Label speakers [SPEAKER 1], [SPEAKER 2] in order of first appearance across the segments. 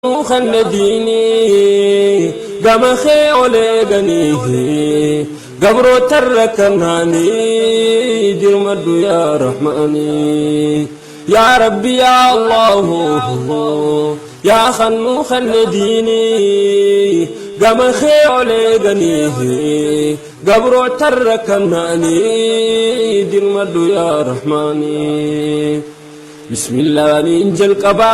[SPEAKER 1] خنديني قام خيولي غنيه قبرو تركناني جرمد يا رحماني يا ربي يا الله يا خنو خنديني قام خيولي غنيه قبرو تركناني جرمد يا رحماني بسم الله ننجل قبا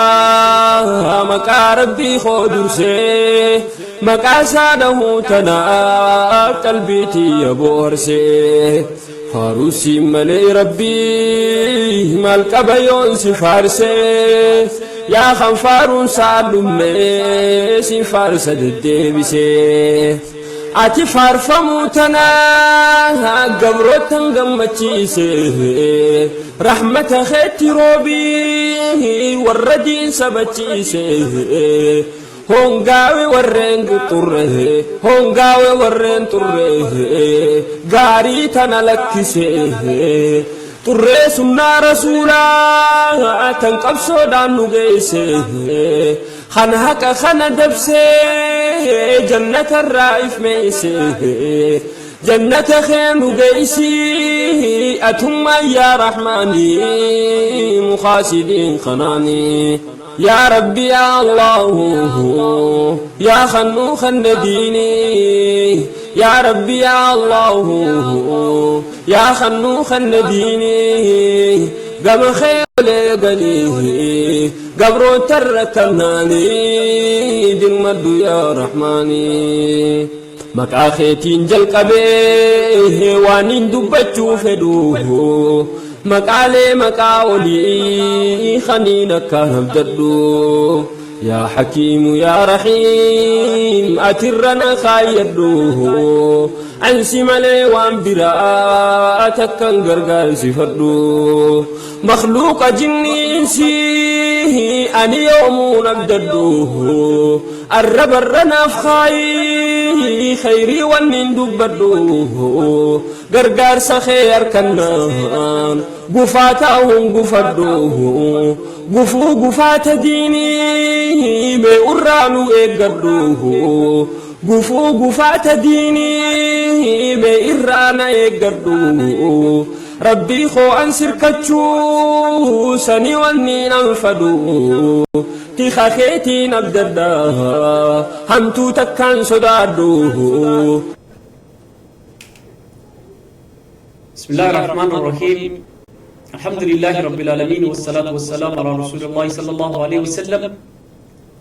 [SPEAKER 1] مكا ربي خودرسي مكا ساده تنا قلبيتي يبورسي فاروسي ملي ربي مال قبيون سفارسي يا خنفارون سالمي سفارس ددبسي ati farfamutana gamrotan gammachise rahmata khati robi warradin sabachise hongawe warren turre hongawe warren turre gari tanalakise turre sunna rasula tanqabso danu geise khana haka khana dabse جنة الرائف ميسي جنة خير قيسي أتم يا رحماني مخاسدين خناني يا ربي يا الله يا خنو خنديني يا ربي يا الله يا خنو خنديني قام خير لغنيه قبرو تركناني جرمد يا رحماني مكا خيتين جلقبه وانين دبچو فدوه مكالي مكاولي خنينك همددو يا حكيم يا رحيم أترنا خايدوه أنسي ملي وانبراءتك انقرقال سفردو مخلوق جنيسي أني يوم نبددوه الرب الرناف خاي خيري ونين دبدوه قرقار سخير كنان قفاتهم قفدوه قفو قفات ديني بأرانو إقردوه قفو قفات ديني بإرانا إقردوه ربي خو أنسر كتشو سني ونين أنفدو تيخا خيتي نبددا همتو تكان صدادو.
[SPEAKER 2] بسم الله الرحمن الرحيم الحمد لله رب العالمين والصلاة والسلام على رسول الله صلى الله عليه وسلم.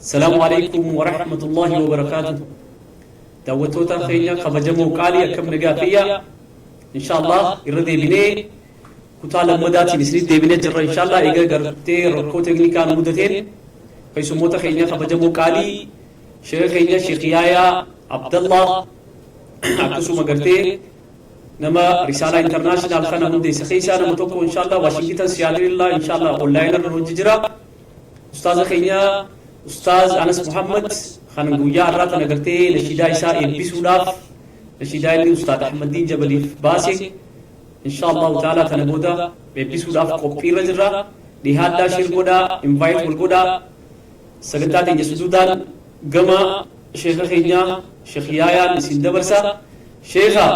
[SPEAKER 2] السلام عليكم ورحمة الله وبركاته. دعوتوتا خينيا خبجمو قالي أكم نقافية إن شاء الله إردي بني كتالا مداتي نسريد دي بني جرى إن شاء الله إيقا قربتي ركو تغنيكان مدتين فيسموتا خينيا خبجمو قالي شيخ خينيا شيخيايا عبد الله أكسو مقرتي نما رسالة انترناشنال خانا مندي سخيسا نمتوكو إن شاء الله واشنطن سيادر الله إن شاء الله أونلاين الرججرة أستاذ خينيا أستاذ أنس محمد خانا قويا الرات نقرتي نشيدا إساء إبسولاف نشيدا اللي أستاذ أحمد دين جبلي باسي إن شاء الله تعالى تنبودا بإبسولاف قبقي رجرة لهذا شرقودا إنفايت والقودا سقطات يسودان قما شيخ خينيا شيخيايا نسين دبرسا شيخا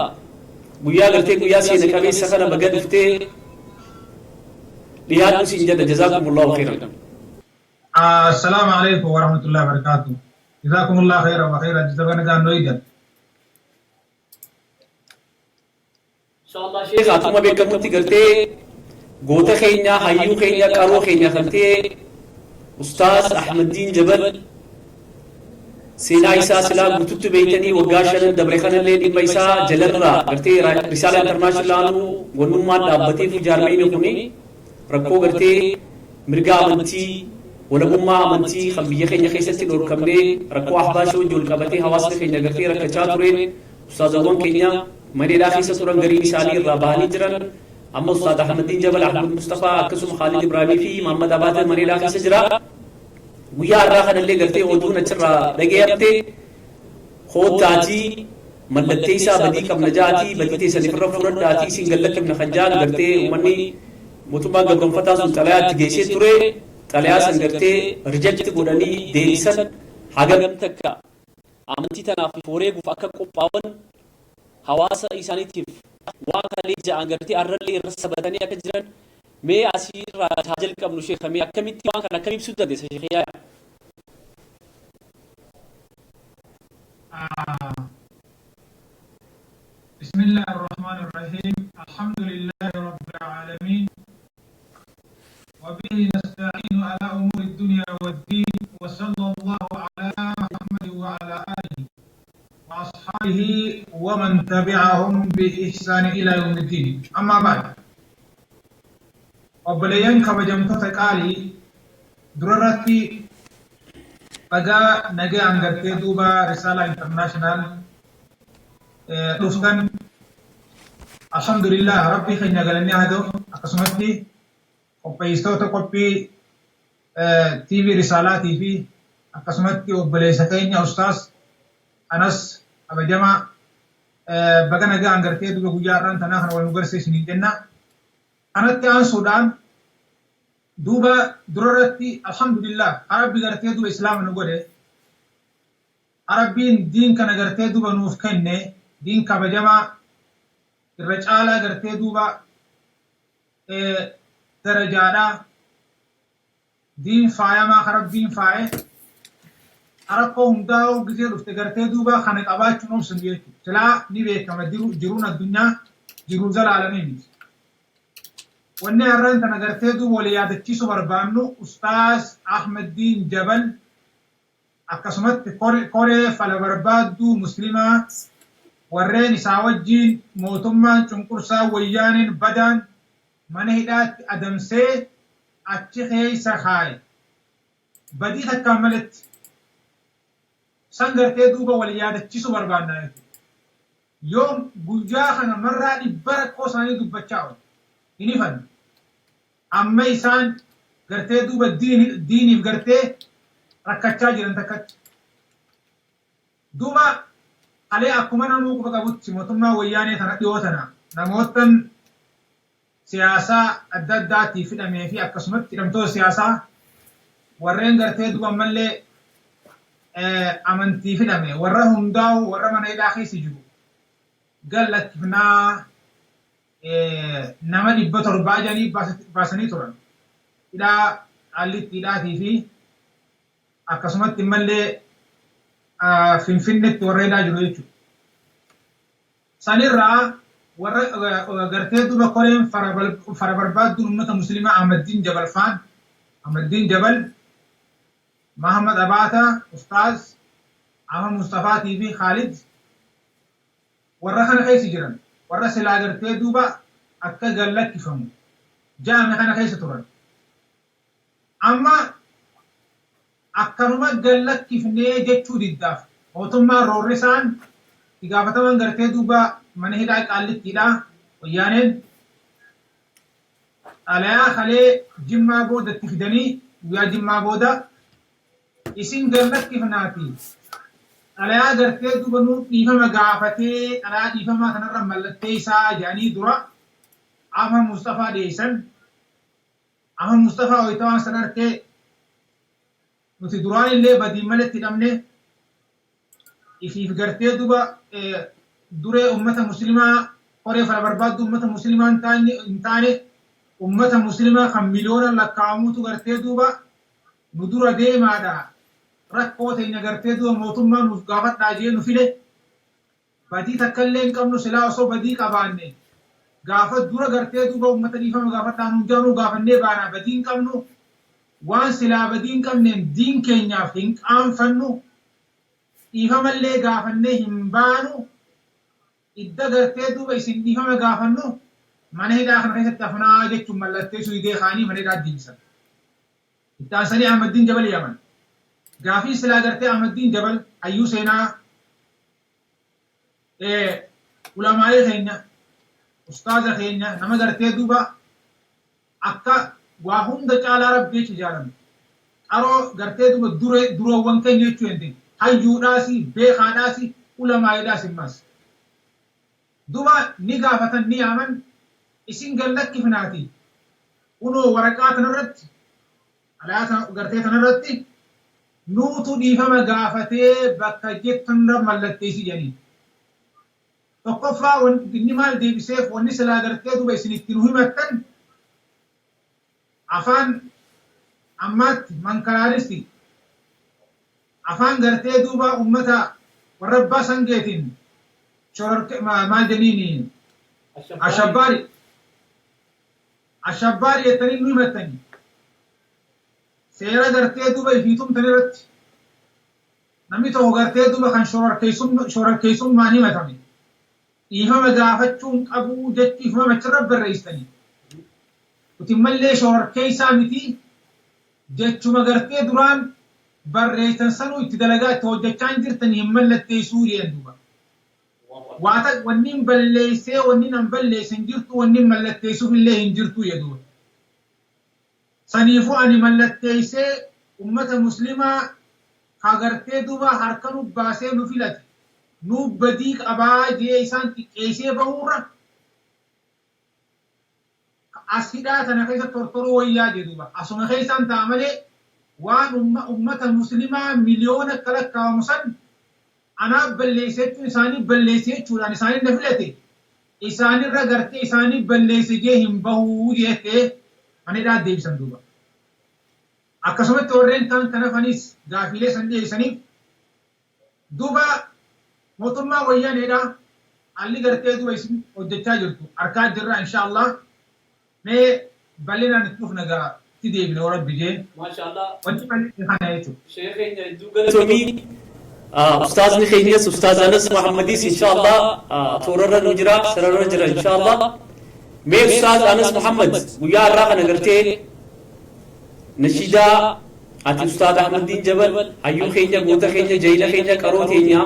[SPEAKER 2] بويا قلتي بويا سينا كبير سخنا بقد فتي لهذا سنجد جزاكم الله خيرا.
[SPEAKER 3] السلام عليكم ورحمة الله وبركاته. جزاكم الله خيرا وخيرا جزاكم الله نويدا.
[SPEAKER 2] إن شاء الله شيخ أتوما بكمتي قلتي قوتا خينيا حيو خينيا كارو خينيا خلتي أستاذ أحمد دين جبل سينا إيسا سلا قلتت بيتني وقاشنا دبرخنا اللي دم إيسا جلرنا قرتي رسالة انترناشنالانو ونمان دابتي في جارمين خوني ركو قرتي مرقا منتي ولبما منتي خبية خينيا خيستي دور كمني ركو أحباشو جول كبتي حواسنا خينيا قرتي ركچا تورين أستاذ أغوان خينيا مني داخي ستوران غري مثالي راباني جرن أما أستاذ أحمد دين جبل أحمد مصطفى أكسم خالد إبراهيمي في محمد آباد مني داخي سجرا ويا راخن اللي قلتي ودون أشرا لقيابتي خود تاتي ملتيسا بدي كم نجاتي بدي سنفر فرد تاتي سنقلت من خنجان قلتي ومني متما قبل فتاة سلطلات جيسي توري xalayaa san gartee reject godhanii deebisan hagam takka amantii tanaaf wareeguuf akka qophaa'an hawaasa isaaniitiif waan kalee ja'an gartee arrallee irra sabatanii akka jiran mee asirraa haa jalqabnu sheekha mee akkamitti waan kana akkam ibsuu dandeessa sheekhiyaa?
[SPEAKER 3] بسم الله الرحمن الرحيم الحمد لله رب العالمين وبه نستعين على أمور الدنيا والدين وصلى الله على محمد وعلى آله وأصحابه ومن تبعهم بإحسان إلى يوم الدين أما بعد وبليان كبجمتة قالي دررتي بقى نجي عن دوبا رسالة انترناشنال دفتن الحمد لله ربي خينا قالني هذا أقسمتي وبيستوت قبي تي في رسالاتي في أقسمتي وبليستين يا أستاذ أنس أبا جماعة بقى نجي عن دوبا جاران تناهر ونقرسي سنين جنة أنا تيان سودان دوبا دررتي الحمد لله عربي قرتي دوبا إسلام نقوله عربين دين كان قرتي دوبا نوف كنه دين كبجمع الرجالة قرتي دوبا درجانا دين فايا ما خرب دين فايا عربهم داو قزير افتقرتي دوبا خانق أباك نوم سنجيتو سلا نبيه كما جرون الدنيا جرون زل عالمين واني أرانت أنا قرتي دوبا وليادتشيسو بربانو أستاذ أحمد دين جبل أكسمت كوري فالبربادو مسلمة warreen isaa wajjiin mootummaan cunqursaa wayyaaniin badan mana hidhaatti adamsee achi keessa kaaye badii takkaan malatti san gartee duuba wal yaadachiisu barbaannaa jechuudha. Yoom guyyaa kana marraa dhibba rakkoo isaanii dubbachaa oolu hin ifanne amma isaan gartee duuba diiniif gartee rakkachaa jiran takkatti duuba عليه أكمل نموك بقبض موتما وياني تنقيوتنا نموتن سياسة الداداتي في الأمي في أكسمت لمتو سياسة ورين قرتي دوبا ملي أمنتي في الأمي ورهم داو ورمنا إلى أخي سجو قال لك فنا نمني بطر باجاني باسني تران إلى علي تلاتي في أكسمت ملي finfinnetti warreedaa jiru jechuudha. Sanirraa warra gartee duba koreen fara barbaadduun uummata musliimaa Ahmaddiin Jabal faan Ahmaddiin Jabal Mahamad Abaata Ustaaz Ahmad Mustafaatii fi Khaalid warra kana keessa jiran warra silaa gartee duba akka gallakkifamu jaame kana keessa turan. Amma akkanuma gallakkifnee jechuu diddaaf mootummaan roorrisaan gaafataman gartee duuba mana hidhaa qaallittiidha wayyaaneen xalayaa kalee jimmaa booda itti fidanii guyyaa jimmaa booda isin gallakkifnaati xalayaa gartee duuba nuu dhiifama gaafatee xalayaa dhiifamaa kanarra mallattee isaa jedhanii dura Ahmad Mustafaa dhiyeessan. Ahmad Mustafaa hoytawaan san harkee nuti duraan illee badii malatti hidhamne ifiif gartee duba duree ummata muslimaa qoree fara barbaaddu ummata muslimaa hin taane ummata muslimaa kan miliyoona lakkaa'amuutu gartee duba nu dura deemaadha rakkoo teenya gartee duba mootummaa nuuf gaafadhaa jee nu fide badii takka illee hin qabnu silaa osoo badii qabaanne gaafa dura gartee duba ummata dhiifama gaafadhaa nu jaanuu gaafannee baanaa badii hin qabnu waan silaa badii hin qabneen diin keenyaaf hin qaanfannu dhiifamallee gaafannee hin baanu idda gartee duuba isin dhiifama gaafannu mana hidhaa kana keessatti hafnaa jechuun mallattee suuyidee kaanii mana hidhaa deebisan. Itti aansanii Ahmaddiin Jabal yaman. Gaafii silaa gartee Ahmaddiin Jabal hayyuu seenaa ulamaa'ee keenya ustaaza keenya nama gartee duuba akka waa hunda caalaa rabbii jecha jaalame qaroo gartee duba duroowwan keenya jechuu hin hayyuudhaasi beekaadhaasi ulamaa'eedhaas himmas duba ni gaafatan ni yaaman isin gallakkifnaati unoo waraqaa kanarratti alaasa gartee tanarratti nuutu dhiifama gaafatee bakka jettanirra mallatteessi jedhanii. Tokkoffaa inni maal deebiseef wanni silaa gartee duba isin ittiin himattan afaan ammaatti mankaraaristi afaan gartee duba ummata warra abbaa sangeetiin maal jedhaniini ashabbaari jettanii nu himattanii seera gartee duba ifiitumtan irratti namni tokko gartee duba kan shororkeessummaan himatame dhiifama gaafachuun qabuu jechi dhiifama achirra barreessanii utin mallee shororkeessaa miti jechuma gartee duraan barreessan sanuu itti dalagaa itti hojjechaa hin jirtanii hin mallatteessuu jedhan duba. Waata wanni hin balleessee wanni hin balleesse hin jirtu wanni hin mallatteessuuf illee hin jirtu jedhu. Saniifuu ani mallatteessee ummata muslimaa hagartee duba harka nu baasee nu filate nu badii qabaa jee isaan xiqqeessee bahuurra as hidhaa tana keessa tortoroo wayyaa jedhuba. Asuma keessaan ta'a malee waan ummata muslimaa miliyoona akka lakkaa'amu san anaaf balleessee jechuun isaanii balleessee jechuudhaan isaanii na filate isaanirra gartee isaanii balleesse jee hin bahuu jettee manidhaa deebisan duuba. Akkasumatti warreen kan hafanis gaafiilee san dhiyeessaniif duuba mootummaa wayyaaneedha haalli gartee duuba isin hojjechaa jirtu harkaa jirra inshaallah mee bal'inaan itti dhufna gaa itti deebine warra bijee.
[SPEAKER 2] Maashaallah.
[SPEAKER 3] Wanti bal'inni kana jechuudha.
[SPEAKER 2] Sheekheenya hedduu galatoomii. Ustaazni keenyas Ustaaz Anas Muhammadis inshaallah toorarra nu jira sararra jira inshaallah. Mee Ustaaz Anas Muhammad guyyaa irraa kana gartee nashidaa ati Ustaaz Ahmadiin Jabal hayyuu keenya goota keenya jayina keenya qaroo keenya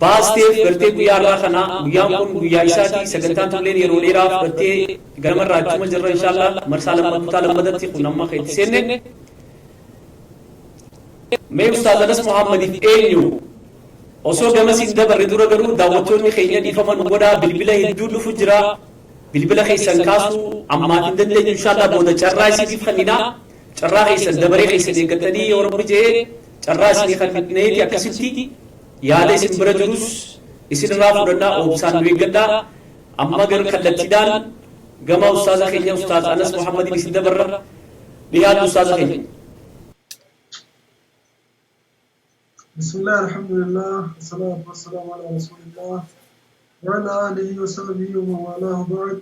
[SPEAKER 2] baasteef gartee guyyaa irraa kana guyyaan kun guyyaa isaatii sagantaan tulleen yeroo dheeraa fudhattee ganamarraa achuma jirra inshaallah marsaa lammataa lammadatti kun amma keetti seenne. Mee Ustaaz Anas Muhammadiif eenyu osoo gamasiin dabarre dura garuu daawwattoonni keenya dhiifaman godhaa bilbila hedduu dhufu jira bilbila keessan kaasuu ammaaf hin dandeenyu inshaallah booda carraa isiniif kenninaa carraa keessan dabaree keessan eeggatanii yoo rabbi jedhee carraa isinii kennineeti akkasitti yaada isin bira jirus isinirraa fudhannaa obsaan nu eeggadhaa amma gar kallattiidhaan gama Ustaaza keenya Ustaaz Anas Muhammadiin isin dabarra dhiyaatu Ustaaza keenya.
[SPEAKER 4] بسم الله الحمد لله والصلاة والسلام على رسول الله وعلى آله وصحبه ومن والاه بعد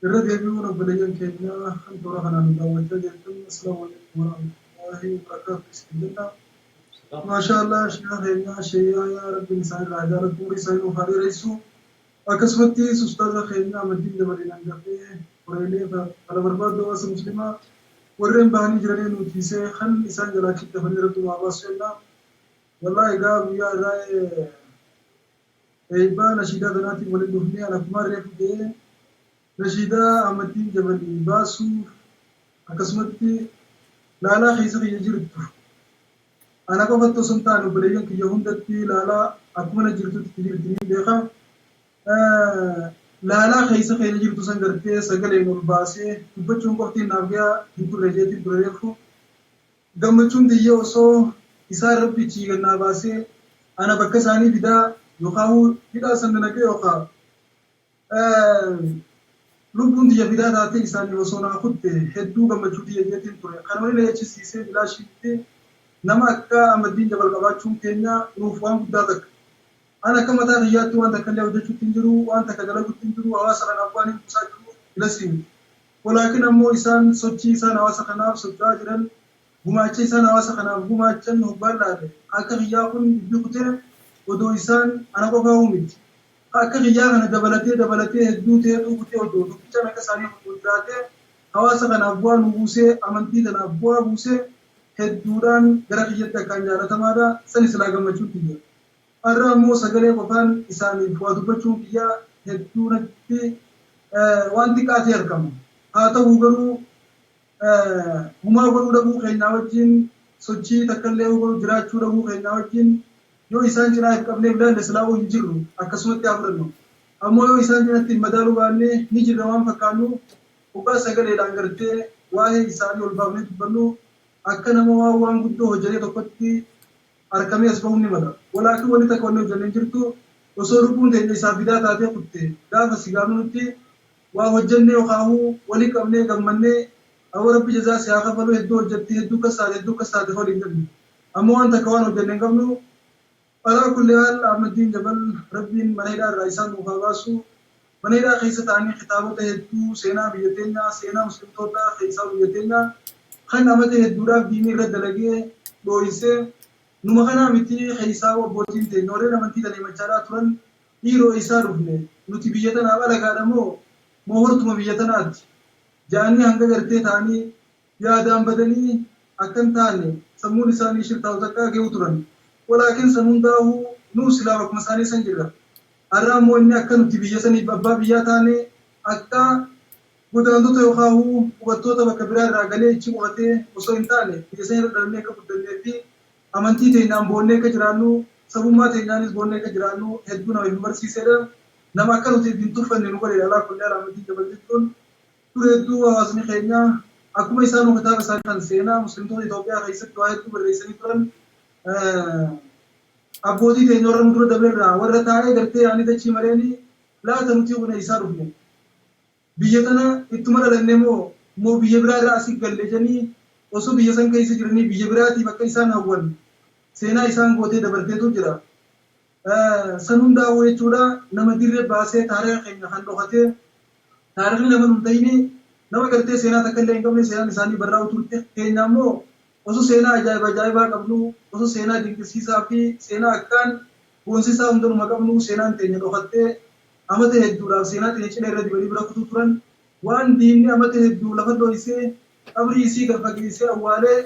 [SPEAKER 4] الذي يبيون بليان كينيا أنت رهنا نداوة جدا السلام عليكم ورحمة الله وبركاته بسم الله ما شاء الله شيخنا شيئا يا رب نسائل العجالة بوري سائل وحاري رئيسو أكسبتي سستاذ خيرنا مدين جبالنا نجفه ورأيني فعلى برباد دواسة مسلمة ورين باني جرين وتيسي خن إسان جلاكي تفني رتو معباسينا والله قام يا راي ايبا نشيدا دناتي ولد دفني على كمار ريفدي نشيدا امتين جبلي باسو اكسمتي لالا خيسر يجرت انا كفت سنتانو بليون كي يهندتي لالا اكمن جرت تجرتني ديخا لالا خيسر يجرت سنغرتي سغل ينول باسي بچون کوتي ناغيا ديكو رجيتي بريفو گمچون ديو سو إسار ربي تيجنا باسي أنا بكساني بدا يخاو بدا سندنا كي يخا لبون دي بدا داتي إساني وصونا خد هدو كم جودي يجتين ترى خنوري لا يجلس سيسي بلا شيء نما أكا أمدين جبل قباشون كينيا روفوان بداتك أنا كم تاريات وأنت كلي وجه تنجرو وأنت كجلا تنجرو أواصل أفغاني مساجرو بلا سين ولكن أمو إسان سوتشي إسان أواصل خناف سوتشاجرن gumaacha isaan hawaasa kanaaf gumaachan hubbaadhaadhe akka xiyyaa kun biyyi kutee odoo isaan ana qofaa uumiti akka xiyyaa kana dabalatee hedduu ta'ee dhukkutee odoo dubbichaan akka isaanii guddaatee hawaasa kanaaf bu'aa nu buusee amantii kanaaf bu'aa buusee hedduudhaan gara xiyyatti akkaan jaalatamaadha san islaa gammachuun kiyya har'a ammoo sagalee qofaan isaaniif waa dubbachuun kiyya hedduu natti waan xiqqaatee argama haa ta'uu garuu humaa godhuu dhabuu keenyaa wajjin sochii takkaallee godhuu jiraachuu dhabuu keenyaa wajjin yoo isaan cinaa if qabnee bilaalle silaa'uu hin jirru akkasumatti haa fudhannu ammoo yoo isaan cinatti madaaluu baannee ni jirra waan fakkaannu hoggaa sagaleedhaan gartee waa'ee isaanii ol baafnee dubbannu akka nama waan guddoo hojjetee tokkotti argamee as bahuun ni mala. Walaakin wanti takka wanni hojjennee jirtu osoo lubbuun teenya isaaf bidaa taatee kutte gaafa sigaafnu nutti waa hojjennee yookaan walii qabnee gammannee awwa rabbi jazaa siyaa kafaluu hedduu hojjettee hedduu kasaate waliin qabne. Ammoo waan takka waan hojjennee hin qabnu alaa kulli haal Ahmadiin Jabal rabbiin mana hidhaa irraa isaan nuuf haa baasu. Mana hidhaa keessa ta'anii kitaabota hedduu seenaa biyya teenyaa seenaa muslimtootaa keessaa biyya teenyaa kan amata hedduudhaaf diinii irra dalagee dhoohisee numa kanaa miti keessaa abbootiin teenya warreen amantii daneemachaadhaa turan dhiiroo isaa dhufne nuti biyya tanaaf alagaadha moo hortuma biyya tanaatti jaanii hanga gartee ta'anii yaadaan badanii akkan taane sammuun isaanii shirtaa'u takkaa ga'u turan. Walaakin sammuun daahuu nuu silaa bakkuma isaanii san jirra. Har'a ammoo inni akka nuti biyya saniif abbaa biyyaa taane akka godaantota yookaan hubattoota bakka biraa irraa galee ichi qubatee osoo hin taane biyya sana irra dhalannee akka guddannee fi amantii teenyaan boonnee akka jiraannu sabummaa teenyaanis boonnee akka jiraannu hedduu nama hin barsiisedha. Nama akka nuti hin tuffanne nu godhe alaa kunneen Ahmadiin Jabal jechuun ture hedduu hawaasni keenya akkuma isaan kitaaba isaanii kan seenaa muslimtoota Itoophiyaa keessatti waa hedduu barreessanii turan abbootii teenya warra nu dura dabarraa warra taa'ee gartee yaanii dachii maleeni laata nuti hunda isaa dhufne. Biyya tana ittuma dhalanne moo biyya biraa irraa asii galle janii osoo biyya san keessa jiranii biyya biraatiif akka isaan hawwan seenaa isaan gootee dabarteetu jira. San hundaa'u jechuudha nama dirree baasee taariika keenya kan dhokatee taariikni nama nu ta'ini nama gartee seenaa takka illee hin qabne seenaan isaanii barraa'u turte keenya ammoo osoo seenaa ajaa'ibaa qabnu osoo seenaa dinqisiisaa fi seenaa akkaan boonsisaa hundumaa qabnu seenaan teenya dhokattee amata hedduudhaaf seenaa teenya cina irra dibanii bira kutuu turan waan diinni amata hedduu lafa dho'isee qabrii isii garfageessee awwaalee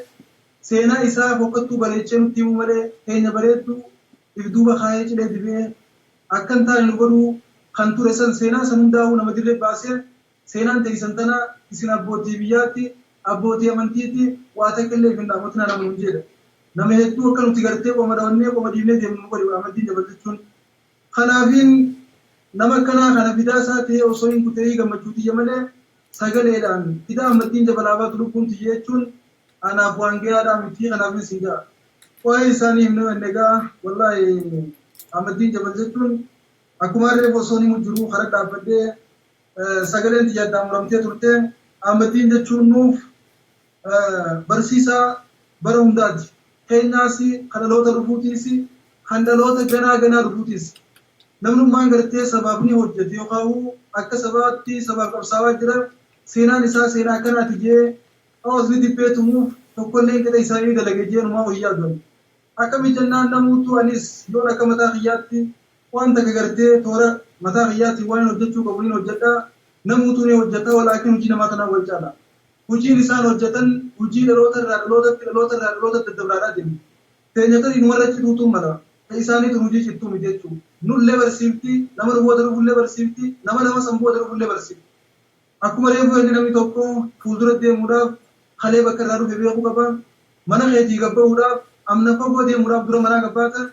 [SPEAKER 4] seenaa isaa fokkattuu bareechee nutti himuu malee teenya bareedduu if duuba kaayee cilee dibee akkan taane nu godhuu kan ture san seenaa san hundaa'uu nama dirree baasee seenaan teessan tana isin abbootii biyyaatti abbootii amantiitti waa takka illee hin dhaamotina nama nuun jedha. Nama hedduu akka nuti gartee qoma dhawannee qoma diimnee deemnu nu godhe Ahmadiin Jabal jechuun. Kanaafiin nama akkanaa kana fidaa isaa ta'ee osoo hin kutee gammachuu tiyya malee sagaleedhaan fidaa Ahmadiin Jabal baatu lubbuun tiyya jechuun anaaf waan gahaadhaa miti kanaafin siin ga'a. Waa'ee isaanii himnee wannegaa wallaahi Ahmadiin Jabal jechuun akkuma reefu osoo ni mujjiruu kara dhaabbadhee sagaleen tiyya addaan muramtee turte Ahmadiin jechuun nuuf barsiisaa bara hundaati. Keenyaas kan dhaloota dhufuutiis kan dhaloota ganaa dhufuutiis. Namnummaan gartee sabaaf ni hojjete yookaan akka sabaatti sabaaf qabsaawaa jira seenaan isaa seenaa akkanaati jee hawaasni dibbee tumuuf tokkollee qexa isaanii dalage jee numaa wayyaa galu. Akkami jennaan namuutu anis yoon akka mataa kiyyaatti waan takka gartee toora mataa kiyyaatti waan hojjechuu qabu ni hojjedha. Namuutu ni hojjeta walaakin hojii namaa kanaan wal caala. Hojiin isaan hojjetan hojii dhaloota irraa dhaloota daddabraadhaa deemu. Teenya tarii nu warra cituutu mala. Isaaniitu hojii cittuu miti jechuudha. Nullee barsiifti, nama dhufoota dhufullee barsiifti, nama lama sanboota dhufullee barsiifti. Akkuma reefu inni namni tokko fuuldura deemuudhaaf kalee bakka irraa dhufe beekuu qaba. Mana keetii gabbahuudhaaf amna fagoo deemuudhaaf dura manaa gabbaata.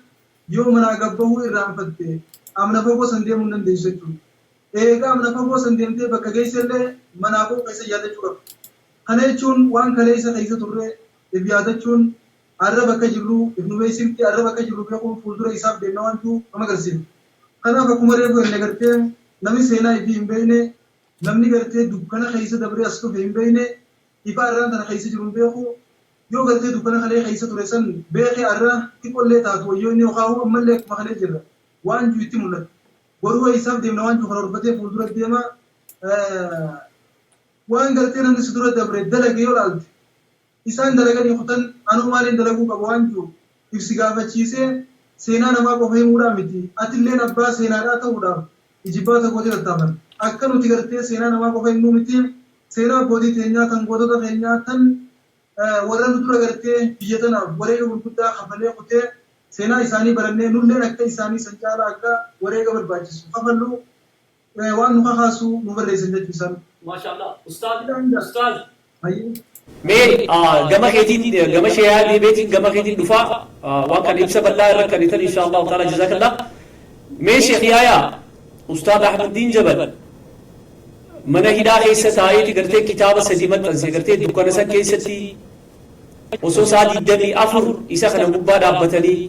[SPEAKER 4] Yoo manaa gabbahuu irraanfatte amna fagoo san deemuu hin dandeessu jechuudha. Eegaa amna fagoo san deemtee bakka geessellee manaafuu keessa yaadachuu qaba. Kana jechuun waan kalee isa keessa turre if yaadachuun har'a bakka jirru if nu beeksifti har'a bakka jirru beekuun fuuldura isaaf deemna waantu nama agarsiisa. Kanaaf akkuma reefu inni gartee namni seenaa ifii hin beekne namni gartee dukkana keessa dabree as dhufe hin beekne ifa har'aan tana keessa jiru hin beeku yoo gartee dukkana kalee keessa ture san beekee har'a xiqqollee taatu wayyoo inni yookaan ammallee akkuma kalee jirra waan jiru itti mul'ata. Boruu isaaf deemna waan jiru kan horfatee fuuldura deema waan gartee namni si dura dabre dalage yoo laalte isaan dalaganii kutan anuu maaliin dalaguu qabu waan jiru ibsi gaafachiisee seenaa namaa qofa himuudhaa miti atilleen abbaa seenaadhaa ta'uudhaaf ijibbaata gootii tattaafan akka nuti gartee seenaa namaa qofa himuu miti seenaa abbootii keenyaa kan gootota keenyaa tan warra nu dura gartee biyya tanaaf wareega gurguddaa kafalee kutee seenaa isaanii barannee nulleen akka isaanii san caalaa akka wareega barbaachisu kafallu waan nu kakaasu nu barreessan jechuusan.
[SPEAKER 2] Maashaallah. Ustaaz. Mee gama keetiin gama sheeyaa deebeetiin gama keetiin dhufaa waan kan ibsa bal'aa irra kan itan insha Allah ta'ala jazakallah. Mee sheekh yaayaa Ustaaz Ahmadiin Jabal mana hidhaa keessa taa'eeti gartee kitaaba sadii maxxanse gartee dukkana san keessatti osoo isaa 24 isa kana gubbaa dhaabbatanii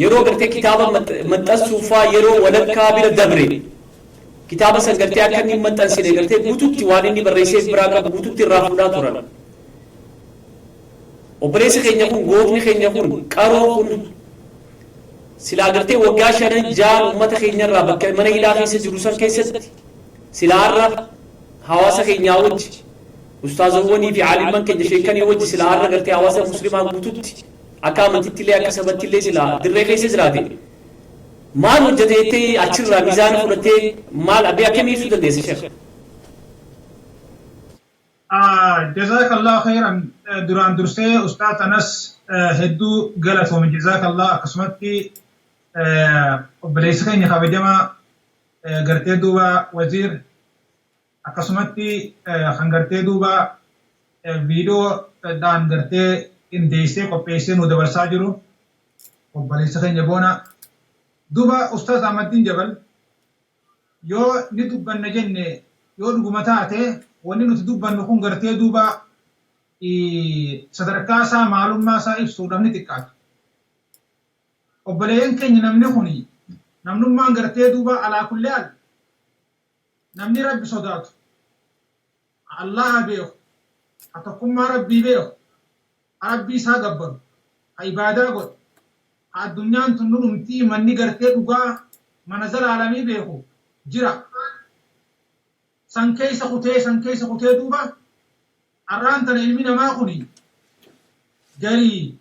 [SPEAKER 2] yeroo gartee kitaaba maxxansuufaa yeroo walakkaa bira dabre kitaaba san gartee akka inni maxxansine gartee guututti waan inni barreessee biraa qabu guututti irraa fuudhaa turan. Obboleessi keenya kun gootni keenya kun qaroo kun silaa gartee waggaa 5 uummata keenyarraa bakka mana hidhaa keessa jiru san keessatti silaa har'a hawaasa keenyaa wajji ustaazawwanii fi caalimman keenya sheekanii wajji silaa har'a gartee hawaasa muslimaa guututti akka amantiittillee akka sabattillee silaa dirree keessa jiraate maal hojjeteettee achirraa miizaana fudhattee maal abee akkamii ibsuu dandeessa sheekh?
[SPEAKER 3] جزاك الله خيرا دران درسي أستاذ أنس هدو قالتهم جزاك الله قسمتي بليسخين خابجما قرتي دوبا وزير قسمتي خنقرتي دوبا فيديو دان قرتي انديسي قبيسي ندبر ساجرو وبليسخين يبونا دوبا أستاذ أحمد الدين جبل يو ندوبا نجنة يو نقومتاتي wanni nuti dubbannu kun gartee duuba sadarkaa isaa maalummaa isaa ibsuudhaaf ni xiqqaatu. Obboleeyyan keenya namni kuni namnummaan gartee duuba alaa kullee al namni rabbi sodaatu Allah beeku haa tokkummaa rabbii beeku haa rabbii isaa gabbaru haa ibaadaa godhu haa addunyaan tun dhumtii manni gartee dhugaa mana zalaalamii beeku jira. san keessa kutee duuba arraan tana ilmi namaa kuni garii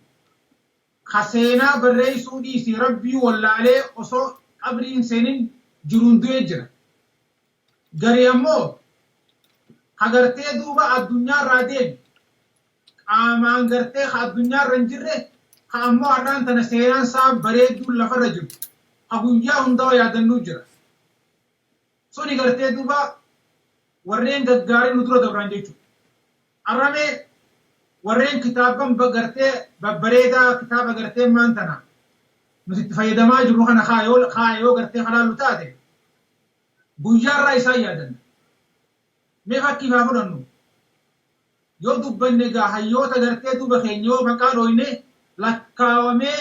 [SPEAKER 3] kaseenaa barreessuu dhiisii rabbii wallaalee osoo qabriin seenin jiruun du'ee jira. Garii ammoo hagartee duuba addunyaarraa deemi qaamaan gartee ha addunyaarra hin jirre ha ammoo arraan tana seenaan isaa bareedduun lafarra jiru ha guyyaa hundaa yaadannuu jira. Suni gartee duuba warreen gaggaarii nu dura dabran jechuudha. Arramee warreen kitaaban gartee babbareedaa kitaaba gartee maan tana nuti itti fayyadamaa jirru kana kaayoo gartee halaallu taate guyyaarraa isaan yaadanna. Mee fakkii haa fudhannu yoo dubbanne egaa hayyoota gartee duuba keenya yoo maqaa dhooyne lakkaawamee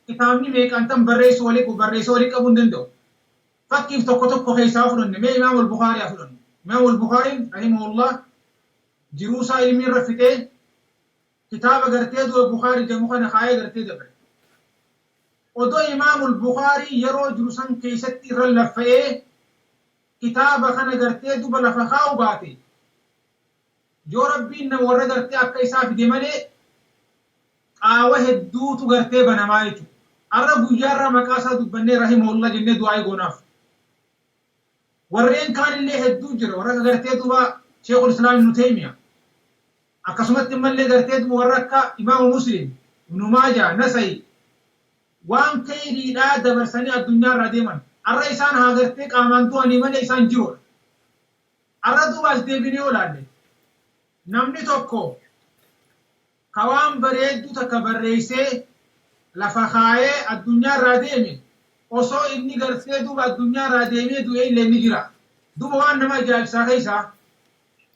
[SPEAKER 3] kitaabni meeqantan barreessuu walii qabuu hin danda'u. Fakkiif tokko keessaa fudhanne mee Imaam al-Bukhaarii haa fudhannu. إمام البخاري رحمه الله جروسا علمي رفتين كتاب قرتيد والبخاري جمخنا خاية قرتيد بره ودو إمام البخاري يرو جروسا كيستي رلفئه كتاب خنا قرتيد بلفخاو باتي جو ربي إنه ورد قرتي أكا إساف دمالي قاوه الدوت قرتي بنمايتو الرب يارا مكاسا دبني رحمه الله جنة دعاي قناف warreen kaan illee hedduu jira warra gartee duuba Sheekul Islaam Ibnu Taymiyaa akkasumatti immallee gartee duuba warra akka Imaamu Muslim Ibnu Maajaa Nasaa'i waan kayriidhaa dabarsanii addunyaarra deeman arra isaan haa gartee qaamaan du'anii malee isaan jiruudha. Arra duuba as deebinee olaalle namni tokko ka waan bareedduu takka barreessee lafa kaayee addunyaarraa deeme osoo inni gartee duuba addunyaarraa deemee du'ee illee ni jira. Duuba waan nama ajaa'ibsaa keessaa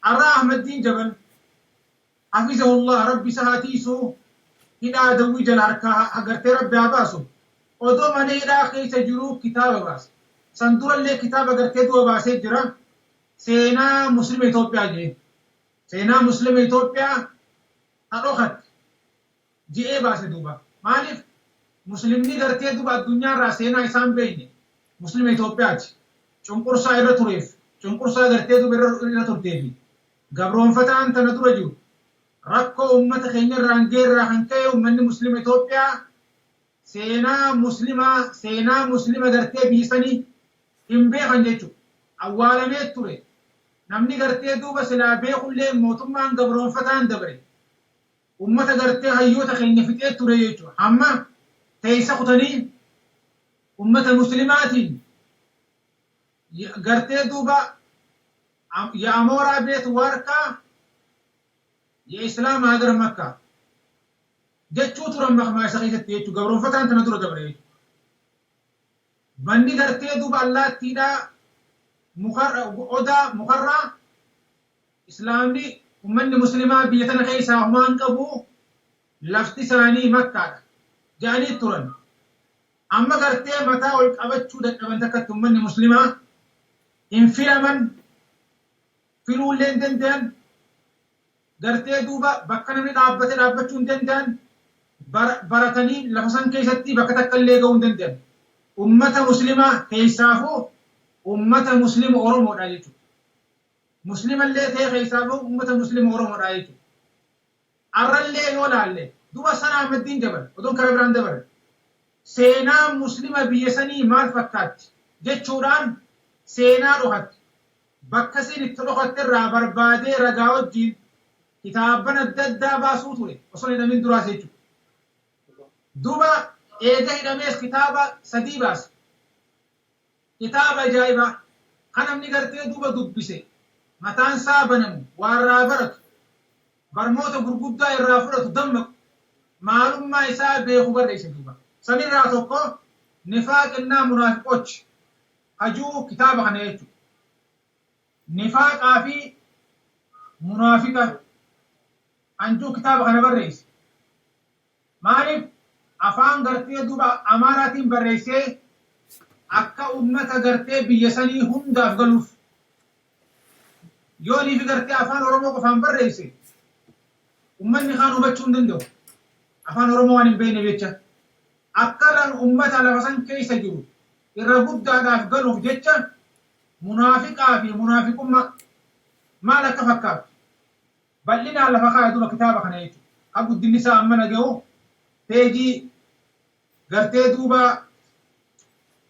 [SPEAKER 3] arraa Ahmadiin Jabal hafizahullah rabbi isa hatiisuu hidhaa dawwii jala harkaa agartee rabbi haa baasu odoo mana hidhaa keessa jiruu kitaaba baase. San durallee kitaaba agartee duuba baasee jira. Seenaa Muslima Itoophiyaa jedhee seenaa Muslima Itoophiyaa hadhokatti ji'ee baase duuba. Maaliif? Muslimni gartee duuba addunyaarraa seenaa isaan beekne Muslima Itoophiyaati. Cunqursaa irra tureef cunqursaa gartee duuba irra turteefi gabroonfataan tana dura jiru rakkoo uummata keenya irraan geerraa kan ka'e uummanni Muslima Itoophiyaa seenaa muslima gartee biisanii hin beekan jechuudha. Awwaalamee ture. Namni gartee duuba silaa beekullee mootummaan gabroonfataan dabre. Uummata gartee hayyoota keenya fixee ture jechuudha. Amma teessa kutanii uummata muslimaatiin gartee duuba ya Amoora beet warkaa ya Islaam hagar Makkaa jechuu turan maqmaa isa keessatti jechuudha. Gabroonfataan tana dura dabre jechuudha. Banni gartee duuba allaattiidhaa odaa mukarraa islaamni ummanni muslimaa biyya tana keessaa humaan qabu lafti isaanii makkaadha jedhanii turan. Amma gartee mataa ol qabachuu dadhaban takkatti ummanni muslimaa hin filaman filuullee hin danda'an gartee duuba bakka namni dhaabbachuu hin danda'an baratanii lafa san keessatti bakka takka illee ga'uu hin danda'an. Ummata muslimaa keessaafuu ummata muslima Oromoodha jechuudha. Muslima illee ta'e keessaafuu ummata muslima Oromoodha jechuudha. Arrallee yoo laalle duuba sana Ahmaddiin Jabal odoon karaa biraan dabare seenaa muslima biyya sanii maal fakkaatti jechuudhaan seenaa dhokatti bakka isin itti dhokatte irraa barbaadee ragaa wajjiin kitaaban adda addaa baasuu ture osoo hidhamin duraas jechuudha. Duuba eega hidhamees kitaaba 3 baase. Kitaaba ajaa'ibaa kan namni gartee duuba dubbise mataan isaa banamu waarraa baratu barmoota gurguddaa irraa fudhatu dammaqu maalummaa isaa beeku barreesse duuba. Sanirraa tokko nifaaqinaa munaafiqochi hajuu kitaaba kana jechuudha. Nifaaqaa fi munaafiqa anjuu kitaaba kana barreesse. Maaliif afaan gartee duuba amaaraatiin barreessee akka ummata gartee biyya sanii hundaaf galuuf. Yoo niifi gartee afaan Oromoo qofaan barreesse ummanni kaan hubachuu hin danda'u. Afaan Oromoo waan hin beekne jecha. Akkalaan ummata lafa san keessa jiru irra guddaadhaaf galuuf jecha munaafiqaa fi munaafiqummaa maal akka fakkaatu bal'inaan lafa kaa'ee duuba kitaaba kana jechuudha. Akka guddinni isaa amma naga'u peejii gartee duuba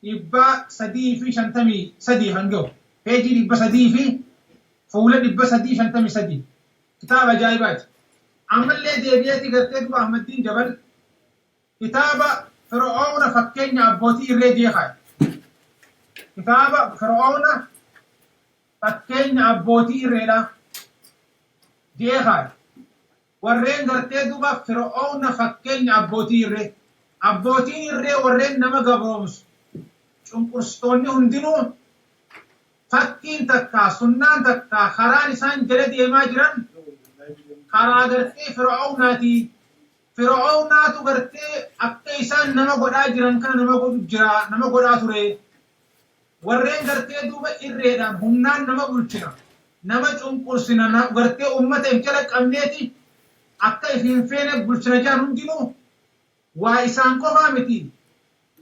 [SPEAKER 3] 353 hanga'u peejii 300 fi fuula 353 kitaaba ajaa'ibaati. Ammallee deebi'eeti gartee duuba Ahmaddiin Jabal kitaaba Fir'aawna fakkeenya abbootii irree jeeqaa. Kitaaba Fir'aawna fakkeenya abbootii irreedha jeeqaa. Warreen gartee duuba Fir'aawna fakkeenya abbootii irree. Abbootiin irree warreen nama gabroomsu. Cunqursitoonni hundinuu fakkiin takkaa sunnaan takkaa karaan isaan jala deemaa jiran karaa gartee Fir'aawnaati. Fir'aawnaatu gartee akka isaan nama godhaa jiran kana nama godhaa ture. Warreen gartee duuba irreedhaan humnaan nama bulchina. Nama cunqursina gartee ummata hin jala qabneeti akka ifiin feene bulchina jiran hundinuu waa isaan qofaa miti.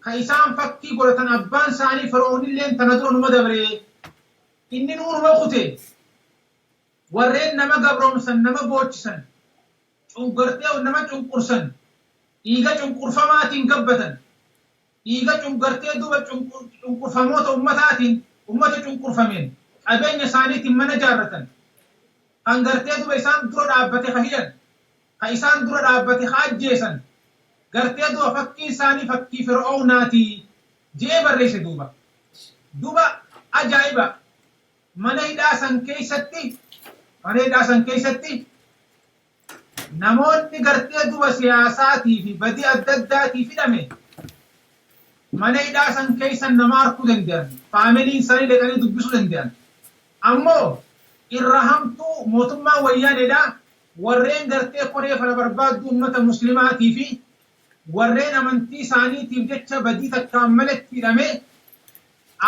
[SPEAKER 3] Ka isaan fakkii godhatan abbaan isaanii Fir'aawnillee tana dura numa dabre. Inni numa kute. Warreen nama gabroomsan nama boochisan. Gartee nama cunqursan dhiiga cunqurfamaatiin gabbatan dhiiga gartee duuba cunqurfamoota ummataatiin ummata cunqurfameen qabeenya isaaniitiin mana jaarratan kan gartee duuba isaan dura dhaabbate ka hidhan ka isaan dura dhaabbate ka ajjeesan gartee duuba fakkiin isaanii fakkii Fir'aawnaatii jee barreesse duuba ajaa'iba mana hidhaa san keessatti namoonni gartee duuba siyaasaatii fi badii adda addaatii hidhame mana hidhaa san keessa nama arguu danda'an faamiliin isaanii dhaqanii dubbisuu danda'an. Ammoo irra hamtuu mootummaa wayyaaneedhaa warreen gartee koree fala barbaaddu ummata muslimaatii fi warreen amantii isaaniitiif jecha badii takkaan malatti hidhame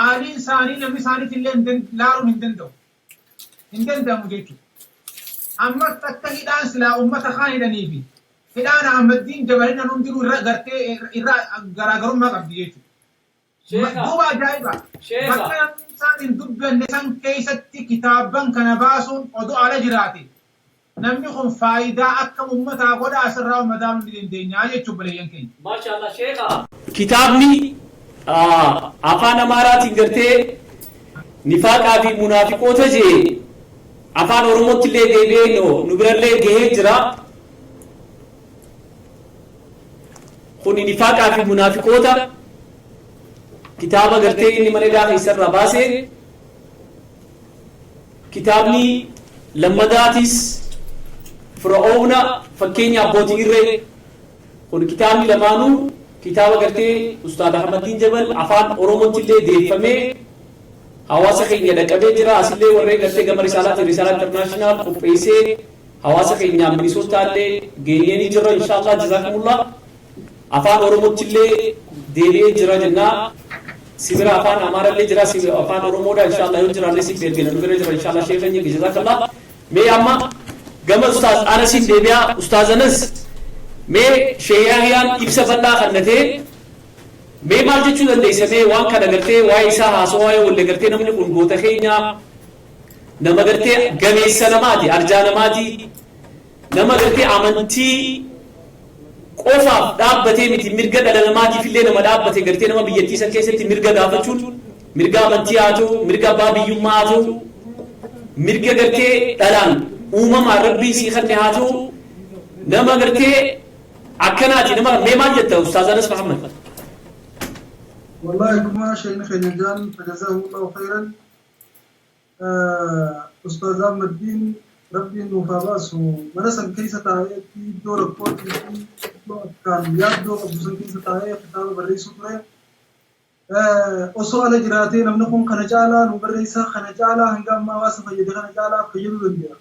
[SPEAKER 3] aaliin isaanii namni isaaniitillee laaluun hin danda'amu jechuudha. Amma takka hidhaan silaa ummata kaan hidhanii fi hidhaan Ahmaddiin Jabalin hundinuu irraa garaagarummaa qabdi jechuudha. Duuba ajaa'iba. Bakka namni isaan hin dubbanne san keessatti kitaaban kana baasuun odoo ala jiraate namni kun faayidaa akka ummataa godhaa asirraa madaaluu ni dandeenya jechuudha baleeyyan keenya.
[SPEAKER 2] Maashaallah sheekha. Kitaabni afaan Amaaraatiin gartee nifaaqaa fi munaafiqoota jee afaan Oromootti illee deebi'ee nu birallee gahee jira. Kuni nifaaqaa fi munaafiqoota kitaaba gartee inni mana hidhaa keessarraa baase. Kitaabni lammadaatis Fir'aawna fakkeenya abbootii irree. Kun kitaabni lamaanuu kitaaba gartee Ustaad Ahmaddiin Jabal afaan Oromootti illee deeffamee hawaasa keenya dhaqabee jira asillee warreen gartee gama risaalaati risaala internaashinaal qopheessee hawaasa keenyaa Minisoottaallee geenyeenii jirra inshaallah jazakumullah afaan oromootillee deebi'ee jira jennaa sibira afaan amaarallee jira sibira afaan oromoodha inshaallah yoo jiraallee si beergina nu bira jira inshaallah sheekhanyi jazakallah mee amma gama ustaaz Anasiin deebi'aa ustaaz Anas mee sheeyaahiyaan ibsa bal'aa kannatee mee maal jechuu dandeessa mee waan kana gartee waa'ee isaa haasawaa yoo wallee gartee namni kun goota keenya nama gartee gameessa namaati arjaa namaati nama gartee amantii qofaaf dhaabbatee miti mirga dhala namaatiif illee nama dhaabbate gartee nama biyyattii san keessatti mirga gaafachuun mirga amantii haa ta'u mirga abbaa biyyummaa haa ta'u mirga gartee dhalaan uumamaan rabbii sii kanne haa ta'u nama gartee akkanaati nama mee maal jetta ustaaz Anas Muhammad
[SPEAKER 4] والله كما شيخنا خنجان فجزاه الله خيرا أستاذ أحمد الدين ربي إنه فاباسه منسم كيسة تعاية في دور الكوت كان يبدو أبوسن كيسة تعاية كتاب برئيس سطرة أسوأ لجراتي نمنكم خنجالا نبرئيسا خنجالا هنگام ما واسف يدي خنجالا فيدو دنيا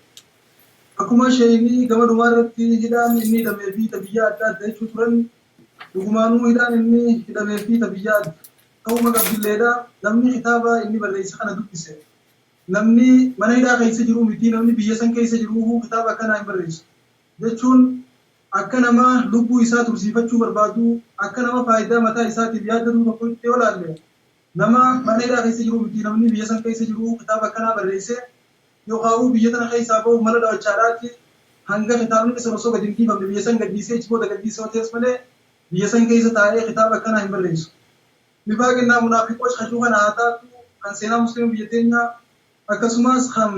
[SPEAKER 4] أكما شيخني كما نمارتي هدان إني دمي في تبيات دي شطرا وكمانو هدان إني دمي في تبيات أوما قبل ليدا نمني خطابة إني برئيسا خنا دوكسي namni mana hidhaa keessa jiru miti namni biyya san keessa jiru kitaaba akkanaa hin barreessu jechuun akka nama lubbuu isaa tursiifachuu barbaadu akka nama faayidaa mataa isaatiif yaaddatu tokko itti yoo laalle nama mana hidhaa keessa jiru miti namni biyya san keessa jiru kitaaba akkanaa barreesse yookaan biyya tana keessaa bahu mala daawwachaadhaatti hanga kitaabni isa osoo gadi hin dhiifamne biyya san gadhiisee booda gadhiisee hotees malee biyya san keessa taa'ee kitaaba akkanaa hin barreessu. Mifaaqinaa munaafiqoos hashuu kana haa taatu kan seenaa musliima biyya teenyaa akkasumas kan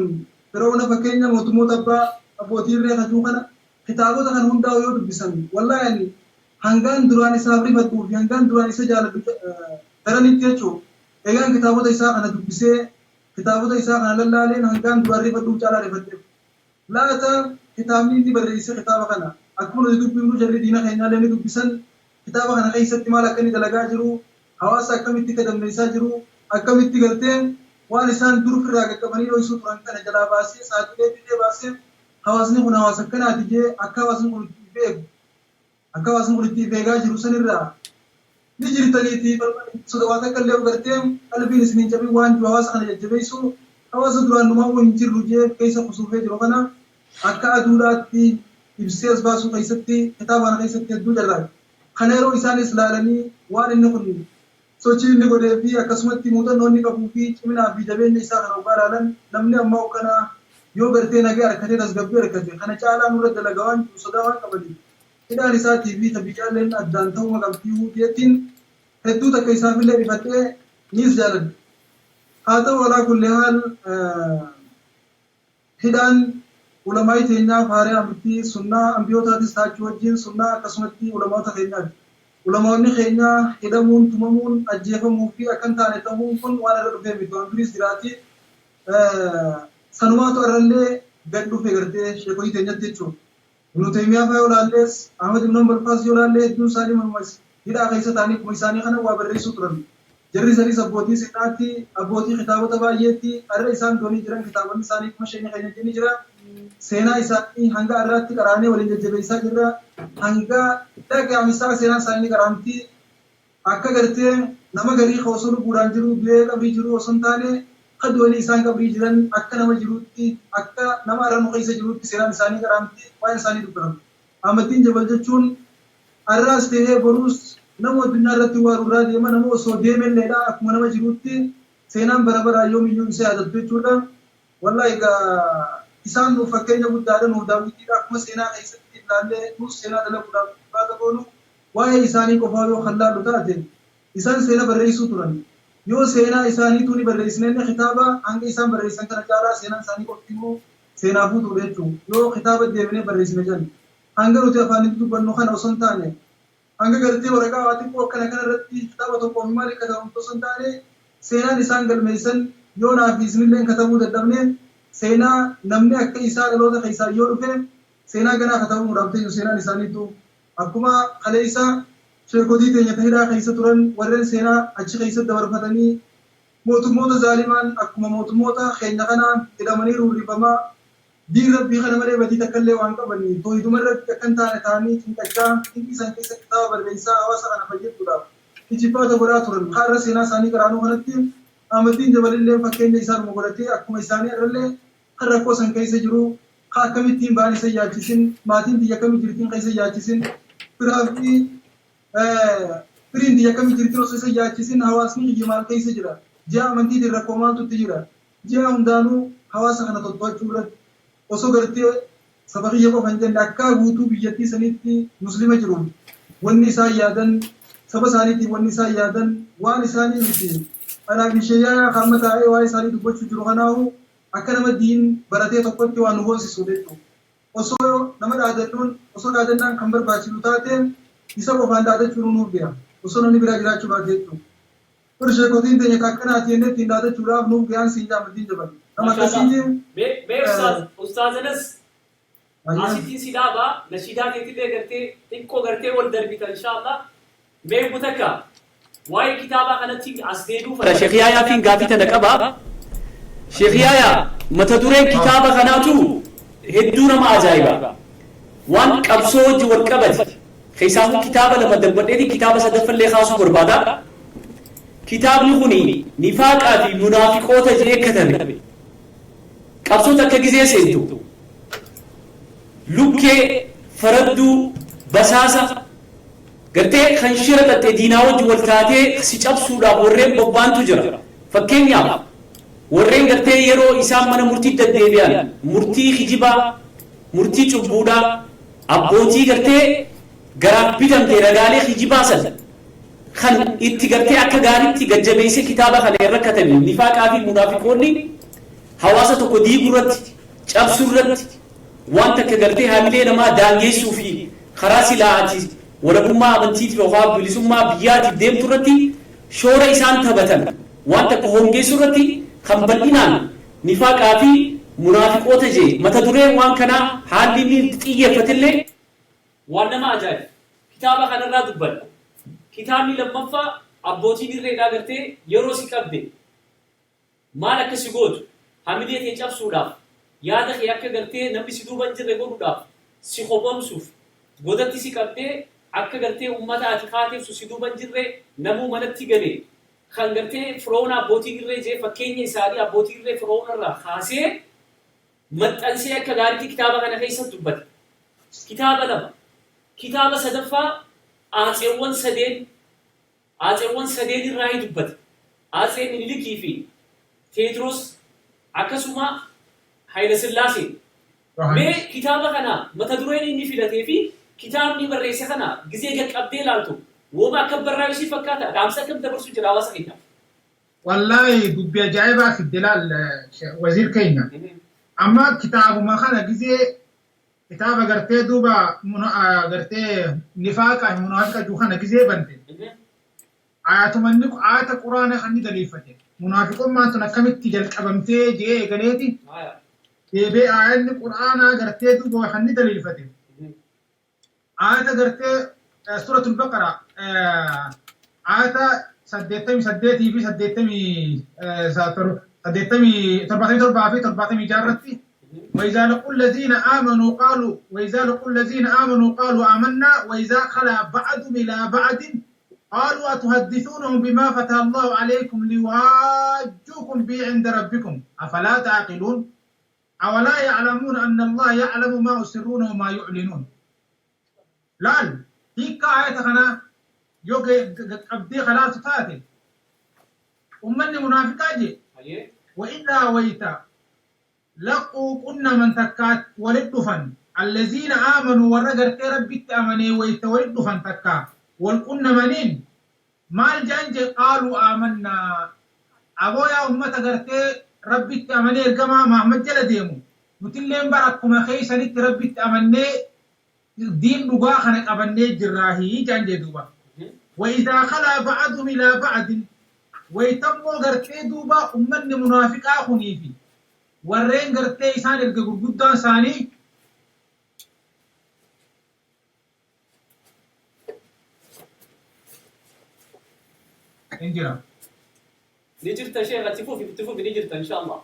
[SPEAKER 4] firoona fakkeenya mootummoota abbootii irree hajuu kana kitaabota kan hundaa'u yoo dubbisan wallahi hangaan duraan isaaf rifadhuu fi hangaan duraan isa jaalatu daranitti jechuudha. Egaan kitaabota isaa kana dubbisee kitaabota isaa kana lallaaleen hangaan duraan rifadhuu caalaa rifadheef. Laata kitaabni inni barreessee kitaaba kana akkuma nuti dubbifnu jarri diina keenyaallee ni dubbisan kitaaba kana keessatti maal akka inni dalagaa jiru hawaasa akkamitti kadammeessaa jiru akkamitti gartee waan isaan dur firraa qaqqabanii dho'isuu turan kana jalaa baasee saaxilee bidee baasee hawaasni kun hawaasa akkanaati jee akka hawaasni kun itti beeku akka hawaasni kun itti beekaa jiru sanirraa ni jirtaniiti sodawaata akka illee gartee qalbiin isiniin cabin waan jiru hawaasa kana jajjabeessu hawaasa duraan numaa hin jirru jee keessa kusuufee jiru kana akka aduudhaatti ibsee as baasuu keessatti kitaaba kana keessatti hedduu jarraati. Kana yeroo isaanis laalanii waan inni kun sochii inni godhee fi akkasumatti muuxannoo inni qabuu fi ciminaa fi jabeenya isaa kana ogaa ilaalan namni ammoo kana yoo gartee nagee harkatee tasgabbii harkate kana caalaa nurra dalagaa waan jiru sodaa waan qabaniif hidhaan isaatii fi tabiyyaalleen addaan ta'uu qabdii jeettiin hedduu takka isaafillee bifatee niis jaaladha. Haa ta'u walaa kulli haal hidhaan ulamaa'ii teenyaaf haaree amantii sunnaa ambiyootaatis taachuu wajjin sunnaa akkasumatti ulamaota keenyaati. Ulamoonni keenya hidhamuun tumamuun ajjeefamuu fi akkan taane ta'uun kun waan irra dhufee miti waan duris jiraati. Sanumaatu irrallee gad dhufee gartee sheekotii teenyatti jechuudha. Ibnu Taymiyaa fa'aa yoo laallees Ahmad ibn Hanbal fa'aas yoo laallee hedduun isaanii manumas hidhaa keessa ta'anii kuma isaanii kana waa barreessuu turan. Jarri isaaniis abbootii sirnaatti abbootii kitaabota baay'eetti irra isaan doonii jiran kitaabonni isaanii kuma sheenya keenyatti ni jira. Seenaa isaanii hanga irratti qaraanee waliin jajjabeessaa jirra. Hanga dhaqaamisaa seenaa isaanii qaraamti akka gartee nama garii osoo lubbuudhaan jiru du'ee qabrii jiru osoo hin taane kaddoolii isaan qabrii jiran akka nama jirutti akka nama arranu keessa jirutti seenaan isaanii qaraamti waan isaanii dubbatamu. Ahmaddiin Jabal jechuun har'aas ta'ee boruus nama addunyaa irratti waa irraa deema nama osoo deemelleedha akkuma nama jirutti seenaan bara baraan yoomiyyuu isa yaadattu jechuudha. Wallahi isaan nuuf fakkeenya guddaadha nuuf daawwitiidha akkuma seenaa keessatti ilaallee nuuf seenaa dalaguudhaaf baata boonu waa'ee isaanii qofaa yoo hallaallu taate isaan seenaa barreessuu turan yoo seenaa isaaniitu ni barreessinee kitaaba hanga isaan barreessan kana caalaa seenaan isaanii qofti immoo seenaa fuutuudha jechuudha yoo kitaaba deebinee barreessine jenna hanga nuti afaanitti dubbannu kana osoo hin taane hanga gartee waraqaa waa xiqqoo akkana kana irratti kitaaba tokko maal katabamu osoo hin taane seenaan isaan galmeessan yoo naaf isinillee katabuu dadhabne seenaa namni akka isaa dhaloota keessaa yoo dhufe seenaa ganaa katabamuudhaaf ta'u seenaan isaaniitu akkuma kaleessa sheekotii teenya hidhaa keessa turan warreen seenaa achi keessatti dabarfatanii mootummoota zaalimaan akkuma mootummoota keenya kanaan hidhamanii ruulifamaa diin rabbii kana malee badii takka illee waan qabanii tooyiduma irratti akka hin taane ta'anii cinqachaa dinqisan keessa kitaaba barreessaa hawaasa kana fayyadduudhaaf ijibbaata godhaa turan. Har'a seenaa isaanii qaraanuu kanatti Ahmadiin Jabalillee fakkeenya isaanuma godhatee akkuma isaanii irrallee kan rakkoo san keessa jiru akkamittiin ba'an isa yaachisin maatiin biyya kamii jirtiin keessa yaachisin firiin biyya kamii jirtiin osoo isa yaachisin hawaasni biyya maal keessa jira ji'a amantiitiin rakkoo maaltutti jira ji'a hundaanuu hawaasa kana tottoochuu irratti osoo gartee saba kiyya qofa hin jenne akka guutuu biyyattii sanitti muslima jiru wanni isaan yaadan saba isaaniitiif wanni isaan yaadan waan isaanii miti anaaf ishee hamma taa'ee waa isaanii dubbachuu jiru kanaahu akka nama diin baratee tokkotti waan nu boonsisu jechuudha. Osoo nama dhaadannoon osoo dhaadannaan kan barbaachisu taate isa qofaan dhaadachuun nuuf bira osoo namni biraa jiraachuu baate jechuudha. Kun sheekotiin teenya kakkanaati jennee ittiin dhaadachuudhaaf nuuf biyaan siin Ahmadiin Jabal. Nama akkasiin
[SPEAKER 2] ustaazanas asittiin si dhaabaa nashiidaa keetillee gartee xiqqoo gartee wal darbita inshaallah beeku takka waa'ee kitaabaa kanatti as deebi'uuf Sheekh Yaayaatiin gaafii tana qabaa. Sheekh Yaayaa mata dureen kitaaba kanaatu hedduu nama ajaa'iba waan qabsoo wajji wal qabate keessaafuu kitaaba lama dabbadheeti kitaaba sadaffallee kaasuu barbaada. Kitaabni kuni nifaaqaa fi munaafiqoota jedhee katame qabsoo takka gizee seentu lukkee faradduu basaasa gartee kan shira xaxxee diinaa wajji wal taatee si cabsuudhaaf warreen bobbaantu jira. Fakkeenyaaf warreen gartee yeroo isaan mana murtii deddeebi'an murtii kijibaa murtii cubbuudhaa abbootii gartee garaaf bitamte ragaalee kijibaa san kan itti gartee akka gaariitti gajjabeessee kitaaba kana irra katame nifaaqaa fi munaafiqoonni hawaasa tokko diiguu irratti cabsuu irratti waan takka gartee haamilee namaa daangeessuu fi karaa silaati walabummaa amantiitiif yookaan bilisummaa biyyaatiif deemtu irratti shoora isaan taphatan waan takka hongeessuu irratti kan bal'inaan nifaaqaa fi munaafiqoota jee mata dureen waan kanaa haalli inni xiyyeeffatillee waan nama ajaa'iba kitaaba kanarraa dubbanna. Kitaabni lammaffaa abbootiin irreedhaa gartee yeroo si qabde maal akka si gootu hamilee kee cabsuudhaaf yaada kee akka gartee namni si duuba hin jirre godhuudhaaf si hobomsuuf godatti si qabdee akka gartee uummata ati kaateefsu si duuba hin jirre namuu manatti galee kan gartee firoona abbootiin irree jee fakkeenya isaanii abbootiin irree firoonarraa kaasee maxxansee akka gaariitti kitaaba kana keessa dubbate. Kitaaba lama. Kitaaba sadaffaa Aatseewwan sadeen irraa dubbate. Aatsee Minilikii fi Teediroos akkasuma Hayila Sillaasee. Mee kitaaba kana mata dureen inni filatee fi kitaabni barreesse kana gizee jalqabdee ilaaltu wooma akka barraa ishii fakkaata dhaamsa akkam dabarsuu jira hawaasa keenyaaf.
[SPEAKER 3] Wallaahi dubbii ajaa'ibaa fidde laal waziir keenya. Amma kitaabuma kana gizee kitaaba gartee duuba gartee nifaaqa munaafiqa juu kana gizee bante ayatumanni ayata quraana kanni daliifate munaafiqummaan sun akkamitti jalqabamtee jee eegaleeti deebee ayanni quraanaa gartee duuba kanni daliifate ayata gartee suratul baqara ayata 88 fi 87 jaarratti وإذا لقوا الذين آمنوا قالوا آمنا وإذا خلا بعضهم إلى بعض قالوا أتحدثونهم بما فتح الله عليكم ليواجوكم به عند ربكم أفلا تعقلون أولا يعلمون أن الله يعلم ما يسرون وما يعلنون لال هيك آية خنا يوك أبدي خلاص تاتي أمني منافقاجي وإذا ويتا لقوا كنا من تكات ولدفن الذين آمنوا ورقرت ربي أمني ويتولدفن تكات والكنا منين ما الجنج قالوا آمنا أبويا أمة قرت ربي أمني الجماعة محمد جل ديمو متلين بركم خيس نت ربي أمني دين لغا خنق أمني جراهي جنج دوبا وإذا خلا بعضهم إلى بعض ويتموا قرت دوبا أمني منافقا خنيفي warreen gartee isaan erga gurguddaan isaanii injira
[SPEAKER 2] نجرت شيء تفو بنجرت إن شاء الله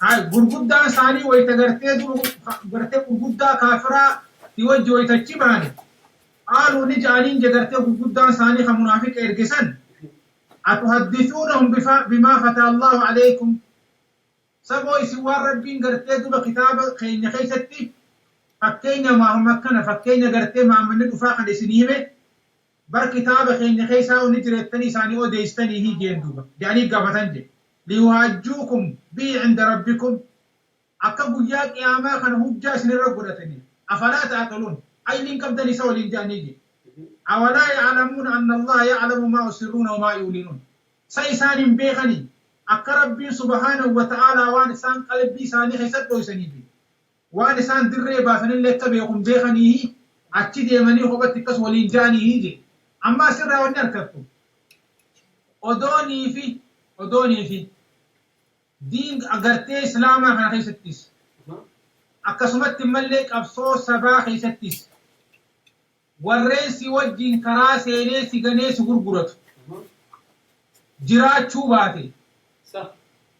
[SPEAKER 3] هاي غرغدا ثاني ويتغرتي دو غرتي غرغدا كافرا يوجه ويتجباني قالوا نجانين جغرتي غرغدا ثاني خمنافق ارجسن اتحدثونهم بما فتح الله عليكم سبوي سوار ربين غرتي دو كتاب خين خيستي فكينا ما هم كان فكينا غرتي ما من دفاع عن سنيمه بر كتاب خين خيسا ونجرتني ثاني او ديستني هي جندوبا يعني غفتنجي ليواجوكم بي عند ربكم أكبر يا قيامة كان هجا سنرى قدتني أفلا تعقلون أي لنكم تنسوا لنجانيجي أولا يعلمون أن الله يعلم ما يسرون وما يعلنون سيسان بيخني أكرب سبحانه وتعالى وانسان قلبي ساني خيسد ويسنيبي وانسان دريبا فنلك بيكم بيخنيه أتشي ديماني خوبتك ولنجانيه أما سرى ونركبتم أدوني في دين أغرتي إسلاما خنا خيستيس أكسمت ملك أبصو سبا خيستيس ورئيسي وجين كراسي ليسي غنيسي غرغرت جرات شوباتي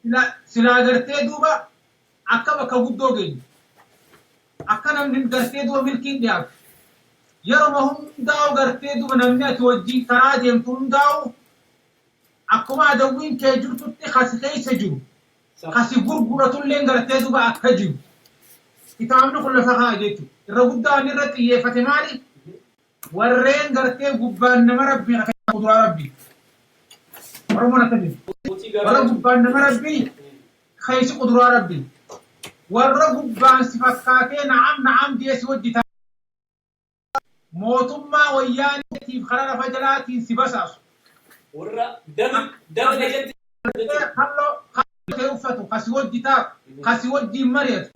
[SPEAKER 3] لا سلا أغرتي دوبا أكبا كبودو جين أكنا من أغرتي دوبا ملكين دياب يرمهم داو أغرتي دوبا نمنات وجين كراسي يمتون داو أكما دوين كيجور تطي خاسي خيسة جو خاسي غرغرة اللين غرتي دوبا أكجو كتابنا كل فقا جيتو الرغدا نرتي يفتمالي ورين غرتي غبان نمربي خيسة قدرة ربي ورمونا تبين ورغبان نمربي خيسة قدرة ربي ورغبان سفكاتي نعم ديس وجتا موتما وياني تيف خلال فجلاتي سبساسو
[SPEAKER 2] ورا دم لجد
[SPEAKER 3] خلو فتو خسوت دي مريت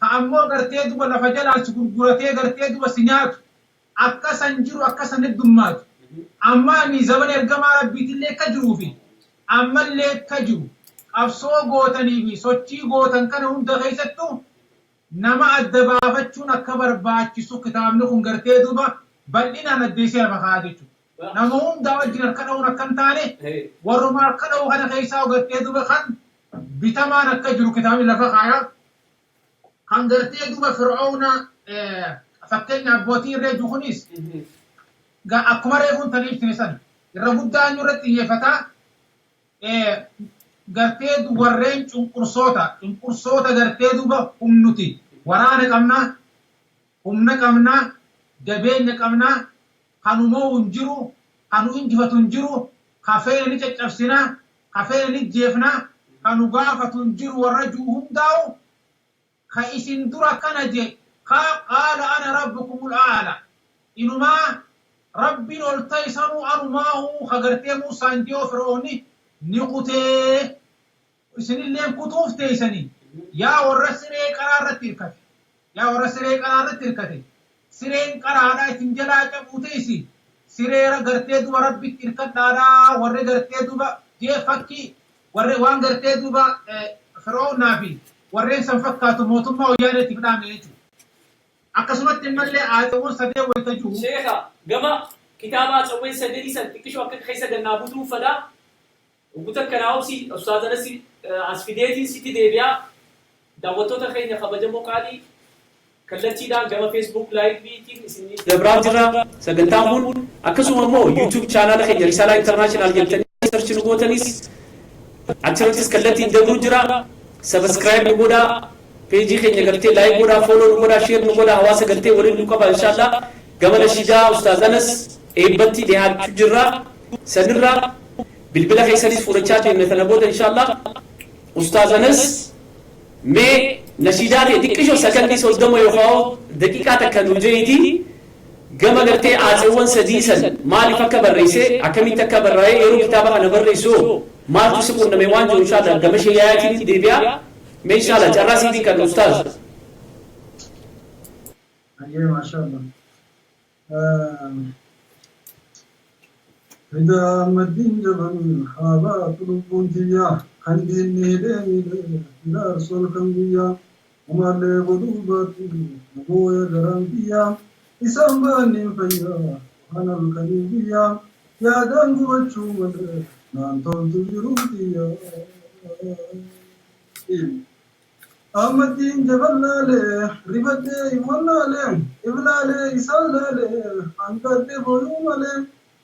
[SPEAKER 3] كأمو غرتي دوبا لفجل على سكرغرتي غرتي دوبا سنيات أكا سنجرو أكا سندمات أما ني زمن الجماعة ربيت اللي كجرو في أما اللي كجرو أبصو غوتني بي سوتشي غوتن كان هم دغيستو نما الدبافتشون أكبر باتشسو كتابنكم غرتي دوبا بل إنا نديسي بخادتو نمون داوى جنر كنون كنتاني ورمار كنو هذا خيسا وغرتي دوبا خان بتمان أكجرو كتابي لفخايا خان غرتي دوبا فرعون فكينا بوتين ريجو خنيس أكمر يكون تنيش تنسان الرغدان يرتي يفتا غرتي دوبا رينج انقرصوتا غرتي دوبا أمنتي ورانا قمنا جبين قمنا خانومو انجرو خانو انجفت انجرو خافين نتشفسنا خافين نتجيفنا خانو غافت انجرو ورجوهم داو خايسين درا كنجي قال أنا ربكم الأعلى إنما ربي نلتيسنوا أنماه خغرتي موسى انديو فرعوني نقوتي سن اللي كتوف تيسني يا ورسري قرارة تركتي سرين قرارة تنجلا جبوتيسي سريرا غرتي دوبا ربي تركتادا ورّي غرتي دوبا جي فكي ورّي وان غرتي دوبا فرعون نافي ورّي سنفكاتو موتما وياني تفداميتو أكسمت الملي آتوون سدي ويتجو
[SPEAKER 2] شيخا قما كتابات أوين سدري سنتكشو أكد خيسا قنابوتو فدا وقتك كناوسي أستاذ نسي أسفيديتي سيتي ديبيا دعوتو تخيني خبجمو قالي كلتي دا قما فيسبوك لايف بيتين اسمي دبرام جرا سغنتامون اكسو مو يوتيوب شانل خي رساله انترناشونال جلتني سيرش نغوتنيس اچرتس كلتي دبرو جرا سبسكرايب نغودا पेजी के निकलते लाइक बोरा फॉलो बोरा शेयर बोरा हवा से गलते वरी नुका बा इंशाल्लाह गमल शिजा उस्ताद अनस एबती देहा जुरा सदरा बिलबिला खैसरी फुरचा ते नतनबोद इंशाल्लाह उस्ताद अनस में नशीदा के दिक्कशो सेकंडी सोदमो यखाओ दकीका तक नुजेती गम गलते आजवन सदीसन माली फकबर रईसे अकमी तकबर रए एरो किताबा नबर रईसो माल तुसको नमेवान जो इंशाल्लाह गमश याती देबिया ما شاء الله جراسي دي كان أستاذ
[SPEAKER 4] أيه ما شاء الله إذا مدين جبل حالات البنتية خندين نهدين لا رسول خندية وما لي بدوباتي نبويا جرانبيا إسام باني فيا أنا الكنيبيا يا دانجو بچو مدر naannoon jiruutiya. Ahmadin jabalaalee rifadee imallaalee iblaalee isaalaalee hanqadde boonuu malee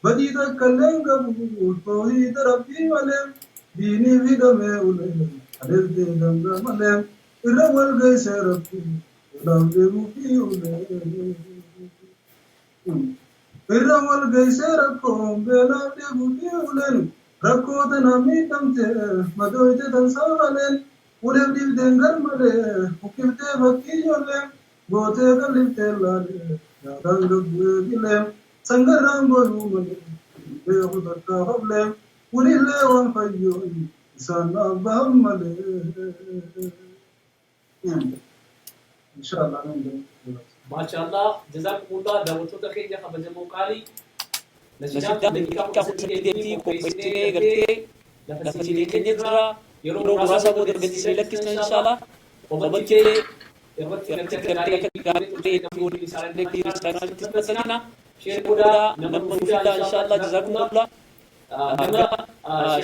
[SPEAKER 4] badii takkallee hin qabu toohida rabbii malee diinii fidamee ulee adeemtee ganga malee irra wal geessee rabbii olaaf deemuu fi ulee irra wal geessee rakkoon beelaaf deemuu fi uleen rakkoota namni dhamtee madooyte tansaa maleen uleef dibdeen garmalee ukkifte fakkii ijoollee gootee qalliftee laalee yaadaan gabbu'ee gilee sangarraan boonuu malee beeku takkaa hoblee ulillee waan fayyoon isaan naaf bahan malee. Inshaallah.
[SPEAKER 2] Maashaallah, jazakumullah daawwattoota keenya kabajamoo qaalii. Nashiidaan daqiiqaa 18 qopheessinee gartee lafa siinii keenya jira. Yeroo muraasa booda gadhiisee lakkisna inshaallah. Obboleettee irratti gartee gaarii turte itti waliin isaanii kiristaanaatti taasisna. Shee booda nama dhuunfaa inshaallah jazakumullah. Nama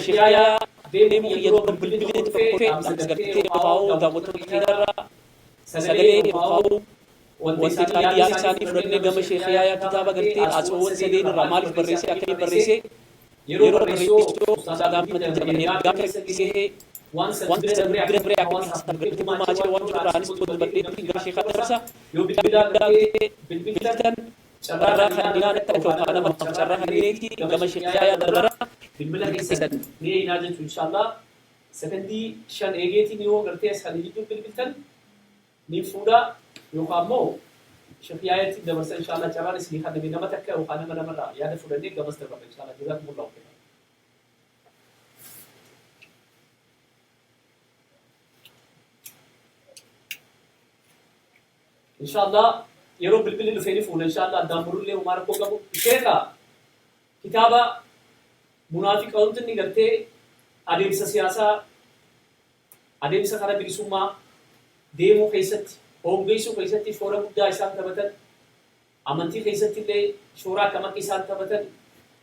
[SPEAKER 2] sheeyaa deemuu yeroo bilbilee dhufee gartee baa'uu daawwattoota keenyarraa sagalee baa'uu wanti taayyaa isaanii fudhannee gama sheeyaa kitaaba gartee asoowan sadeen irraa maaliif barreessee akkamiin barreessee yeroo barreessuu saadaaf madda gaafa keessee waan bira bira akka isaan gartee maajee waan jiraanis tolu badheetti gara sheekaa darsa yoo bilbilan carraa kan dinaan akka yookaan nama carraa kan dineetti gama sheekaa darra bilbila keessan ni eenyaa jechuun inshaallah sekondii 5 eegeetiin yoo gartee isaanii jidduu bilbiltan ni fuudha yookaan immoo sheekiyaatiin dabarsa inshaallah carraan isinii kan nama takka yookaan nama namarraa yaada fudhannee gamas darba inshaallah jazakumullahu khairan. Inshaallah yeroo bilbilli dhufee ni fuudha inshaallah addaan murullee umaa rakkoo qabu sheeka kitaaba munaafiqoonni gartee adeemsa siyaasaa adeemsa karaa bilisummaa deemuu keessatti hongeessuu keessatti shoora guddaa isaan taphatan amantii keessatti illee shoora akkam akka isaan taphatan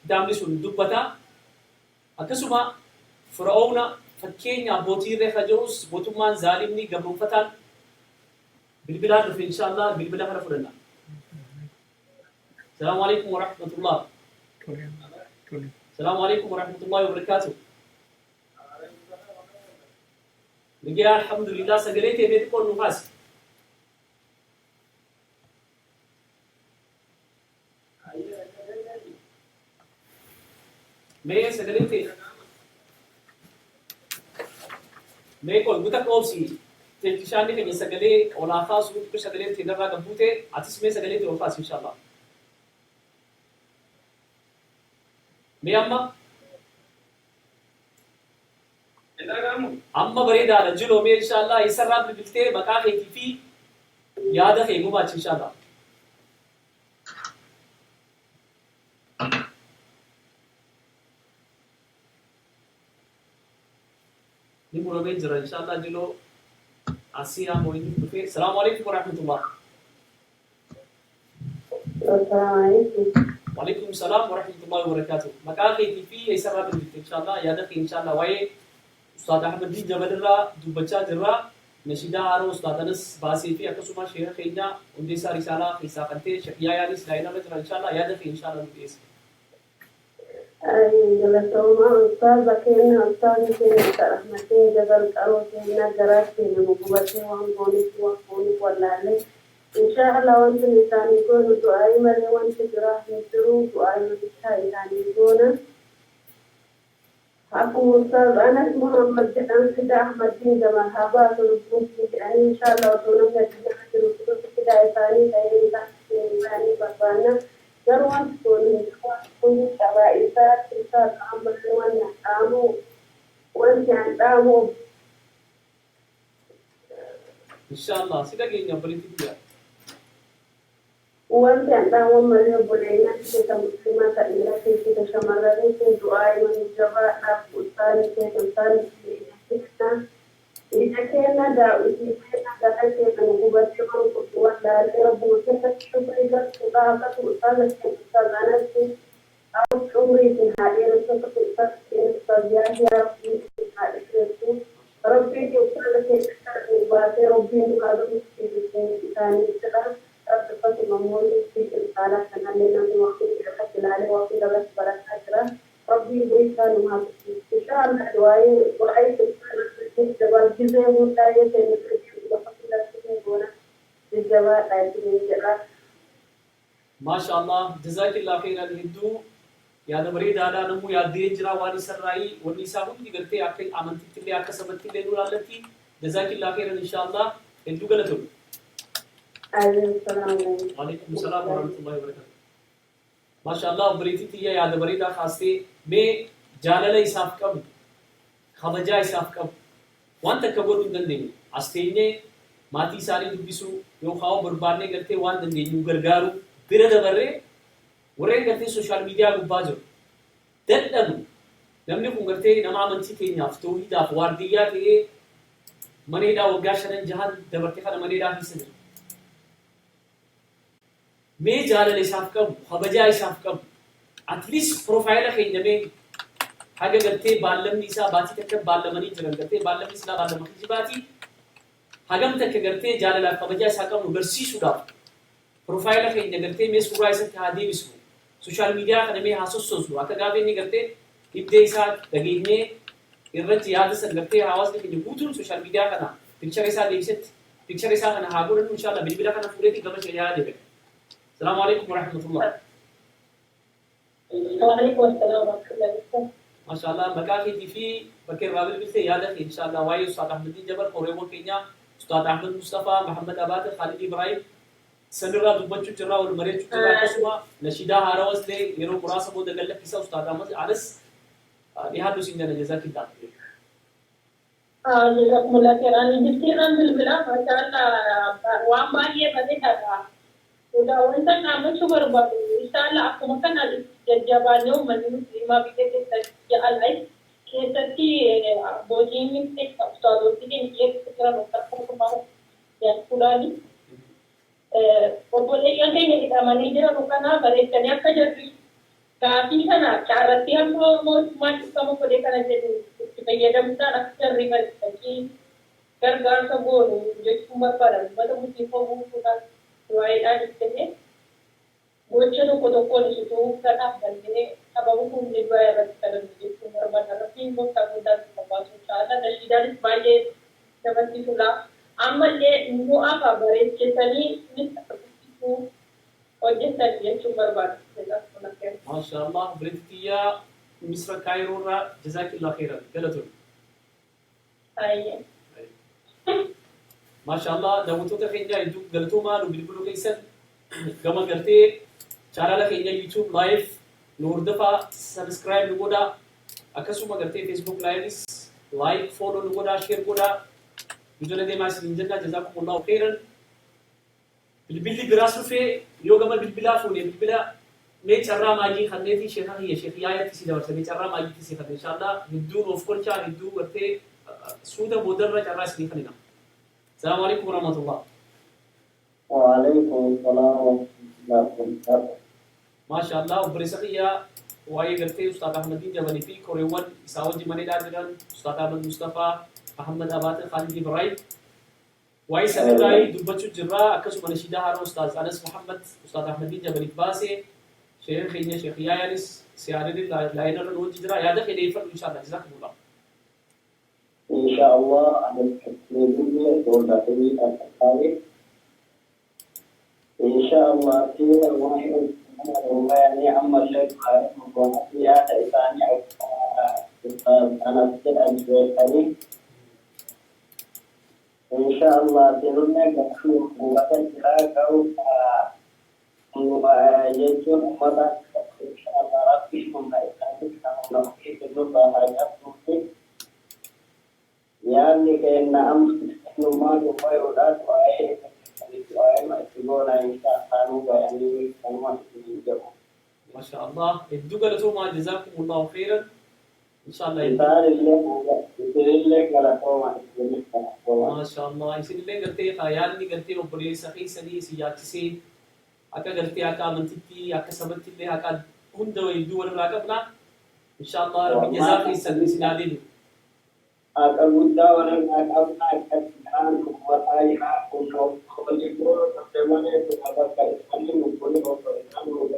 [SPEAKER 2] kitaabni sun dubbata akkasuma fir'aawna fakkeenya abbootii irree kajoos mootummaan zaalimni gabroonfataan bilbilaan dhufe inshaallah bilbila kana fudhanna. Salaamu alaykum wa rahmatullah. Salaamu alaykum wa rahmatullahi wa barakatuh. Nagaya alhamdulillah sagalee teemeeti qoon nufaas. Mee sagalee tee mee qoon guta qoobsi teekishaanni keenya sagalee olaafaa suutu sagalee tee darraa gabbuute atis mee sagalee tee olfaas inshallah. Mee amma bareedaadha jiloo mee inshallah isarraa bilbiltee maqaa keetii fi yaada kee gumaachi inshallah. Ni muramee jira inshallah jiloo asiyaa mooyini dhufee. Salaamu alaykum wa rahmatullah. Waalaikum salaam wa rahmatullahi wa barakatuh. Maqaa keetii fi isarraa bilbiltee inshallah yaada kee inshallah waa'ee Ustaad Ahmadin Jabalirraa dubbachaa jirra. Nashiidaa haaroo ustaadanas baasee fi akkasuma sheeka keenya hundeessaa risaalaa keessaa kan ta'e sheekiyaanis daa'imman jira inshallah yaada kee inshallah nu dhiyeessa.
[SPEAKER 5] Galatoomaa ustaaza keenya ustaazi keenya Ahmadin Jabal qaroo keenya garaa keenya gubatee waan gooniif wallaalee inshallah wanti isaanii goonu du'aayi malee wanti biraa hin jiru du'aayi bichaa isaanii goona. Aku Ustaz Anas Muhammad dan Sida Ahmadin Jamal Haba Sulukun dan inshallah untuk nanti kita terus kita isani saya isani bagaimana jaruan pun cara kita amal semuanya kamu wancan kamu
[SPEAKER 2] Inshallah sida keenya berarti dia
[SPEAKER 5] wancan kamu malah bolehnya kita muslimah tak kita shamarran itu doa yang menjawab Ustaz kita إذا كان هذا كيف نقول ولا ربنا كيف تشوف إذا استطاعت وصلت أنا أو عمري في هذه الفترة الصبيان يا ربي في هذه الفترة ربي يوصل في واسع ربي هذا في ثاني سنة رب فترة ممول في الحالة كان لنا في وقت الحج عليه وقت درس بركة ربي يبارك لنا إن شاء الله دعائي وعيد الجوال جزء من داية الجوال الجوال
[SPEAKER 2] ما شاء الله جزاك الله خيرا هدو يا دبري دادا نمو يا ديجرا واني سراي والنساء هم دي اكل امنتي اللي اكسبت اللي نورالتي جزاك الله خيرا ان شاء الله هدو غلطو وعليكم السلام ورحمه الله وبركاته ما شاء الله بريتي يا دبري دا خاصتي مي جالله حساب كم خبجا حساب كم وانت كبر دندني استينه ماتي ساري دبسو يو خاو بربارني کرتے وان دندني غرغارو bira dabarree warreen gartee sooshaal miidiyaa gubbaa jiru dadhabu namni kun gartee nama amantii keenyaaf toohidaaf waardiyyaa ta'ee maneedhaa waggaa 5-6 dabartee kana maneedhaa keessa jira. Mee jaalala isaaf qabu kabajaa isaaf qabu at least profaayila keenya mee haga gartee baallamni isaa baatii takka baallamanii jiran gartee baallamni isaa baallama kijibaatii hagam takka gartee jaalalaaf kabajaa isaa qabnu barsiisuudhaaf profaayila keenya gartee mee suuraa isatti haa deebisnu sooshaal miidiyaa kana mee haa sossosnu akka gaafa inni gartee hidda isaa dhageenyee irratti yaada san gartee hawaasni keenya guutuun sooshaal miidiyaa kana pikchara isaa deebisetti pikchara isaa kana haa godhannu inshallah bilbila kana fuudheetii gama shari'aa deebi'e. Salaamu alaikum wa rahmatullah.
[SPEAKER 5] وعليكم السلام ورحمة الله وبركاته.
[SPEAKER 2] ما شاء الله مقaa keetii fi bakka irraa bilbiltee yaada kee inshallah waa'ee Ustaad Ahmadiin Jabar Oromoo keenya Ustaad Ahmad Mustafaa Muhammad Abaate Khalid Ibrahim sanirraa dubbachuu jirraa wal mari'achuu jirraa akkasuma nashiidaa haarawas ta'e yeroo muraasa booda gallakkisa Ustaad Ahmad anas dhiyaadhu siin jala jazaakillah.
[SPEAKER 5] جزاكم الله خير. أنا جبتينا بالبلا ما شاء الله وعم باقي بديها. وده وانت نعمل شو برباد إن شاء الله أكو مكان الجبانة ومن ما بيجي تسجل عليه كيساتي بوجيمين تك أستاذ تيجي كيس كتير نقطة كمان يكولاني وبقول لك أنت إذا ما نيجي نقطة بريء كنيا كجري كافي كنا كارتي هم ما كم كده كنا جدي بيجي مثلا أكثر ريفر كي كرجال سبور جت كمر بارم بدو مصيبة كنا Wahai adik ini, bocor kau itu kerana begini, abamu pun juga ada dalam hidup normal. Tapi kita mudah termasuk cara dan tidak sebagai seperti itulah. Amalnya semua apa beres jadi ini seperti itu. Wajah saya cuma jelas menakar.
[SPEAKER 2] Masya Allah berarti Misra Kairo ra jazakillah khairan. Galatun.
[SPEAKER 5] Ayah.
[SPEAKER 2] ما شاء الله دعوتك خينيا يدوب قلتوما نبيلبلو كيسن كما قلتي channel خينيا يوتيوب لايف نور دفع سبسكرايب نقودا أكسوما قلتي فيسبوك لايفز لايك فولو نقودا شير نقودا يجونا دي ماسي نجنا جزاكم الله خيرا بالبلي براسو في يوغما بالبلا فوني بالبلا مي چرا ماجي خدنيتي شيخا هي شيخيايا تسي دور سمي چرا ماجي تسي خدن إن شاء الله ندو نوفكول چا ندو قلتي سودا بودر چرا سني خلينا. السلام عليكم ورحمة الله.
[SPEAKER 6] وعليكم السلام ورحمة الله وبركاته.
[SPEAKER 2] ما شاء الله وبرسقيا وعي قرتي أستاذ أحمدين جبلي في كوريوان ساوجي مني دارجان أستاذ أحمد مصطفى محمد أبات خالد إبراهيم وعي سنراي دبچو جرا أكسو منشيدا هارو أستاذ أنس محمد أستاذ أحمدين جبلي باسي شيخ خينيا شيخ يانس سياري لاينر نوجي جرا يادا خيني فرق إن شاء الله جزاكم الله.
[SPEAKER 6] إن شاء الله أنا بحكمي دول داخلي الأساسي إن شاء الله في الواحد يعني أما شيء وفيها إنساني أنا أفكر أن يكون إن شاء الله تلونا كفوا وقتل أو يجون أمدا إن شاء الله ربي من إنساني كانوا نحكي بالنسبة لها يعني كأن أمس نما نقول أولاد وأي ما تقول إن شاء الله يعني كانوا يجوا.
[SPEAKER 2] ما شاء الله الدجال توما جزاكم الله خيرا إن شاء الله. ما شاء الله يصير اللي قلتي خيال اللي قلتي وبري سخي سني سياق سي أكا قلتي أكا منتي أكا سبتي اللي أكا هند ويدو ولا قبل إن شاء الله ربي جزاك يسلم سنادين
[SPEAKER 6] أقول دا ولا أقول أكثر وأي أقول خبري كور تبغى تبغى كذي نقول نقول نقول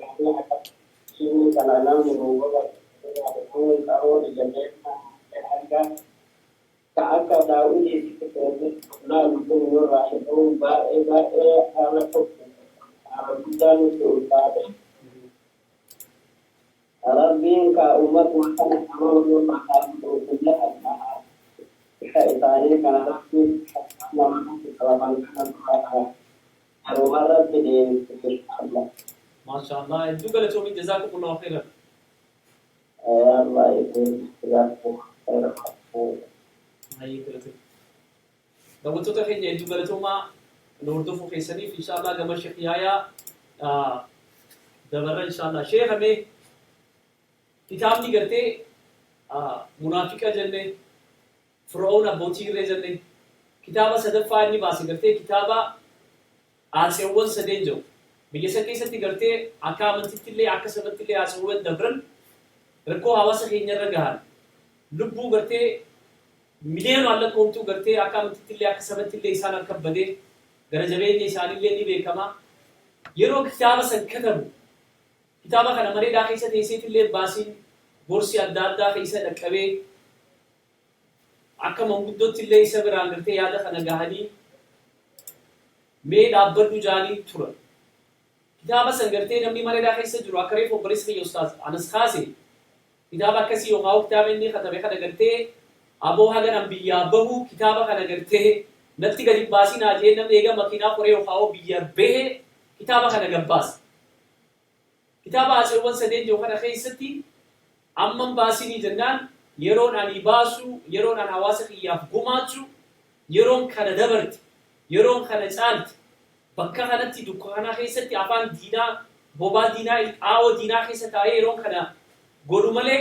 [SPEAKER 6] شيء كلامنا نقول نقول أروح الجنة حاجة كأكثر داوي لا نقول راح نقول با أنا كنت أقول دا نقول ربين كأمة وحنا أمور ما كانوا كلها كإنسان كان ربي لما كلام كان أرومارا بدين الله
[SPEAKER 2] ما شاء الله أنتوا قلتوا من جزاكم الله خيرا
[SPEAKER 6] الله يجزاكم خيرا
[SPEAKER 2] هاي قلتوا لو أنتوا تخيل أنتوا قلتوا ما نوردو في سني إن شاء الله قبل شيخ يايا دبر إن شاء الله شيخ हमें किताब नहीं करते मुनाफिका जन्ने फ़िरौन अबोची रे जन्ने किताबा सदफ़ा नहीं बासी करते किताबा आज से अव्वल सदें जो बिगेसा कैसे ती करते आका मंतिले आका सबतिले आज अव्वल दबरन रखो आवाज़ खींचने रगार लुब्बू करते मिलियन वाला कौमतू करते आका मंतिले आका सबतिले इंसान अरकब बदे गरजबे निशानी ले नहीं बेकमा ये रोग किताबा संकटम किताबा का नंबरे दाखिल से ऐसे तिले बासिन बोर्सी अद्दार दाखिल से नकबे आका मंगुदो तिले इसे बरान करते याद खाना गहानी में डाबर दुजानी थुरा किताबा संगरते नम्मी मारे दाखिल से जुरा करे वो बरिस में उस्ताद अनस खासे किताबा कैसी हो गाँव किताबें नहीं खत्म खाना करते अबो हगर अंबिया बहु किताबा खाना करते नत्ती गरीब बासिन आजे नम देगा मकीना करे हो खाओ बियर बे किताबा खाना गब्बास किताबा आज अव्वल सदें जो खाना खैसती अम्मम बासिनी जन्नान yeroon ani baasu yeroon an hawaasa kiyyaaf gumaachu yeroon kana dabarti yeroon kana caalti bakka kanatti dukkaana keessatti afaan diinaa bobaa diinaa aawoo diinaa keessa taa'ee yeroon kana godhu malee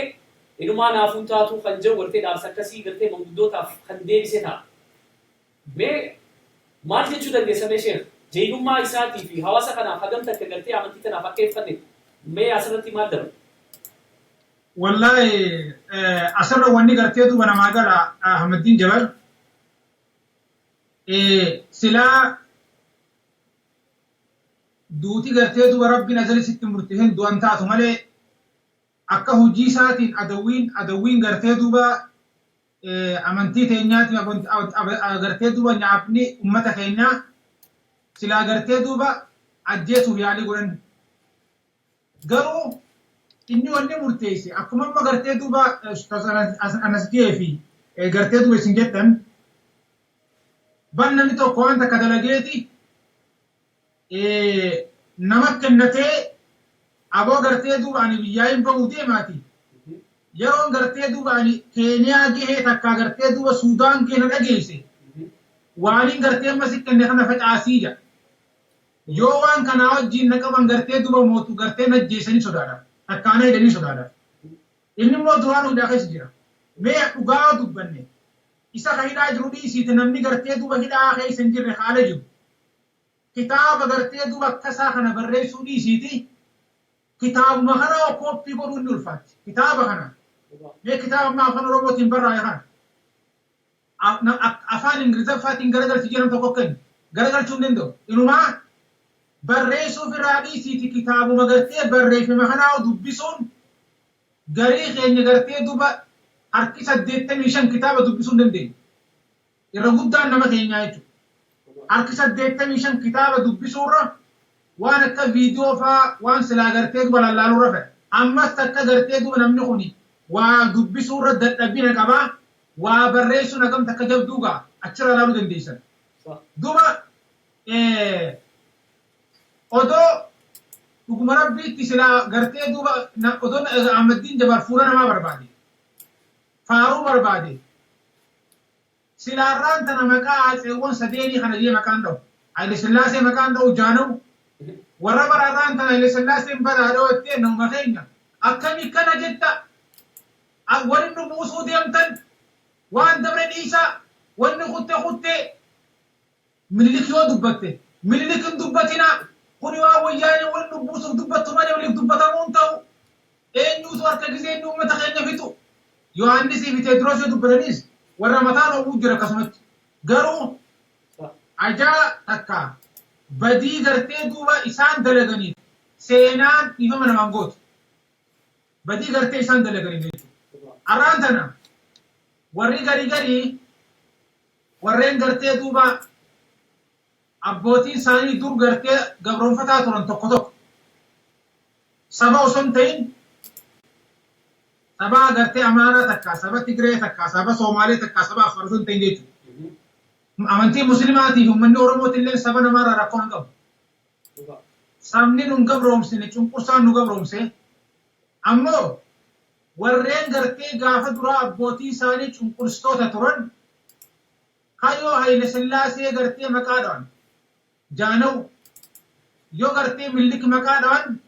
[SPEAKER 2] inumaa naafuun taatuu kan jiru gartee dhaabsa akkasii gartee manguddootaaf kan deebise ta'a. Mee maal jechuu dandeessa mee sheekh jeeyummaa isaatii fi hawaasa kanaaf hagam takka gartee amantii tanaaf akka iffanne mee asirratti maal dabala?
[SPEAKER 3] والله أسرع وني قرتيه دو بنا ما قال أحمد الدين جبل سلا دوتي قرتيه دو ربي نزل ست مرتهن دو أنتاتهم عليه أكا هجي ساتين أدوين قرتيه دو با أمنتي تينياتي قرتيه دو با نعبني أمتا كينا سلا قرتيه دو با أجيسو بيالي قرن قروا inni wanni murteesse akkuma amma gartee duuba anas fi gartee duuba isin jettan ban namni tokko waan takka dalageeti nama kennatee aboo gartee duuba ani biyyaa hin bahuu deemaati yeroon gartee duuba ani keeniyaa gahee takka gartee duuba suudaan keena dhageesse waaniin gartee amma si kenne kana facaasiija yoo waan kanaa wajjiin na qaban gartee duuba mootu gartee najjeessanii sodaadha. Akkaana hidhanii sodaadha. Inni immoo duraan hundaa keessa jira. Mee dhugaa dubbanne isa ka hidhaa jiru dhiisiiti namni gartee duuba hidhaa keessa hin jirre haala jiru. Kitaaba gartee duuba akkasaa kana barreessuu dhiisiiti. Kitaabuma kana koppii godhuu inni ulfaatti. Kitaaba kana. Mee kitaaba amma afaan Oromootiin barraa'e kana. Afaan Ingiliffaatiin garagalchi jedhamu tokko kennu. Garagalchuu hin danda'u. Inumaa barreessuuf irraa dhiisiiti kitaabuma gartee barreeffame kanaa dubbisuun garii keenya gartee duuba harki 85 kitaaba dubbisuu hin dandeenye. Irra guddaan nama keenyaa jechuudha. Harki 85 kitaaba dubbisuurra waan akka viidiyoo fa'aa waan silaa gartee duuba lallaaluurra fedha. Ammas akka gartee duuba namni kuni waa dubbisuurra dadhabina qabaa waa barreessuun hagam takka jabduu ga'a achirra laaluu dandeessan. Duuba odoo dhuguma rabbiitti silaa gartee duuba odoo Ahmad Diin Jabaal fuula namaa barbaade faaruu barbaade silaarraan tana maqaa Atseewwan Sadeenii kana jee maqaan dha'u Haile Sillaasee maqaan dha'u Jaana'u warra baraarraan tana Haile Sillaaseen baraadhoo ittee nama keenya akkami kana jetta waliin nu buusuu deemtan waan dabre dhiisaa wanni kuttee Minilik yoo dubbatte Minilik hin dubbatinaa kuni waa wayyaanii waliin nu buusuuf dubbattu malee waliif dubbatamuun ta'u Yohaannis fi Teediroos yoo dubbatanis warra mataan oobuu jira akkasumatti. Garuu ajaa takka badii gartee duuba isaan dalaganiif seenaan dhiifama namaan gootu. Badii gartee isaan dalaganiif jechuudha. Arraan tana warri garii warreen gartee duuba abbootiin isaanii dur gartee gabroonfataa turan tokko saba osoo hin ta'in saba gartee Amaaraa takka, saba Tigree takka, saba Somaalee takka, saba Affaar osoo hin ta'in jechuudha. Amantii Musliimaatii fi uummanni Oromooti illee saba namaarraa rakkoo hin qabu. Sabni nun gabroomsine cunqursaan nu gabroomse ammoo warreen gartee gaafa duraa abbootii isaanii cunqurstoota turan kayyoo Haile Sillaasee gartee maqaadhaan Jaana'u yoo gartee Miniliki maqaadhaan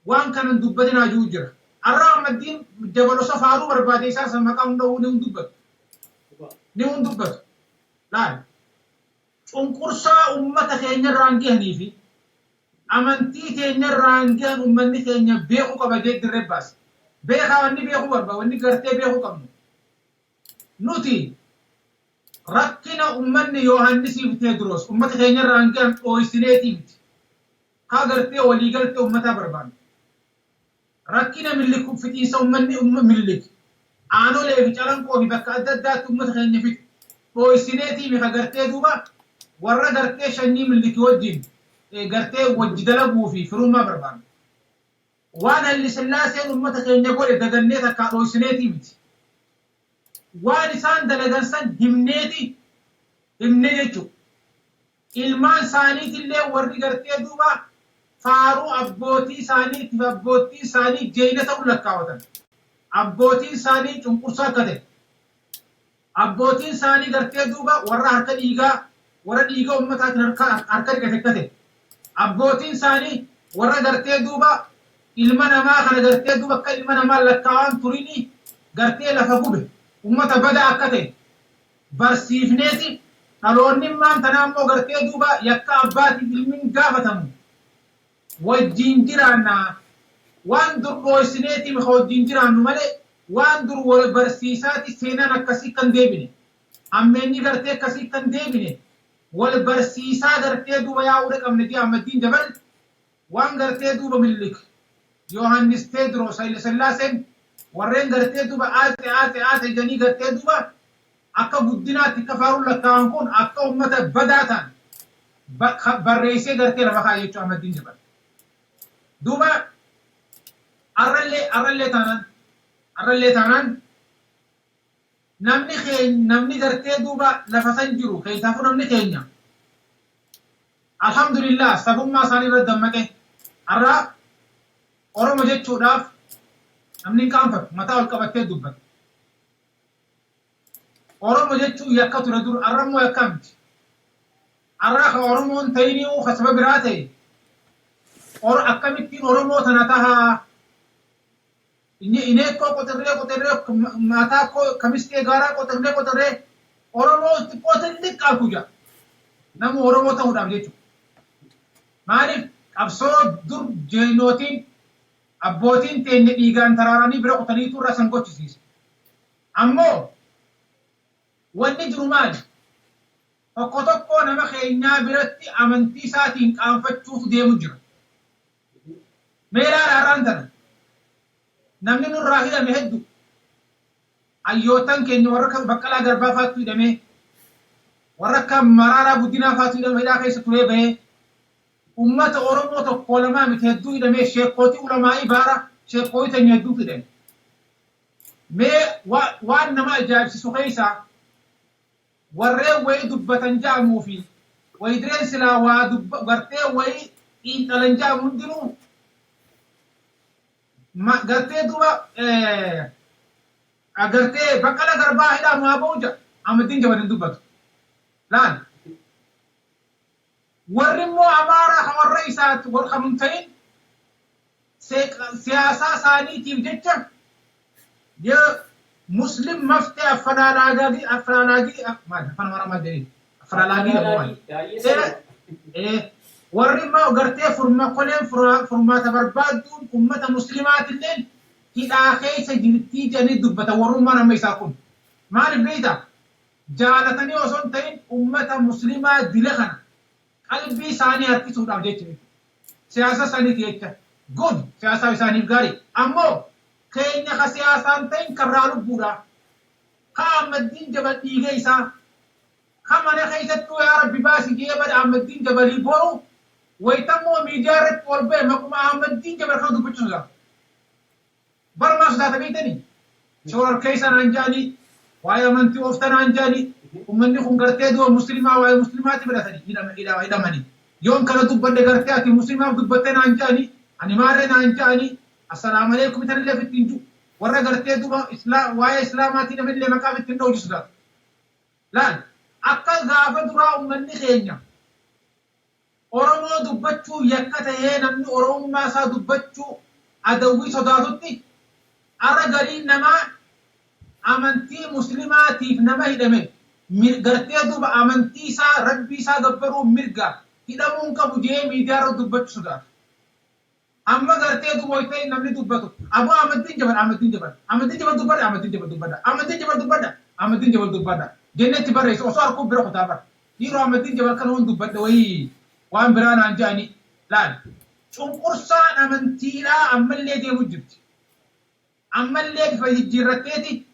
[SPEAKER 3] waan kanan dubbatinaa jiru jira. Arraa Ahmadiin dabalosa faaruu barbaade isaa san maqaa hunda'uu ni hun dubbatu. Laal cunqursaa uummata keenya irraan gahanii fi amantii keenya irraan gahan uummanni keenya beekuu qaba dirree baase. Beekaa wanni beekuu barbaada, wanni gartee beekuu qabnu. Nuti rakkina uummanni Yohaannisiif Teediroos uummata keenya irraan gahan dhooysineetii miti. Haa gartee walii galtee uummataa barbaanna. Rakkina Miniliki fixiinsa uummanni Miniliki aanolee fi calanqoo fi bakka adda addaatti uummata keenya fixu. Dhooysineetii mika gartee duuba warra gartee shanyii Miniliki wajjin gartee wajji dalaguu fi firummaa barbaanna. Waan Haile Sillaaseen uummata keenya godhe dagannee takkaa dhooysineetii miti. Waan isaan dalagan san himne jechuudha. Ilmaan isaaniitillee warri gartee duuba faaruu abbootii isaaniitiif abbootii isaanii jeeyina ta'uu lakkaawatan. Abbootiin isaanii cunqursaa akka ta'e. Abbootiin isaanii gartee duuba warra harka dhiigaa uummataatiin harka dhiqate akka ta'e. Abbootiin isaanii warra gartee duuba ilma namaa kana gartee duuba akka ilma namaa lakkaawaan turini gartee lafa gube uummata badaa akka ta'e barsiifneeti dhaloonni maantana ammoo gartee duuba yakka abbaatiif ilmiin gaafatamu wajjin jiraannaa waan dur dhooysineeti mika wajjin jiraannu malee waan dur wal barsiisaati seenaan akkasii kan deebine ammeenyi gartee akkasii kan deebine wal barsiisaa gartee duuba yaa'uudha qabne jee Ahmadiin Jabal waan gartee duuba Miniliki Yohaannis Teediroos Haile Sillaaseen warreen gartee duuba aate janii gartee duuba akka guddinaatti akka faaruun lakkaa'an kun akka uummata badaa ta'an barreessee gartee lafa kaa'e jechuudha Ahmadiin Jabal. Duuba arrallee taanaan namni gartee duuba lafa san jiru keessaafuu namni keenya alhamdulillah sabummaa isaanii irra dammaqe arraa Oromo jechuudhaaf namni hin qaanfatu mataa ol qabattee dubbata. Oromo jechuun yakka ture dur arrammoo yakka miti. Arraa ka Oromoon ta'inii ka saba biraa ta'e akkamittiin Oromoo tana tahaa ineekkoo qotirree mataa kamistee gaaraa qotirree Oromoo xiqqootin qabu jaa namu Oromoo ta'uudhaaf jechuudha. Maaliif qabsoo dur jeenootiin abbootiin teenya dhiigaan taraaranii bira qotanii turra san gochisiise. Ammoo wanni jiru maali? Tokko nama keenyaa biratti amantii isaatiin qaanfachuuf deemu jira. Meelaa dhaaraan tana namni nurraa hidhame hedduu hayyootan keenya warra akka Baqqalaa Garbaa faatu hidhamee warra akka Maraaraa Guddinaa faatu hidhamee hidhaa keessa turee bahee ummata Oromoo tokko lamaa miti hedduu hidhamee sheekootii ulamaa'ii baara sheekootii teenya hedduu hidhame. Mee waan nama ajaa'ibsiisu keessaa warreen wayii dubbatan ja'amuu fi wayii direen silaa waa gartee wayii xiinxalan ja'amu hundinuu gartee duuba agartee Baqqalaa Garbaa hidhamu haa ba'u ja'a Ahmadiin Jabal hin dubbatu. Laal warri immoo Amaaraa kan warra isaatti wal qabuun ta'in siyaasaa isaaniitiif jecha Muslim maftee afalaalaagii warri immoo gartee furmaata barbaadduun ummata muslimaatillee hidhaa keessa jirtii jedhanii dubbata warrummaa nama isaa kun. Maaliif beektaa? Jaalatanii osoo hin ta'in ummata muslimaa dile kana qalbii isaanii harkisuudhaaf jechuudha. Siyaasa saniiti jecha. Good siyaasa isaaniif gaarii. Ammoo keenya ka siyaasaan ta'in karraa lubbuudha. Ka Ahmadiin Jabal dhiigee isaa. Ka mana keessattuu yaa Rabbi baasii jee bada Ahmadiin Jabalii boru wayitamoo miidiyaa irratti ol ba'e maquma Ahmadiin Jabal kan dubbachuudha. Barmaa sodaata beektanii? Shoorar keessa naan jaanii waa'ee amantii ooftanaan jaanii ummanni kun gartee du'a muslimaa waa'ee muslimaatti fudhatanii hidhamanii. Yoon kana dubbadde gartee ati muslimaaf dubbattee naan jaanii ani maarree naan jaanii assalaamu alaikum itanillee fittiin jiru. Warra gartee du'a waa'ee islaamaatii namillee maqaa fittiin dhoojisuudha. Laal akka gaafa duraa ummanni keenya Oromoo dubbachuu yakka ta'ee namni Oromummaa isaa dubbachuu adawwii sodaatutti arra gariin namaa amantii muslimaatiif nama hidhame gartee duuba amantii isaa rabbii isaa gabbaruu mirga hidhamuun qabu jee miidiyaa irra dubbachuu sodaata. Amma gartee duuba hoytee namni dubbatu aboo Ahmadiin Jabal dubbadha jennetti barreessa osoo harkuu bira kutaa bara. Dhiiroo Ahmadiin Jabal kana waan dubbadha wayii waan biraa naan jedhanii laal. Cunqursaan amantiidhaa ammallee deemu jirti. Ammallee bifa jijjiirratteeti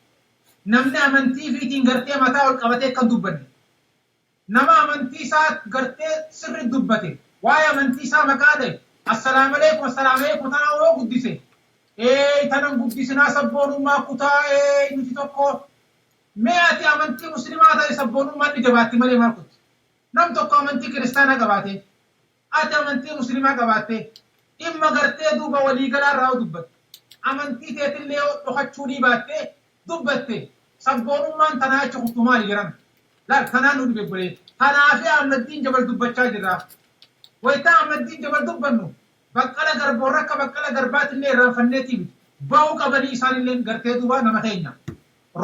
[SPEAKER 3] namni amantii fiitiin gartee mataa ol qabatee kan dubbanne. Nama amantii isaa gartee sirri dubbate waa'ee amantii isaa maqaa ta'e assalaamu alaikum tanaa yoo guddise tanan guddisinaa sabboonummaa kutaa nuti tokko mee ati amantii muslimaa ta'e sabboonummaan ni jabaatti malee maal kutti. Nam tokko amantii kiristaanaa qabaate ati amantii muslimaa qabaatte dhimma gartee duuba waliigalaa irraa dubbatte. Amantii teetillee dhokachuu ni baattee dubbatte sabboonummaan tanaa achi kuttu maali jiran laal kanaan nu dhibe bulee kanaafii Ahmadiin Jabal dubbachaa jirra. Wayitaa Ahmadiin Jabal dubbannu baqqala garboorra akka baqqala garbaatillee irraanfanneetii miti ba'uu qabanii isaanillee gartee duuba nama keenya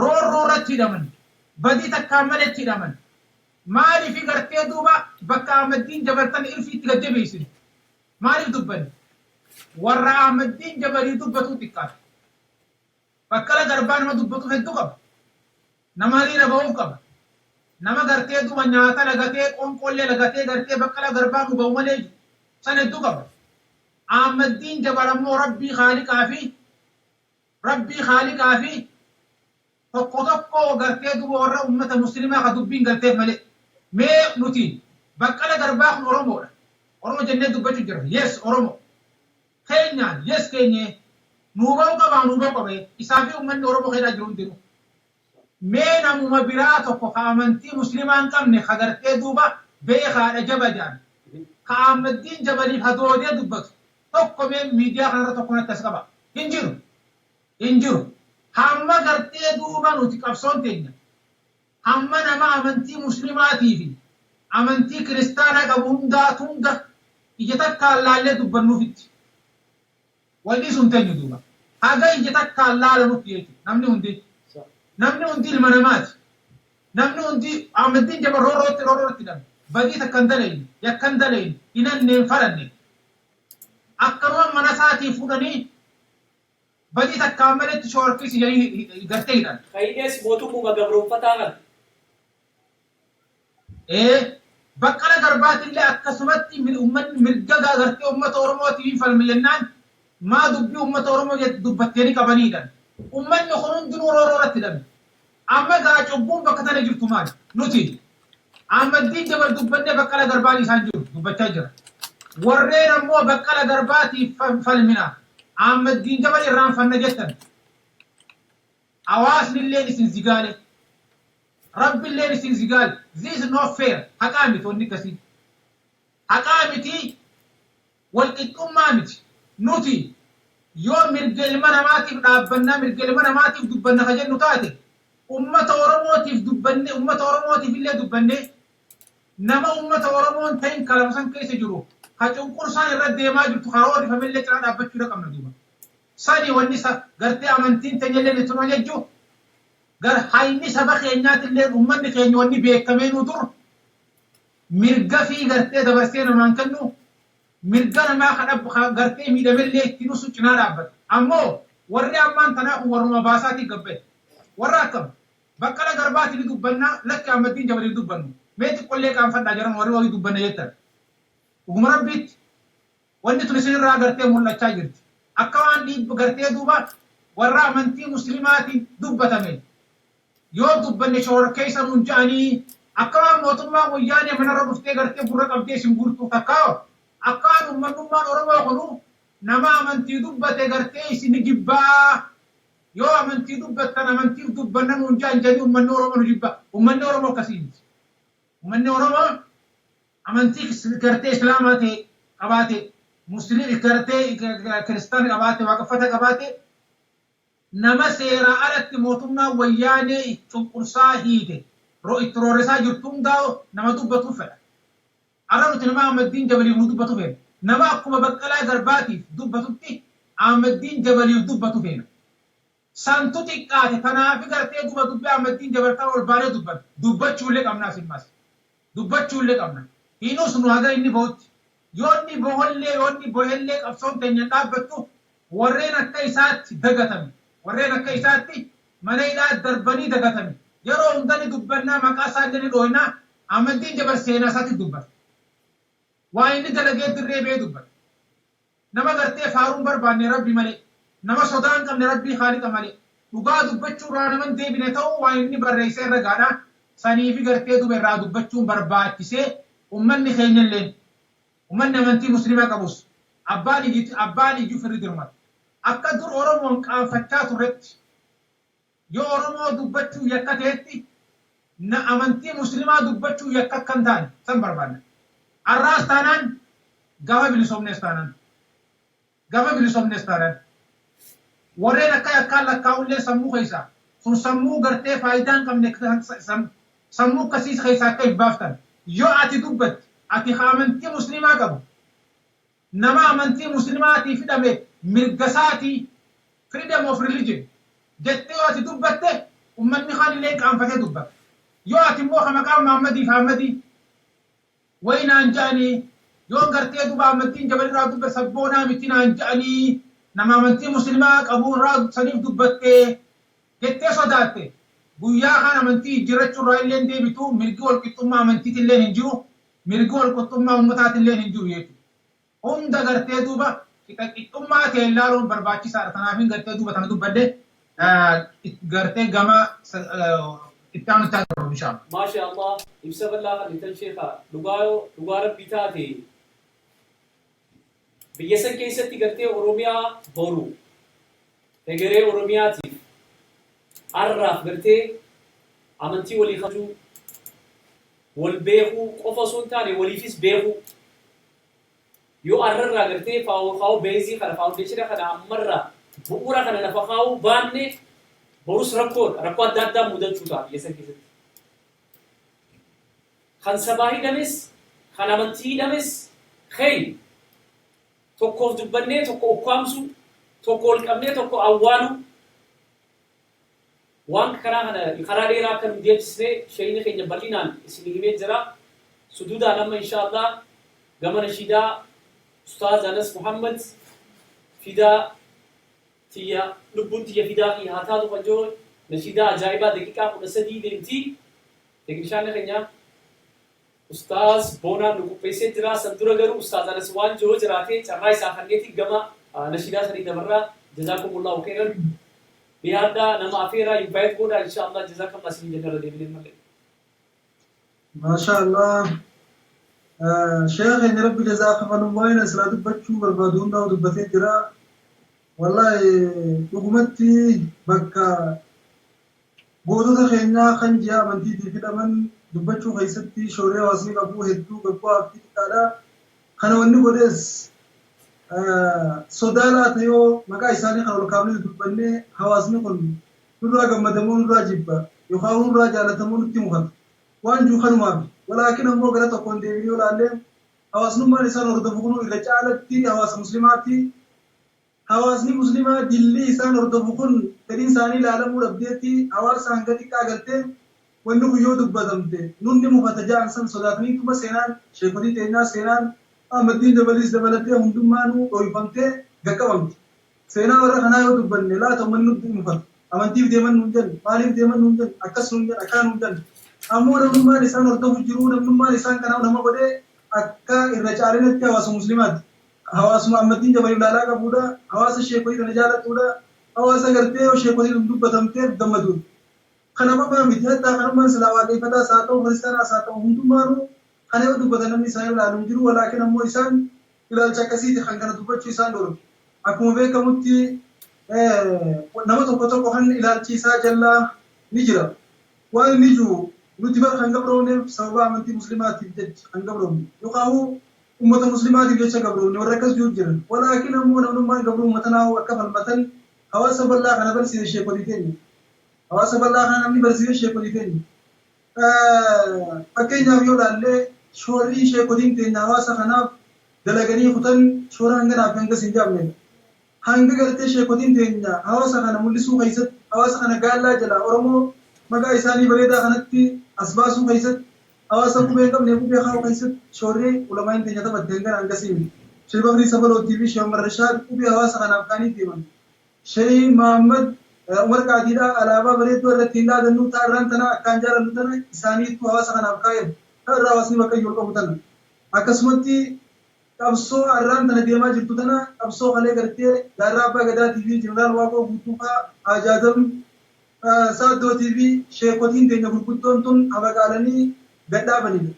[SPEAKER 3] roorroorratti hidhaman badii takkaan maletti hidhaman maaliif gartee duuba bakka Ahmadiin Jabal tan ilfiitti gajjabeessin maaliif dubbanne warra Ahmadiin Jabalii dubbatu xiqqaata. Baqqala garbaa nama dubbatu hedduu qaba. Nama hariira ba'uuf qaba. Nama gartee duuba nyaata lagatee qonqollee lagatee gartee baqqala garbaa nu ba'u malee san hedduu qaba. Ahmadiin Jabal ammoo rabbii haaliqaa fi tokko tokko gartee duuba warra ummata muslimaa ka dubbiin galteef malee. Mee nuti baqqala garbaa kun Oromoodha. Oromo jennee dubbachuu jira. Yes Oromo. Keenyaan yes keenyee nuuba'u qabee isaa fi uummanni Oromoo keessa jiru hundiru. Mee namuma biraa tokko ka amantii muslimaa hin qabne ka gartee duuba beekaadha jabadaan ka Ahmadiin Jabaliif hadoodee dubbatu tokko mee miidiyaa kanarra tokko natti as qaba. Hin jiru. Hamma gartee duuba nuti qabsoon teenya hamma nama amantii muslimaatii fi amantii kiristaanaa qabu hunda ija takkaan laallee dubbannuufitti. Wanni sun teenyu duuba. Haga ija takkaan laalamutti jechuudha. Namni hundi ilma namaati. Namni hundi Ahmadiin Jabal roorrootti hidhame. Badii takkan dalayni, yakkan dalayni, hinanneen faranne. Akkanuma mana isaatii fuudhanii badii takkaan maletti shoorkisi gartee hidhan.
[SPEAKER 2] Kayyees mootummaa gabroonfataa kana.
[SPEAKER 3] Baqqala garbaatillee akkasumatti uummanni mirga gartee uummata Oromootiin falme jennaan maa dubbii uummata Oromoo dubbatteeni qabaniidhaan. Uummanni kun hundinuu roorroorratti hidhame. Amma gaa cubbuun bakka tana jirtu maali? Nuti Ahmadiin Jabal dubbannee baqqala garbaan isaan jiru dubbachaa jira. Warreen ammoo baqqala garbaatiif falmina. Ahmadiin Jabal irraanfanna jettan. Hawaasnillee isin zigaale. Rabbillee isin zigaale. This is not fair. Haqaa miti wanni akkasii. Haqaa miti walqixxummaa miti. Nuti yoo mirga ilma namaatiif dhaabbannaa mirga ilma namaatiif dubbanna ka jennu taate ummata Oromootiif dubbanne ummata Oromootiif illee dubbanne nama ummata Oromoon ta'in kalamasan keessa jiru ka cunqursaan irra deemaa jirtu karoo rifamillee cinaa dhaabbachuudha qabna duuba. Sani wanni gartee amantiin teenyallee ni tuma jechuu gar hayni saba keenyaatillee ummanni keenya wanni beekamee nu dur mirga fi gartee dabarsee namaan kennu mirga namaa kadhabu gartee miidhamellee itti nusu cinaa dhaabbata. Ammoo warri ammaan tanaa warruma baasaati gabbe warra akkam baqqala garbaati ni dubbanna lakki Ahmadiin Jabalii dubbannu meeti qollee qaanfadhaa jiran warri walii dubbanna jettan dhuguma rabbiitti wanni tun isinirraa gartee mul'achaa jirti akka waan dhiibba gartee duuba warra amantii muslimaatiin dubbatame yoo dubbanne shoora keessa nuun ja'anii akka waan mootummaan wayyaanee manarra dhuftee gartee gurra qabdee isin guurtuu takkaawa akka waan ummannummaan Oromoo kunu nama amantii dubbate gartee isin jibbaa yoo amantii dubbattan amantiif dubbanna nuun ja'an jedhanii ummanni Oromoo nu jibba ummanni Oromoo akkasiin ummanni Oromoo amantii gartee islaamaa ta'e qabaate musliim gartee kiristaana qabaate waaqeffata qabaate nama seeraa alatti mootummaa wayyaanee cunqursaa hiite itti roorrisaa jirtu hundaa'u nama dubbatu fedha. Arra nuti nama Ahmadiin Jabaliif nu dubbatu feena. Nama akkuma Baqqalaa Garbaatiif dubbatutti Ahmadiin Jabaliif dubbatu feena. Santu xiqqaate tanaafi gartee duba dubbii Ahmadiin Jabaltaa ol baanee dubbata. Dubbachuullee qabnaa simmas. Dubbachuullee qabna. Hiinus nu haga inni bootti. Yoo inni bohollee yoo inni bohellee qabsoon teenya dhaabbattu warreen akka isaatti dagatame. Warreen akka isaatti mana hidhaa darbanii dagatame. Yeroo hundani dubbannaa maqaa isaallee ni dhooynaa Ahmadiin Jabal seenaa isaatti dubbata. Waa inni dalagee dirree bee dubbata. Nama gartee faaruun barbaanne rabbi malee. Nama sodaa hin qabne rabbii haaliqa malee. Dhugaa dubbachuu irraa nama hin deebine ta'uu waa inni barreessee irra gaadhaa. Sanii fi gartee duba irraa dubbachuun barbaachisee ummanni keenya illee ummanni amantii musliimaa qabus abbaan iyyuu firri dirmata. Akka dur Oromoon qaanfachaa turretti yoo Oromoo dubbachuu yakka ta'etti na amantii musliimaa dubbachuu yakka akka hin taane san barbaanna. Arraas taanaan gaafa bilisomnees taanaan. Gaafa bilisomnees taanaan. Warreen akka yakkaan lakkaa'ullee sammuu keessaa sun sammuu gartee faayidaa hin qabne sammuu akkasiis keessaa akka hin baaftan. Yoo ati dubbatti ati amantii musliimaa qabu nama amantii musliimaatii fidhame mirgasaatii freedom of religion jettee yoo ati dubbatte ummanni kaan illee qaanfatee dubbata. Yoo ati immoo maqaa Muhammadiif Ahmadii wayi naan ja'anii yoo gartee duba Ahmadiin Jabalirraa dubbatte sabboonaa miti naan ja'anii nama amantii musliimaa qabu irraa saniif dubbattee jettee sodaatte. Guyyaa kan amantii jiraachuu irraa illee deebitu mirgi walqixxummaa amantiitiin illee hin jiru mirgi walqixxummaa ummataatiin illee hin jiru jechuudha. Hunda gartee duuba qixxummaa ta'e ilaaluun barbaachisaadha. Kanaafin gartee duuba kana dubbadde gartee gama itti aanu ta'a jiru inshaa Allah.
[SPEAKER 2] Maasha Allah ibsa bal'aa kan ittiin sheekaa dhugaa rabbii taate biyya san keessatti gartee Oromiyaa boru egeree Oromiyaatiif arraaf gartee amantii walii qabuu wal beekuu qofa osoo hin taane waliifis beekuu yoo arrarraa gartee faa'oo beezii kana faawundeeshina kana ammarraa bu'uura kana lafa kaa'uu baanne borus rakkoo adda addaa mudachuu ta'a biyya san keessatti. Kan sabaa hidhames kan amantii hidhames khayri tokkoof dubbannee tokko ukkaamsu tokko ol qabnee tokko awwaalu waan karaa dheeraa akka nu deemsisnee sheeyni keenya bal'inaan isin himee jira. Suduudhaan amma inshaallah gama nashiidaa Ustaaz Anas Muhammad fidaa tiyya lubbuun tiyya fidaa fi haa taatu kan jiru nashiidaa ajaa'ibaa daqiiqaa 13 deemtii teeknishaanni keenya Ustaaz Boonaan nu qopheessee jira. San dura garuu Ustaaz Anas waan jiru jiraatee carraa isaa kanneetiin gama nashiidaa sanii dabarraa jazaakumullahu khairan. Bihaadhaa nama afeeraa invite godhaa inshaallah jazaakallah isin jennara deebileen malee.
[SPEAKER 4] Maasha Allah. Sheekh inni rabbi jazaa kafalummaa inni asirraa dubbachuu barbaadu hundaa dubbatee jira. Wallahi dhugumatti bakka gootota keenyaa kan ji'a amantiitiif hidhaman dubbachuu keessatti shooree hawaasni qabu hedduu gabbaa fi xiqqaadha. Kana wanni godhees sodaa laata yoo maqaa isaanii kan ol kaafnee dubbannee hawaasni kun nurraa gammadamoo nurraa jibba yookaan nurraa jaallatamoo nutti mufata. Waan jiru kanumaaf. Walaakin ammoo gara tokkoon deebiin yoo ilaalle hawaasnummaan isaan hordofu kun irra caalatti hawaasa muslimaati. Hawaasni muslimaa dilli isaan hordofu kun fedhiin isaanii ilaalamuu dhabdeetti hawaasaan gadi qaagaltee wanni kun yoo dubbatamte nunni mufata ja'an san sodaatanii tuba seenaan sheekotii teenyaa seenaan Ahmadiin Jabaliis dabalatee hundummaanuu dhooyfamtee gaqqabamti. سينا ورا خنا يود بني لا تمن ند مفت أمانتي بدي من نجن مالي بدي من نجن أكس نجن أكان نجن أمور نما لسان أرتو فجرون نما لسان كنا نما بدي أكا الرجالين تيا واس مسلمات هواس محمدين جبريل لالا كبودا هواس الشيخ ولي رجالة تودا هواس غرتي والشيخ ولي ندوب بتمتير دمدود خنا ما بام بيتها خنا ما سلاوا كيف تا ساتو فرستانا ساتو هم تمارو خنا يود بدنا نسان لا نجرو ولكن أمور إنسان إلى الشكاسي تخنكنا دوبتشي إنسان دور أكون بيك متي nama tokko tokko kan ilaalchiisaa jallaa ni jira. Waan ni jiru nuti bar kan gabroonneef sababa amantii muslimaatiif jecha kan gabroonne yookaan ummata muslimaatiif jecha gabroonne warra akkas jiru jira. Walaakin ammoo namnummaan gabroo ummata naawoo akka falmatan hawaasa bal'aa kana barsiise sheekotii keenya. Hawaasa bal'aa kana namni barsiise sheekotii keenya. Fakkeenyaaf yoo ilaalle shoorrii sheekotiin keenya hawaasa kanaaf dalaganii kutan shoora hanganaaf hangas hin jaamnedha. hanga gartee sheekotiin teenya hawaasa kana mul'isuu keessatti hawaasa kana gaallaa jala Oromoo maqaa isaanii bareedaa kanatti as baasuu keessatti hawaasa qubee hin qabne qubee kaa'uu keessatti shoorree ulamaan teenya taphattee hanga hangasii miti. Sheekh Bakrii Sabalootii fi Sheekh Umar Rashaad qubee hawaasa kanaaf kaanii deeman. Sheekh Mahammad Umar Qaadiidhaa alaabaa bareedduu irratti hin laadannu taa'arraan tana akkaan jaalannu tana isaaniitu hawaasa kanaaf kaa'eef kan irraa hawaasni bakka yoo qabu tana. Akkasumatti qabsoo arraan tana deemaa jirtu tana qabsoo kalee gartee jaarraa abbaa gadaatii fi jeneraal waaqoo guutuu fa'aa ajaajam saaddootii fi sheekotiin teenya gurguddoon tun habaqaalanii gadhaabanidha.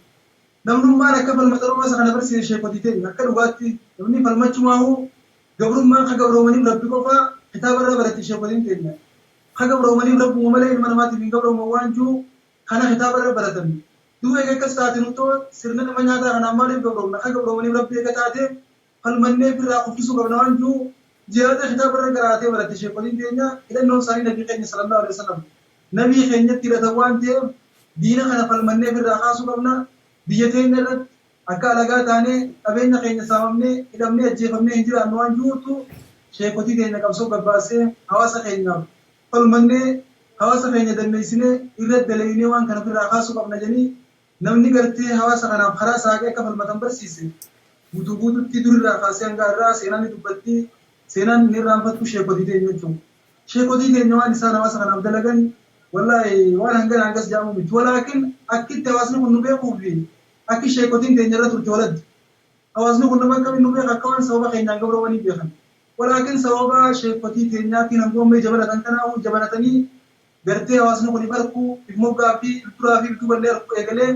[SPEAKER 4] Namnummaan akka falmata Oromoo kana barsiise sheekotii teenya akka dhugaatti namni falmachumaahuu gabrummaan ka gabroomaniif rabbi qofaa kitaabarra baratti sheekotiin teenya. Ka gabroomaniif rabbuma malee ilma namaatiif hin gabrooman waan jiru kana kitaabarra baratan. Dua eegas taate nuttoo sirna nama nyaataa kanaan maaliif gabroomna akka gabroomaniif rabbi eega taate falmannee birraa uffisuu qabna waan jiru jihaada kitaabarra garaatee baratte sheekotiin teenya hidhannoon isaanii nabii keenya sallallahu alaihi wasallam nabii keenyatti hidhatan waan ta'eef diina kana falmannee birraa kaasuu qabna biyya teenya irratti akka alagaa taanee qabeenya keenya saamamnee hidhamnee ajjeefamnee hin jiraannu waan jiruutu sheekotii teenya qabsoo gabbaasee hawaasa keenyaaf falmannee hawaasa keenya danmeessinee irratti dalaginee waan kana birraa kaasuu qabna jedhanii namni gartee hawaasa kanaaf karaa saaqee akka falmatan barsiise guutuu guutuutti durirraa kaasee hanga irraa seenaan ni dubbatti seenaan ni irraanfattu sheekotii teenya jechuudha. Sheekotii teenya waan isaan hawaasa kanaaf dalagan wallaahi waan hangana hangas jedhamu miti. Walaakin akkitti hawaasni kun nu beekuu fi akki sheekotiin teenya irra turte waladdi. Hawaasni kun nama akkamiin nu beeka akka waan sababa keenyaan gabroomanii beekan. Walaakin sababa sheekotii teenyaatiin hangoomee jabalatan kanaafuu jabalatanii gartee hawaasni kun barkuu moggaa fi ilturaa fi bituu ballee eegalee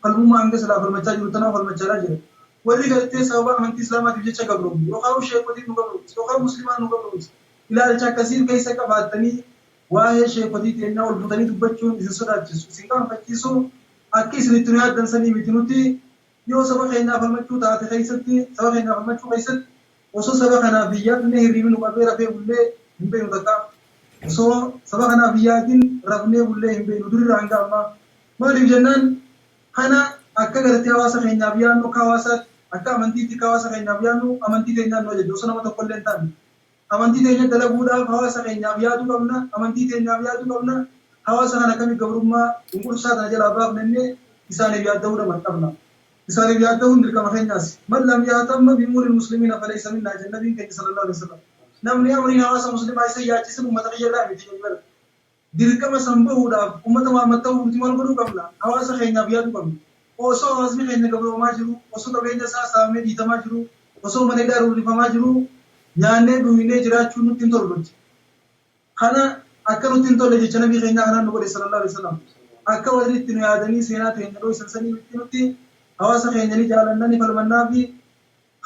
[SPEAKER 4] qalbummaa hanga silaa falmachaa jiru tanaaf falmachaa jira. Warri gartee sababa amantii islaamaatiif jecha gabroomni yookaan sheekotiin nu gabroomsi yookaan muslimaan nu gabroomsi ilaalcha akkasiin keessa qabaattanii waa'ee sheekotii teenyaa ol futanii dubbachuun isin sodaachisu isin qaanfachiisu akka isinitti nu yaaddan sanii miti nuti yoo saba keenyaaf falmachuu taate keessatti saba keenyaaf falmachuu keessatti osoo saba kanaaf biyyaafne hirriibni nu qabee rafee bullee hin beeknu takka osoo saba kanaaf biyyaatiin rafnee bullee hin beeknu durirraa hanga ammaa maaliif jennaan kana akka gartee hawaasa keenyaaf yaadnu akka hawaasaatti akka amantiitti akka hawaasa keenyaaf yaadnu amantii keenyaan noo jedhu osoo nama tokko illee hin taane amantii keenya dalaguudhaaf hawaasa keenyaaf yaaduu qabna amantii keenyaaf yaaduu qabna hawaasa kana kami gabrummaa cunqursaa kana jalaa baafnee isaaniif yaadda'uu qabna isaaniif yaadda'uun dirqama keenyaas man lam yahtamma biumuuri muslimiina falaysa minnaa jedha nabiin keenya sallallahu alaihi wasallam namni amriin hawaasa muslimaa isa yaachisan uummata kiyyaarraa miti jechuu dirqama san bahuudhaaf uummata maammatta'uu nuti maal godhuu qabna hawaasa keenyaaf yaaduu qabna osoo hawaasni keenya gabroomaa jiru osoo qabeenya isaa saamamee dhiitamaa jiru osoo mana hidhaa ruulifamaa jiru nyaannee dhuunee jiraachuun nutti hin tolu. Kana akka nutti hin tolle jecha nabii keenyaa kanaan nu godhe sallallahu alaihi wasallam akka warri itti nu yaadanii seenaa teenya dhoo isan sanii nutti hawaasa keenya ni jaalannaa ni falmannaa fi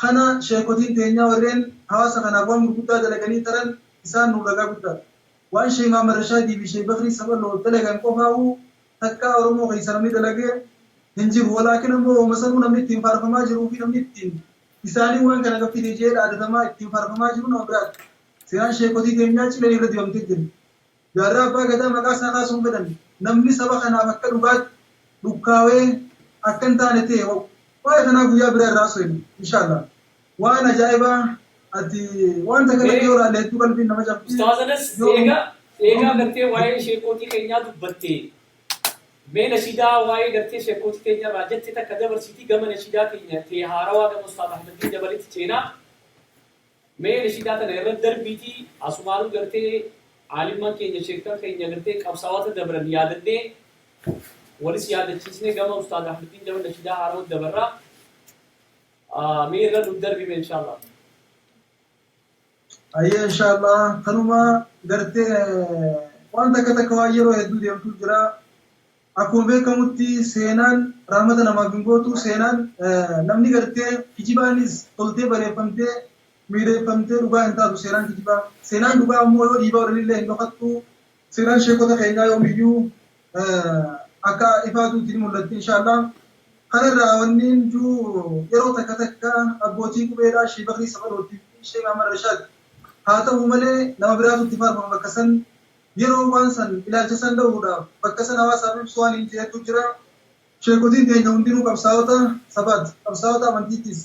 [SPEAKER 4] kana sheekotiin teenyaa warreen hawaasa kanaaf waan gurguddaa dalaganii taran isaan nu ragaa guddaa waan Sheekh Mahammad Rashaadii fi Sheekh Bakrii Sabaloo dalagan qofaa'uu takka Oromoo keessa namni dalagee hin jiru. Walaakin ammoo masanuu namni ittiin faarfamaa jiruu fi namni ittiin isaanii waan kana gaffite jee dhaadatamaa ittiin faarfamaa jiru nama biraati. Seenaan sheekotii keenyaa cilee irra dibamtee jiru. Jaarraa abbaa gadaa maqaa isaa kaasuun fedhan namni saba kanaaf akka dhugaatti dhukkaawee akka hin taane ta'e waa'ee kanaa guyyaa biraa irraa so'inu inshaallah. Waan ajaa'ibaa ati waan takka yoo ilaalle hedduu qalbiin nama cabse.
[SPEAKER 2] Ustaazanas eegaa gartee waa'ee sheekotii keenyaa dubbatte. Mee nashidaa waa'ee gartee sheekotii keenyaa irraa jette takka dabarsiitii gama nashidaa keenya ta'e haarawaa gama Ustaaz Ahmadiin Jabalitti ceenaa. mee nashiidaa tana irra darbiitii asumaanuu gartee caalimman keenya sheektan keenya gartee qabsaawota dabran yaadannee walis yaadachiisnee gama ustaad Ahmadiin Jabal nashiidaa haaroo dabarraa mee irra nu darbime inshallah.
[SPEAKER 4] Ayya inshallah kanuma gartee waan takka waa yeroo hedduu deemtu jira. Akkuma beekamutti seenaan rahmata namaaf hin gootu seenaan namni gartee kijibaanis toltee bareeffamtee miidhagfamtee dhugaa hin taatu seenaan kijibaa. Seenaan dhugaa ammoo yoo dhiibaa walillee hin dhokattu seenaan sheekota keenyaa yoomiyyuu akka ifaatuutti ni mul'atti inshallah. Kanarraa wanni juu yeroo takka abbootii qubeedhaa Sheekh Bakrii Safarootti Sheekh Ahmad Rashaad haa ta'u malee nama biraatutti faarfama bakka san yeroo waan san ilaalcha san dha'uudhaaf bakka san hawaasaaf ibsu waan hin jedhu jira. Sheekotiin keenya hundinuu qabsaa'ota sabaati qabsaa'ota amantiittis.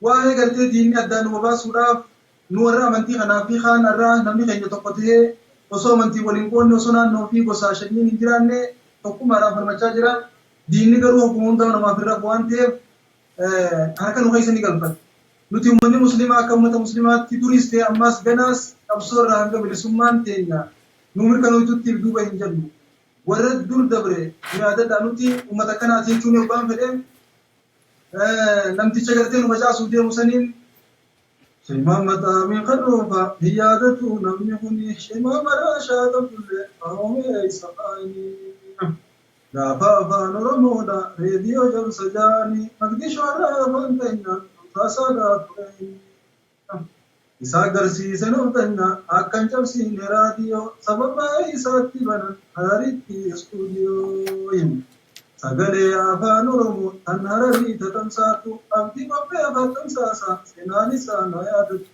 [SPEAKER 4] Waa'ee gartee diinni addaan nu baasuudhaaf nu warra amantii kanaaf fi kaan irraa namni keenya tokko ta'ee osoo amantii waliin qoodne osoo naannoo fi gosaa shanyiin hin jiraanne tokkummaadhaan falmachaa jira. Diinni garuu akkuma hundaa namaaf irra waan ta'eef harka nu keessa ni galfata. Nuti uummanni musliimaa akka uummata musliimaatti duris ta'e ammas ganaas qabsoo irraa hanga bilisummaan teenya nu mirkaneessuutti duuba hin jennu. Warra dur dabre yaadadhaa nuti uummata kanaati jechuun yookaan fedhe namticha gartee nu facaasuuf deemu saniin Sheemama taa'amee kan dhuunfaa yaadatu namni kuni sheemama raashaa kulle haamee isa faayini. Gaafa afaan Oromoodha reediyoo jamsa jaanii Maqdishoo irraa afaan keenyaan taasaa gaafuree. Isa agarsiisan oftanna akkan cabsiine raadiyoo sababa isaatti banan hariitti istuudiyoo. Sagalee afaan Oromoo kan hararii tatamsaatu abdii qophee afaan tamsaasa seenaan isaa na yaadatu.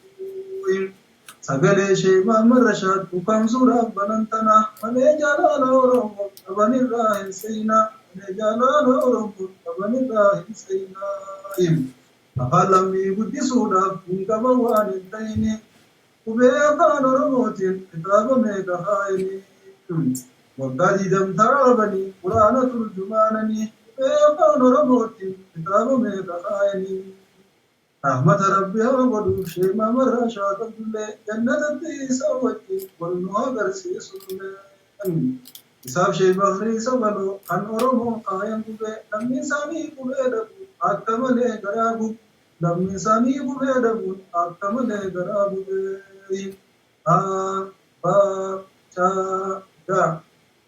[SPEAKER 4] Sagalee Sheekh Ahmad Rashaad kan suuraaf banan tana malee jaalala Oromoo qabanirraa hin seenaa malee jaalala Oromoo qabanirraa hin seenaa. Afaan lammii guddisuudhaaf hin qaban waan hin ta'ini qubee afaan Oromootiin kitaaba meeqa haayini. Waggaa 20 taa'anii quraana turjumaananii qubee afaan Oromootiin kitaaba meeqa haayini. Rahmata Rabbi haa godhuuf Sheekh Ahmad Rashaad Abdullee jannatatti isa wajjin wal nu agarsiisullee. Isaaf Sheekh Bakrii Safaroo kan Oromoo kaayan qubee namni isaanii qubee dhabu akka malee garaa gubu. Namni isaanii qubee dhabu akka malee garaa gubee.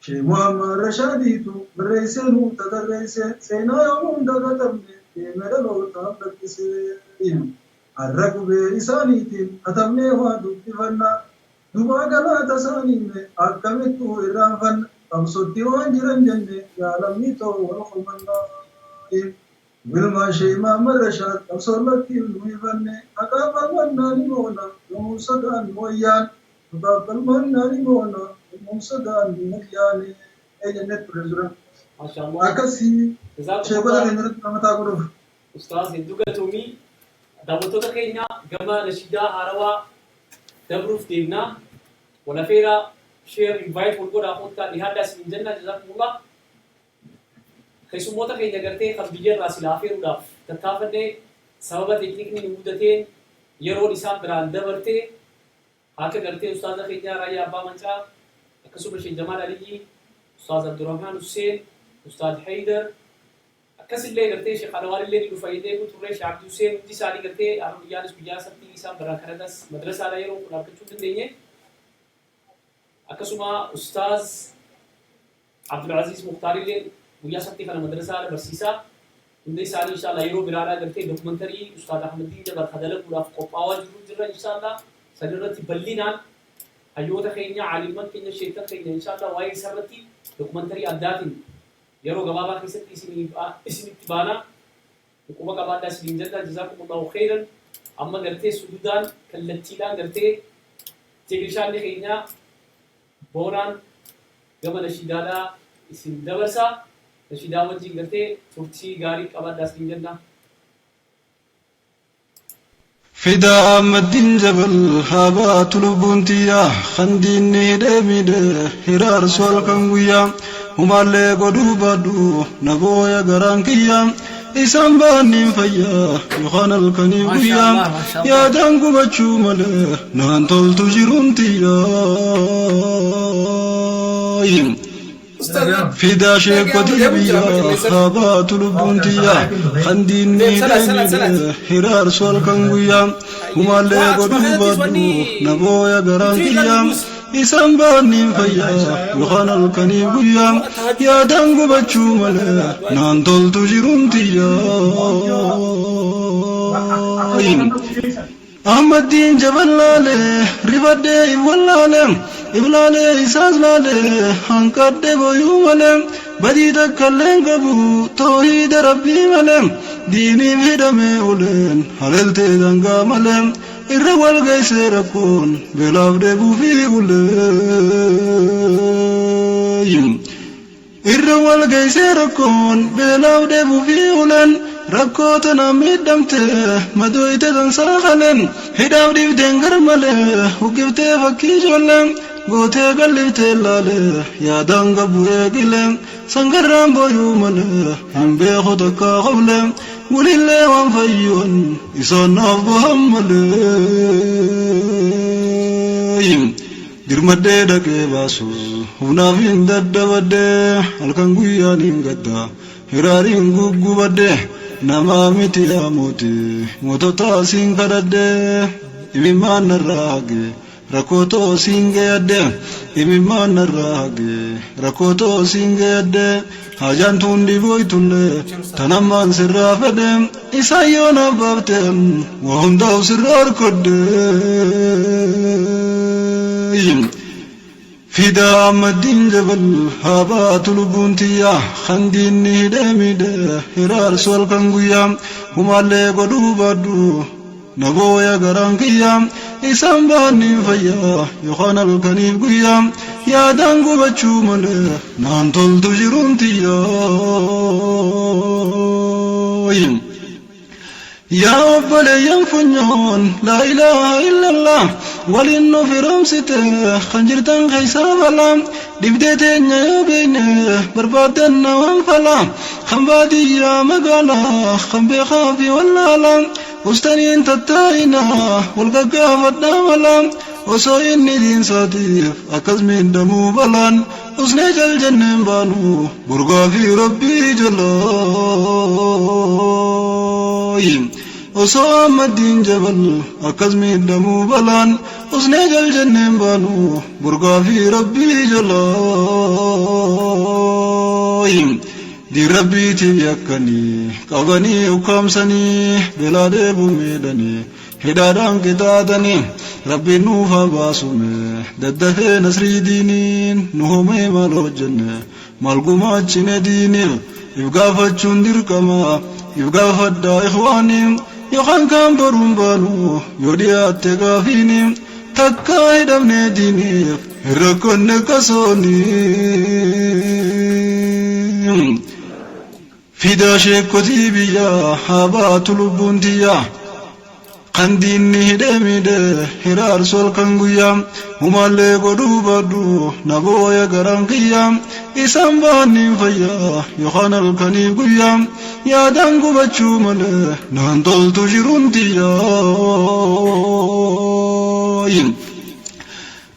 [SPEAKER 4] Sheekh Ahmad Rashaadiitu barreessee nu tatarreessee seenaa yoomuu dagatamne deeme dhalootaaf lakkisee. Har'a qubee isaaniitiin katabnee waa dubbifannaa dubaa galaata isaaniillee akkamittuu irraanfanna qabsotti waan jiran jenne yaalamni ta'u wal qomannaa. Wilmaa Sheekh Ahmad Rashaad qabsoon lakkiin nu ifanne haqaa falmannaa ni moona yommuu sadaan nu wayyaan haqaa falmannaa ni moona yommuu sadaan nu wayyaane jennee ture jira. Akkasii sheekota keenya irratti namataa godhuuf.
[SPEAKER 2] Ustaaz hedduu galatoomi. Daawwattoota keenya gama nashiidaa haarawaa dabruuf deemnaa. Walafeeraa sheer invite wal godhaa hoottaa dhihaadhaa isin jennaa jazakumullah. Keessummoota keenya gartee kan biyya irraa silaa feeruudhaaf tattaafannee sababa teeknikni nu mudateen yeroon isaan biraan dabartee akka gartee ustaaza keenya Raayyaa Abbaa Mancaa akkasuma Sheekh Jamaal Aliyyi, Ustaaz Abdurrahmaan Hussein, Ustaaz Haydar akkasillee gartee Sheekh Alawaalillee ni dhufa illee turre Sheekh Abdii Hussein hundi isaanii gartee Arabiyyaanis guyyaa sabtii isaan biraan kanadas madrasaadha yeroo kun argachuu dandeenye. Akkasuma Ustaaz Abdul Aziz Muhtaarillee guyyaa sabtii kana madrasaadha barsiisaa. Hundi isaanii inshallah yeroo biraadhaa gartee dookumantarii Ustaaz Ahmadiin Jabal dalaguudhaaf qophaa'aa jiru inshallah. Sadarratti bal'inaan hayyoota keenya caalimman keenya sheektan keenya inshallah waa'ee isarratti dookumantarii addaatiin yeroo gabaabaa keessatti isinitti baana quba qabaadhaa isiniin jenna jazaakumullahu khairan. Amma gartee sududaan kallattiidhaan gartee teeknishaanni keenya boonaan gama nashiidaadhaa isin dabarsa. Nashiidaa wajjin gartee turtii gaarii qabaadhaa isiniin jenna.
[SPEAKER 7] فدا مدين جبل هابات لبونتيا خنديني دميد هرار سوال كنغويا هما اللي قدو بادو نبويا غرانكيا إسان بانين فيا يخان الكنيب قيام يا دانقو بچو ملي نان تول تجرون تيايم فدا شيك وديبيا خابات لبونتيا خندين نيداني هرار سوال كنغويا ومالي قدو بادو نبويا غرانكيا إسان بانين فيا يخان الكنيب قيام يا دانقو بچو ملي نان تول تجرون تيايم أحمد دين جبل لالي رفدي واللالم إبلالي إساس لالي هنكد بيو ملم بدي تكلم قبو توحيد ربي ملم ديني بهدمي أولين حللت دنقا ملم الرول قيس ركون بلاف دبو في أولين الرول قيس ركون بلاف دبو في أولين ركوتنا ميدمته مدويت تنساخلن هداو ديف دنگر مله وقفت فكي جولن غوتي قلبت لاله يا دنگ بوئے گلن سنگران بويو مله هم بيخوتك قبلن ولله وانفيون إسان نفبهم مله درمده دكي باسو ونافين دد بده الكن قيانين قدا هرارين قبو بده nama miti ya moti motota singadade imiman rage rakoto singade imiman rage rakoto singade hajan tundi boytunde tanaman sirafade isayona babtem wa hunda sirar kodde فدا مدين جبل هابات لبونتيا خندين هدميد هرار سوال كنغويا ومالي قدو بادو نبويا غرانكيا إسان باني فيا يخان الكنيب قيا يا دانقو بچو ملي نانتول تجرون تيا يا أبلي ينفنون لا إله إلا الله ولنو في رمسته خنجرتن خيسا فلا دبدتين يا بيني بربادن وانفلا خنبادي يا مقالا خنبخافي واللالا وستنين تتاينا والقاقافة داملا وصوين دين صديف أكز من دمو بلان وسنيج الجنن بانو برغا في ربي جلايم وصام الدين جبل أكزمي دمو بلان وسنيج الجنن بانو برغا في ربي جلايم دي ربي تبيكني قغني وكامسني بلاد بوميدني هدادان كتادني ربي نوفا باسومي ددفي نسري دينين نهومي مالو جنة مالقوما جنة ديني يبقى فتشون كما يبقى فدا إخواني يخان كام برون بانو يوديات تقافيني تكا هدمني ديني ركون نكسوني فدا شيك كتيبيا حابات لبونتيا خندين هدميد هرار سول كنغويا ومالي قدو بادو نبويا غرانكيا إسان بانين فيا يخان الكنيب قيا يا دانقو بچو ملي نانتول تجرون تياين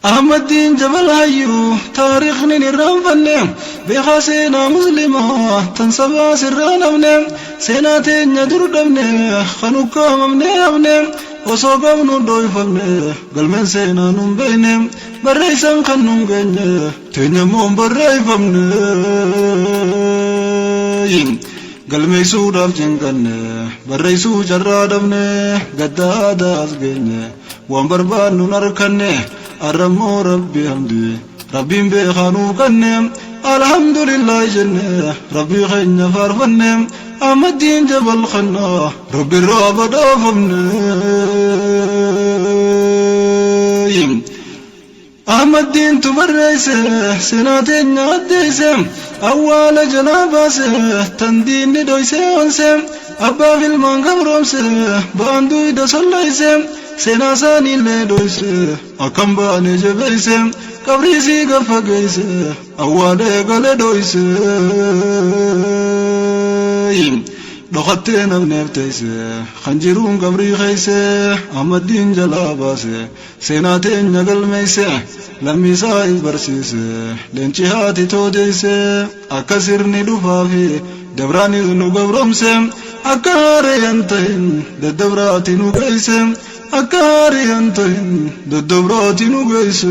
[SPEAKER 7] أحمد دين جبل هايو تاريخ نيران فنم بخاسينا مسلمة تنسبا سران أمنم سيناتين يدور دمنم خنوكا ممنم أمنم وصوغم ندوي فمنم قلمن سينا نمبينم بريسان خنون غنم تنمون بري فمنم قلمي سوداف جنگن بريسو جرادمن قدادا أسغن وانبربان نركن أرمو ربي حمدي ربي بخانو كنم الحمد لله جنة ربي خين فارفنم أحمد دين جبل خنا ربي الراب دافمن أحمد دين تبريسه سناتين عديسه أول جناباسه تندين دويسه أنسه أبا في المنقب رمسه باندو إذا صليسه سناساني اللي دويسه أكم باني جبيسه كبريسي قفقيسه أول قل دويسه دخلتين بنفتيسه خنجرون قبري خيسه أمدين جلاباسه سيناتين نقل ميسه لمي سايز برسيسه لانشهاتي توديسه أكسرني دفافي دبراني نقبرمسه أكاري أنتين ددبراتي نقيسه أكاري أنتين ددبراتي نقيسه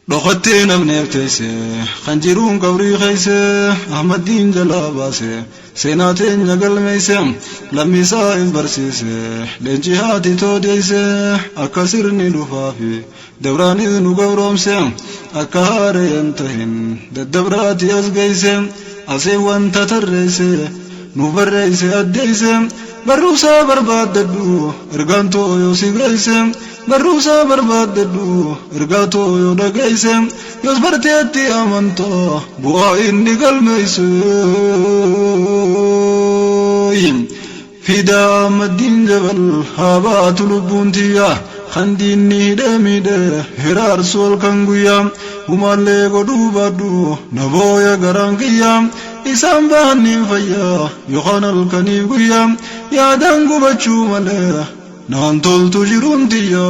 [SPEAKER 7] دخلتين بنفتيسه خنجرون قبري خيسه أحمدين جلاباسه سيناتين نقل ميسه لمي سايز برسيسه لانجهاتي توديسه أكسرني دفافي دبراني نقبرمسه أكاري أنتهن ددبراتي أسقيسه أسيوان تتريسه نوبريسه أديسه بروسا برباددو إرغانتو يو سيغريسه بروسا برباددو إرغانتو يو دقيسه يصبرتيتي أمانتو بوا إني قلميسه فدا مدين جبل هابات لبونتيا خنديني دميده هرار سول كنغويا ومالي قدو بادو نبويا غرانكيا إسام باني فيا يخان الكنيبويا يا دانغو بچو مالي نانتول تجرون تيا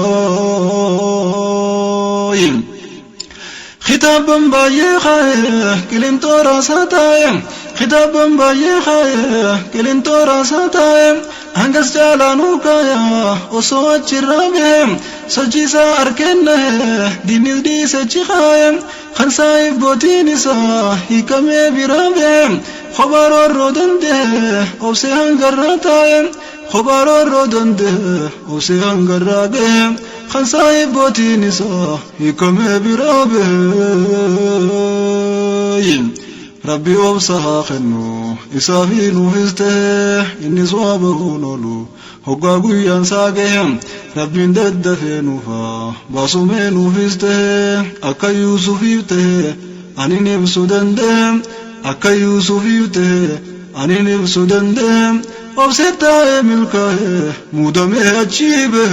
[SPEAKER 7] خطابا بايه خايه كلين تورا ساتايه خطابا بايه خايه كلين تورا ساتايه هنگس جالانو کایا اوسو چرامه سجیسا ارکنه دینیز دی سچی خایم خنسای بوتینیسا هیکمه بیرامه خبارو رودنده اوسه هنگر راتایم خبارو رودنده اوسه هنگر راگه خنسای بوتینیسا هیکمه بیرامه ربي وبصها خنو إسافين وفزته إني صوابه نولو هقاقو ينساقهم ربي ندد فينوفا باصومين وفزته أكا يوسف يفته أني نفسو دندهم أكا يوسف يفته أني نفسو دندهم وبستا ملكه مودمه أجيبه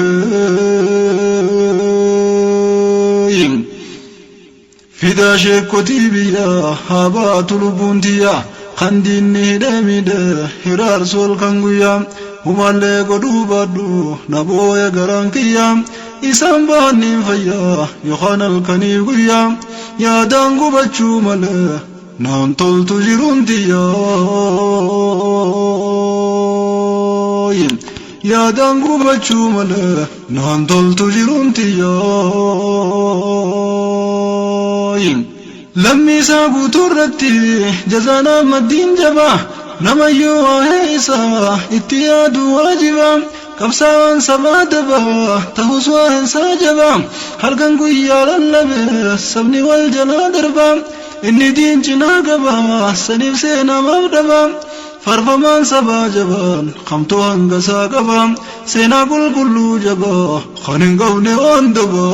[SPEAKER 7] فدا شكوتي بيا هابات لبونتيا خنديني دميده هرار سول كنغويا ومالي قدو بادو نبويا غرانكيا إسام باني فيا يخان الكنيبويا يا دانغو بچو ماله نانتول تجرونتيا يا دانغو بچو ماله نانتول تجرونتيا لمي ساقو ترتي جزانا مدين جبا نميو هيسا اتياد واجبا كبسان سبادبا تهوسوا ساجبا هرقن قويا للبي سبني والجلا دربا إني دين جناقبا سنيف سينا مبدبا فرفمان سبا جبان خمتو هنگسا قبا سينا قل قلو جبا خنن قوني واندبا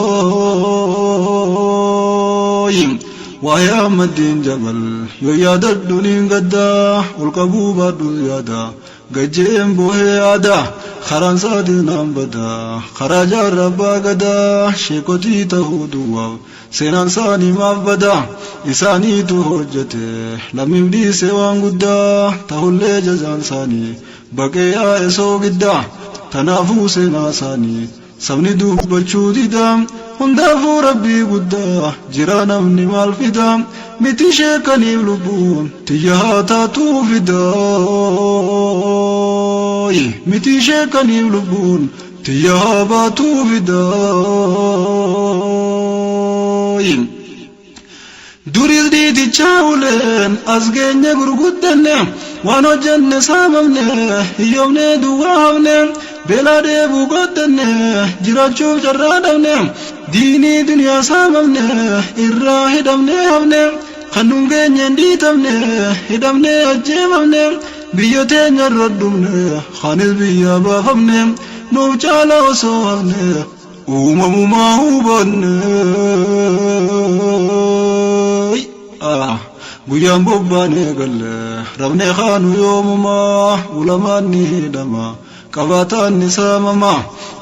[SPEAKER 7] ويا مدين جبل يا الدنيا قدا والقبوبة يادا قجيم بوه يادا خران سادنا بدا خراج ربا قدا شيكوتي تهودوا سينان ساني ما بدا إساني تهجته لم يبدي سوان قدا تهولي جزان ساني بقيا إسو قدا تنافو سينا ساني سبني دوب بچو ديدام هندافو ربي قدا جرانا من مال فدام متي شيكني لبون تيهاتا تو فداي متي شيكني لبون تيهابا تو فداي دوريل دي تشاولن أزغني غرغدن وانو جن ساممن يومن دوامن بلا دبو قدن جراچو جرادن ديني دنيا ساممن إراهدمن همن خنونغن ينديتمن هدمن أجيممن بيوتين يردمن خانز بيا بافمن نوچالا وسوامن ما هو بن guyaan bobbaanee galle rabne khaanu yoomuma ulamaanni hidhama qabaataan ni saamama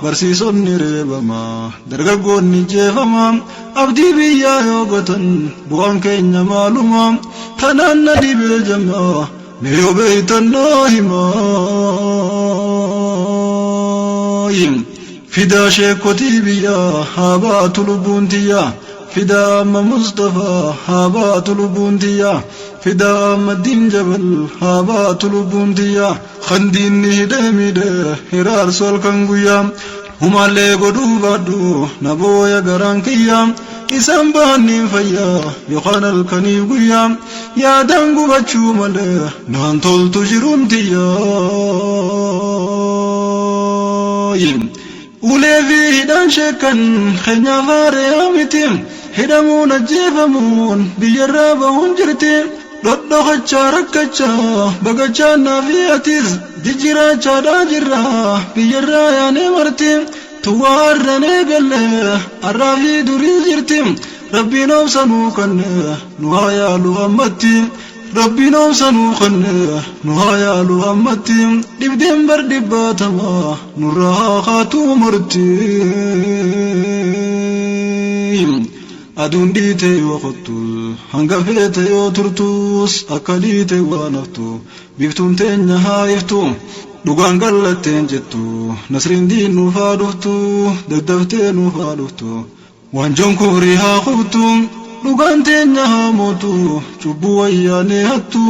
[SPEAKER 7] barsiisonni reebamaa dargaggoonni jeefamaa abdii biyyaa yoo gotan bu'aan keenya maaluma tanaan na dhibee jamaa mee yoo beeytan noo himaa fidaa sheekotii biyyaa haa baatu lubbuun tiyyaa fidaa amma Mustafaa haa baatu lubbuun tiyyaa fidaa amma Diin Jabal haa baatu lubbuun tiyyaa kan diinni hidhee miidhee hiraarsu halkan guyyaa humaallee godhuu baadhu na booya garaan kiyyaa isaan bahanniin fayyaa yookaan halkaniif guyyaa yaadaan gubachuu malee naan toltu jiruun tiyyaa ulee fi hidhaan sheekan keenyaaf haaree miti hidhamuun ajjeefamuun biyyarraa bahuun jirti dhodhokachaa rakkachaa bagachaa naafi atis jijjiraachaadhaa jirraa biyyarraa yaanee marti tuwaa harranee gallee harraa fi durii jirti rabbiin obsanuu kanne nu haa yaalu ammatti rabbiin obsanuu kanne nu haa yaalu ammatti dhibdeen bar dhibbaatamaa nurraa haa kaatuu marti aduun dhiite yoo qottu hanga feete yoo turtus akka dhiite waan haftu biftuun teenya haa iftu dhugaan gallatteen jettu nasriin diin nuuf haa dhuftu daddaftee nuuf haa dhuftu waanjoon koorii haa qubtu dhugaan teenya haa mootu cubbuu wayyaanee hattu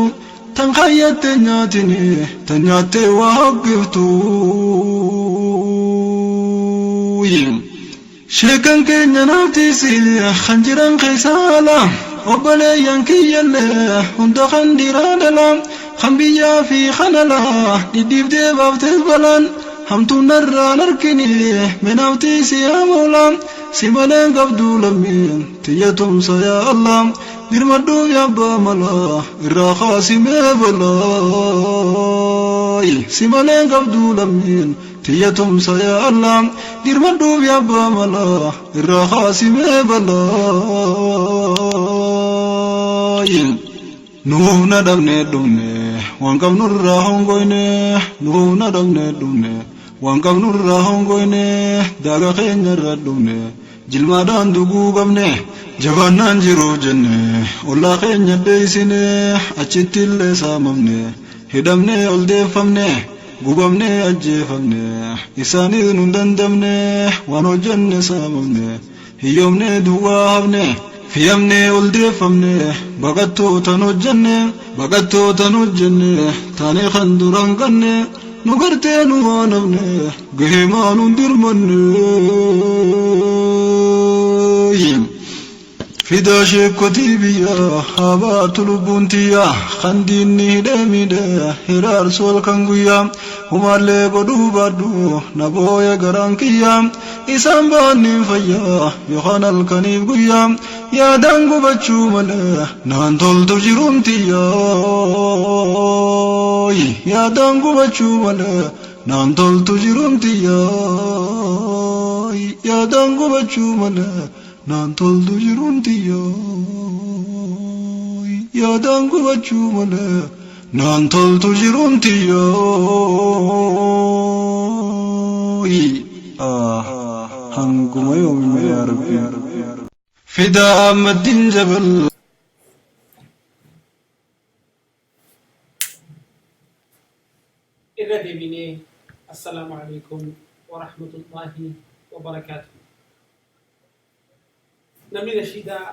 [SPEAKER 7] tan kayyattee nyaatini tan nyaattee waa hoggiftu sheekan keenya naaftiisi kan jiran keessaa ala obboleeyyan kiyyallee hunda kan dhiiraa dhala kan biyyaa fi kan alaa dhidhiibdee baaftees balaan hamtuun narraan harkini menaaftiisi yaa mawlaa si maleen qabduu lammiin tiyya tumsa yaa Allah dirmadhuuf yabbaa malaa irraa kaasimee balaa si maleen qabduu lammiin tiyya tumsa yaa Allah dirmadhuuf yabbaa malaa irraa kaasimee balaa nuuf na dhabnee dhumne waan qabnurraa hongoyne nuuf na dhabnee dhumne waan qabnurraa hongoyne daaga keenyarra dhumne jilmaadhaan duguu qabne jabaannaan jiruu jenne ollaa keenya beeysine achitti illee saamamne hidhamne ol deeffamne gubamne ajjeefamne isaanis nun dandamne waan hojjenne saamamne hiyyoomne duwwaa hafne fiyamne ol deeffamne baqattootan hojjenne taanee kan duraan qanne nu gartee nu waanafne gahee maanuun dirmanne fidaa sheekotii biyyaa haa baatu lubbuun tiyyaa kan diinni hidhee miidhee hiraarsu halkan guyyaa humaallee godhuu baadhu na booya garaan kiyyaa isaan bahanniin fayyaa yookaan halkaniif guyyaa yaadaan gubachuu malee naan toltu jiruun tiyyaa yaadaan gubachuu malee naan toltu jiruun tiyyaa yaadaan gubachuu malee naan toltu jiruun tiyyaa yaadaan gubachuu malee naan toltu jiruun tiyyaa hanguma yoomime yaa rabbi fidaa amma Diin Jabal
[SPEAKER 8] irra deebinee assalaamu alaykum wa rahmatullahi wa barakaatuh. namni nashiidaa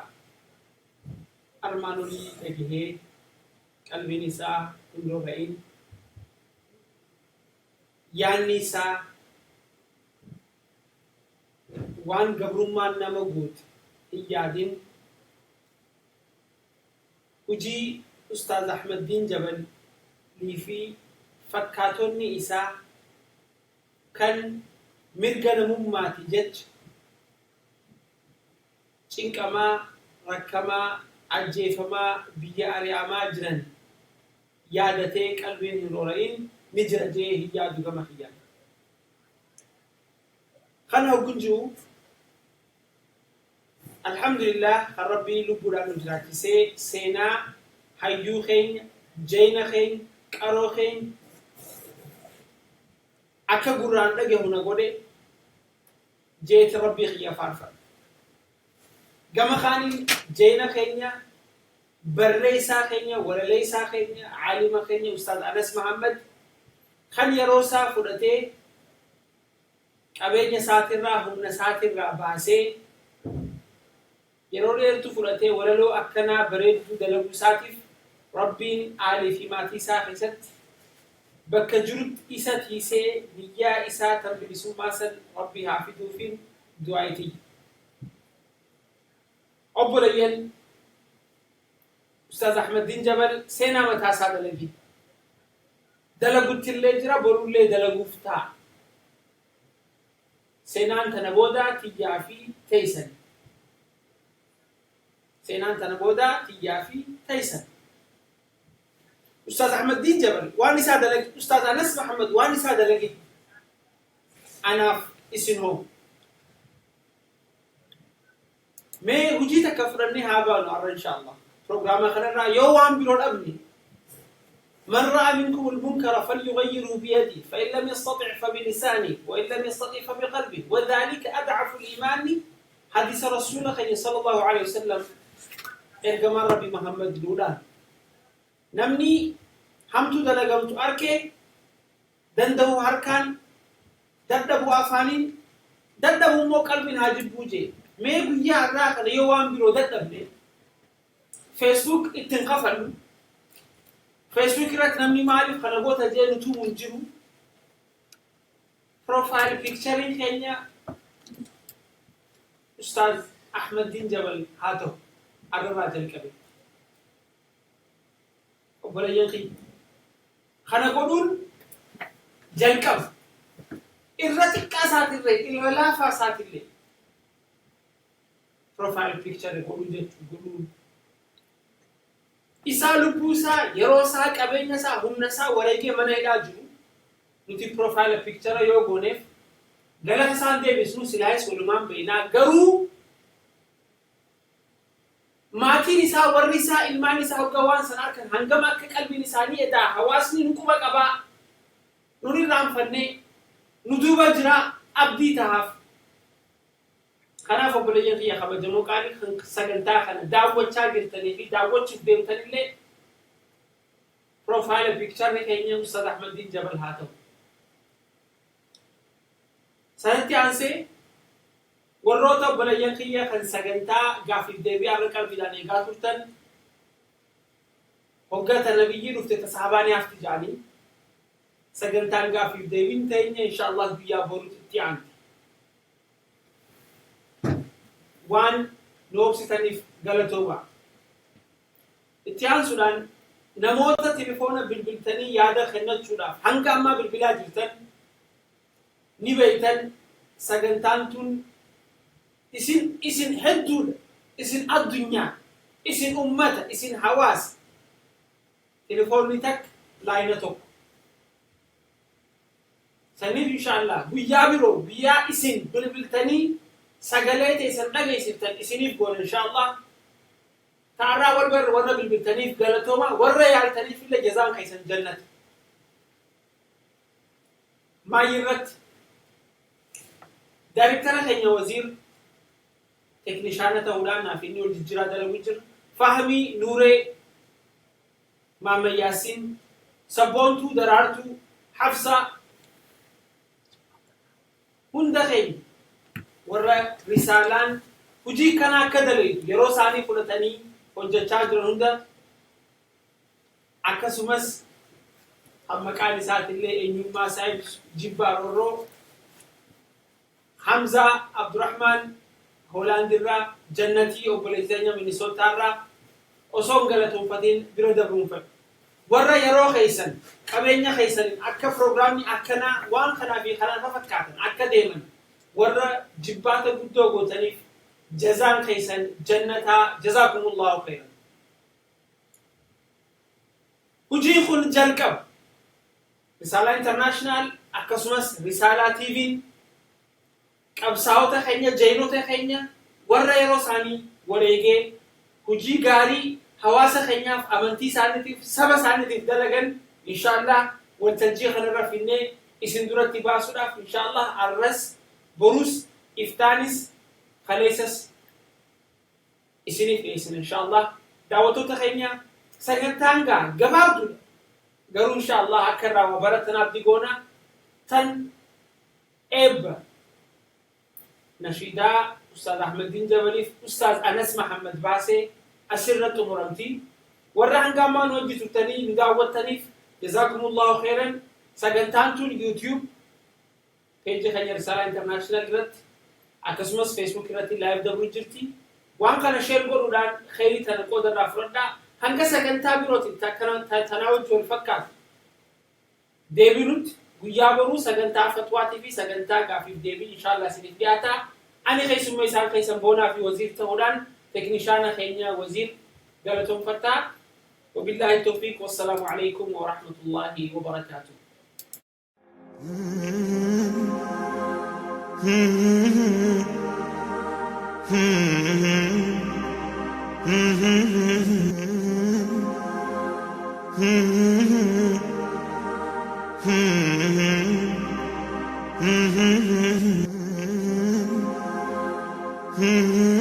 [SPEAKER 8] armaan olii dhagahee qalbiin isaa hundoo ba'in yaanni isaa waan gabrummaan nama guute hin yaadin hujii Ustaaz Ahmad Diin Jabal fi fakkaatonni isaa kan mirga namummaati jecha cinqamaa rakkamaa ajjeefamaa biyya ari'amaa jiran yaadatee qalbiin hin hora'in ni jira jee hin yaadu gama kiyyaan. Kana hoggun jiru alhamdulillah kan rabbii lubbuudhaan nu jiraachisee seenaa hayyuu keenya jayna keenya qaroo keenya akka gurraan dhagahu na godhe جيت ربي خيا فارفا قام خاني جينا خينيا برليسا خينيا ولا ليسا خينيا عالم خينيا أستاذ أنس محمد خان يروسا فرتي أبين ساترا هم ساترا باسي يرولي تفرتي ولا لو أكنا بريد دلو ساتف ربين آلي في ما تيسا خيست بكجرد إسا تيسي نيا إسا تنبلسو ماسل ربي حافظو فين دعايتي أبوليين أستاذ أحمد دين جبل سينا متاسا دلقي دلقو تلجرا برولي دلقو فتا سينان تنبودا تيجافي تيسن سينان تنبودا تيجافي تيسن أستاذ أحمد دين جبل واني سادة لك أستاذ أنس محمد واني سادة لك أنا اسمه ما وجيت كفرني هابا نار إن شاء الله برنامج خلنا يوم بيرون أبني من رأى منكم المنكر فليغيره بيده فإن لم يستطع فبلسانه وإن لم يستطع فبقلبه وذلك أضعف الإيمان حديث رسول الله صلى الله عليه وسلم إرجع ربي محمد لولا نمني همتو دلقمتو أركي دندو هركان دندو أفانين دندو مو قلب هاجب بوجي ما بيجي الراك اليوم بيرو دندبني فيسبوك اتنقفل فيسبوك رات نمني معرف خنبوتا جينو تو منجرو بروفايل بيكتشرين كينيا أستاذ أحمد دين جبل هاتو الرواج الكبير ولا ينقي خنا قولون جنكم إرتك كاسات اللي ولا فاسات اللي بروفايل بيكتشر يقولون جت يقولون إسالو بوسا يروسا كابينسا هم نسا وريكي من يلاجو نتي بروفايل بيكتشر يوغونيف غلا سان دي بسنو سلايس ولمان بينا غرو ماتي نساء والنساء الماني نساء وقوان سناركن هنگما كقلبي نساني ادا حواسني نكوبا قبا نوري رام فني ندوبا جرا أبدي تهاف خنا فبلجن فيها خبر جمو قاري خن سجنتا خنا داوة شاغر تاني في داوة شوف بيم تاني ليه بروفايل بيكتشر نكيني أستاذ أحمد دين جبل هاتو سنتي عنسي والروتا بلجن فيها خن سجنتا قافي دبي أركان في داني قاتوتن وقت النبي رفت تصحاباني أفتجاني سجنتان قافي دبي تاني إن شاء الله بيا بورت تيان وان نوبسي تانيف غلطوبا اتيان سودان نموتا تليفونا بالبلتاني يادا خنات شودا هنگا اما بالبلا جرتن نبيتن سجنتانتون اسن حدود اسن الدنيا اسن أمتا اسن حواس تليفونيتك لاينتك سنين إن شاء الله بيا بيرو بيا اسن بالبلتاني سجلات اسن دغاي سيرتن اسنيف غون إن شاء الله تعرى والبر ورا بالبلتانيف غلطوما ورا يالتنيف إلا جزاء كيسن جنة ما يرت دايركتر خينيا وزير تكنيشانة تودانا في نيو الجرا دلوجر فهمي نوري ماما ياسين سبونتو درارتو حفصة هندخين ورا رسالان وجي كنا كدلي يروساني فلتاني وجا تشاجر هندا أكسمس هم كان سات اللي إنيو ما سايب جبارورو حمزة عبد الرحمن هولاندرا جنتي أو بلزانيا مينيسوتارا أصوم قالتهم فدين بردبرون فن ورا يرو خيسن كبينيا خيسن أكا برنامج أكنا وان خنا في خنا ففكاتن أكا دائما ورا جبات قدو قوتني جزان خيسن جنتا جزاكم الله خيرا وجي خل جلكب رسالة انترناشنال أكسمس رسالة تيفين قبساوتا خينيا جينوتا خينيا ورا يروساني وريجي وجي غاري حواسا خينيا أمنتي سانتيف سبا سانتيف دلغن إن شاء الله والتنجي خنرا فيني اسندورة تباسودا إن شاء الله الرس بروس إفتانس خليسس إسنيف إسن إن شاء الله دعوتو تخينيا سجنتانغا جبابدو قالوا إن شاء الله أكرر وبرتنا بديقونا تن إب نشيدا أستاذ أحمد الدين جبلي أستاذ أنس محمد باسي أسرة مرمتي ورهن قامان وجدت تاني ندعوة تانيف جزاكم الله خيرا سجنتانتو اليوتيوب بيج خير رسالة انترناشنال رت أكسمس فيسبوك رتي لايف دبر جرتي وان كان شير قرودان خيري تنقود الرافردا هنگا سجنتا بيروتي تناوج والفكات ديبينوت ويابرو سجنتا فتواتي في سجنتا قافي ديبي إن شاء الله سنة بياتا أنا خيسم ميسان خيسم بونا في وزير تهودان تكنيشانا خينيا وزير قالتهم فتا وبالله التوفيق والسلام عليكم ورحمة الله وبركاته
[SPEAKER 9] Mm-hmm.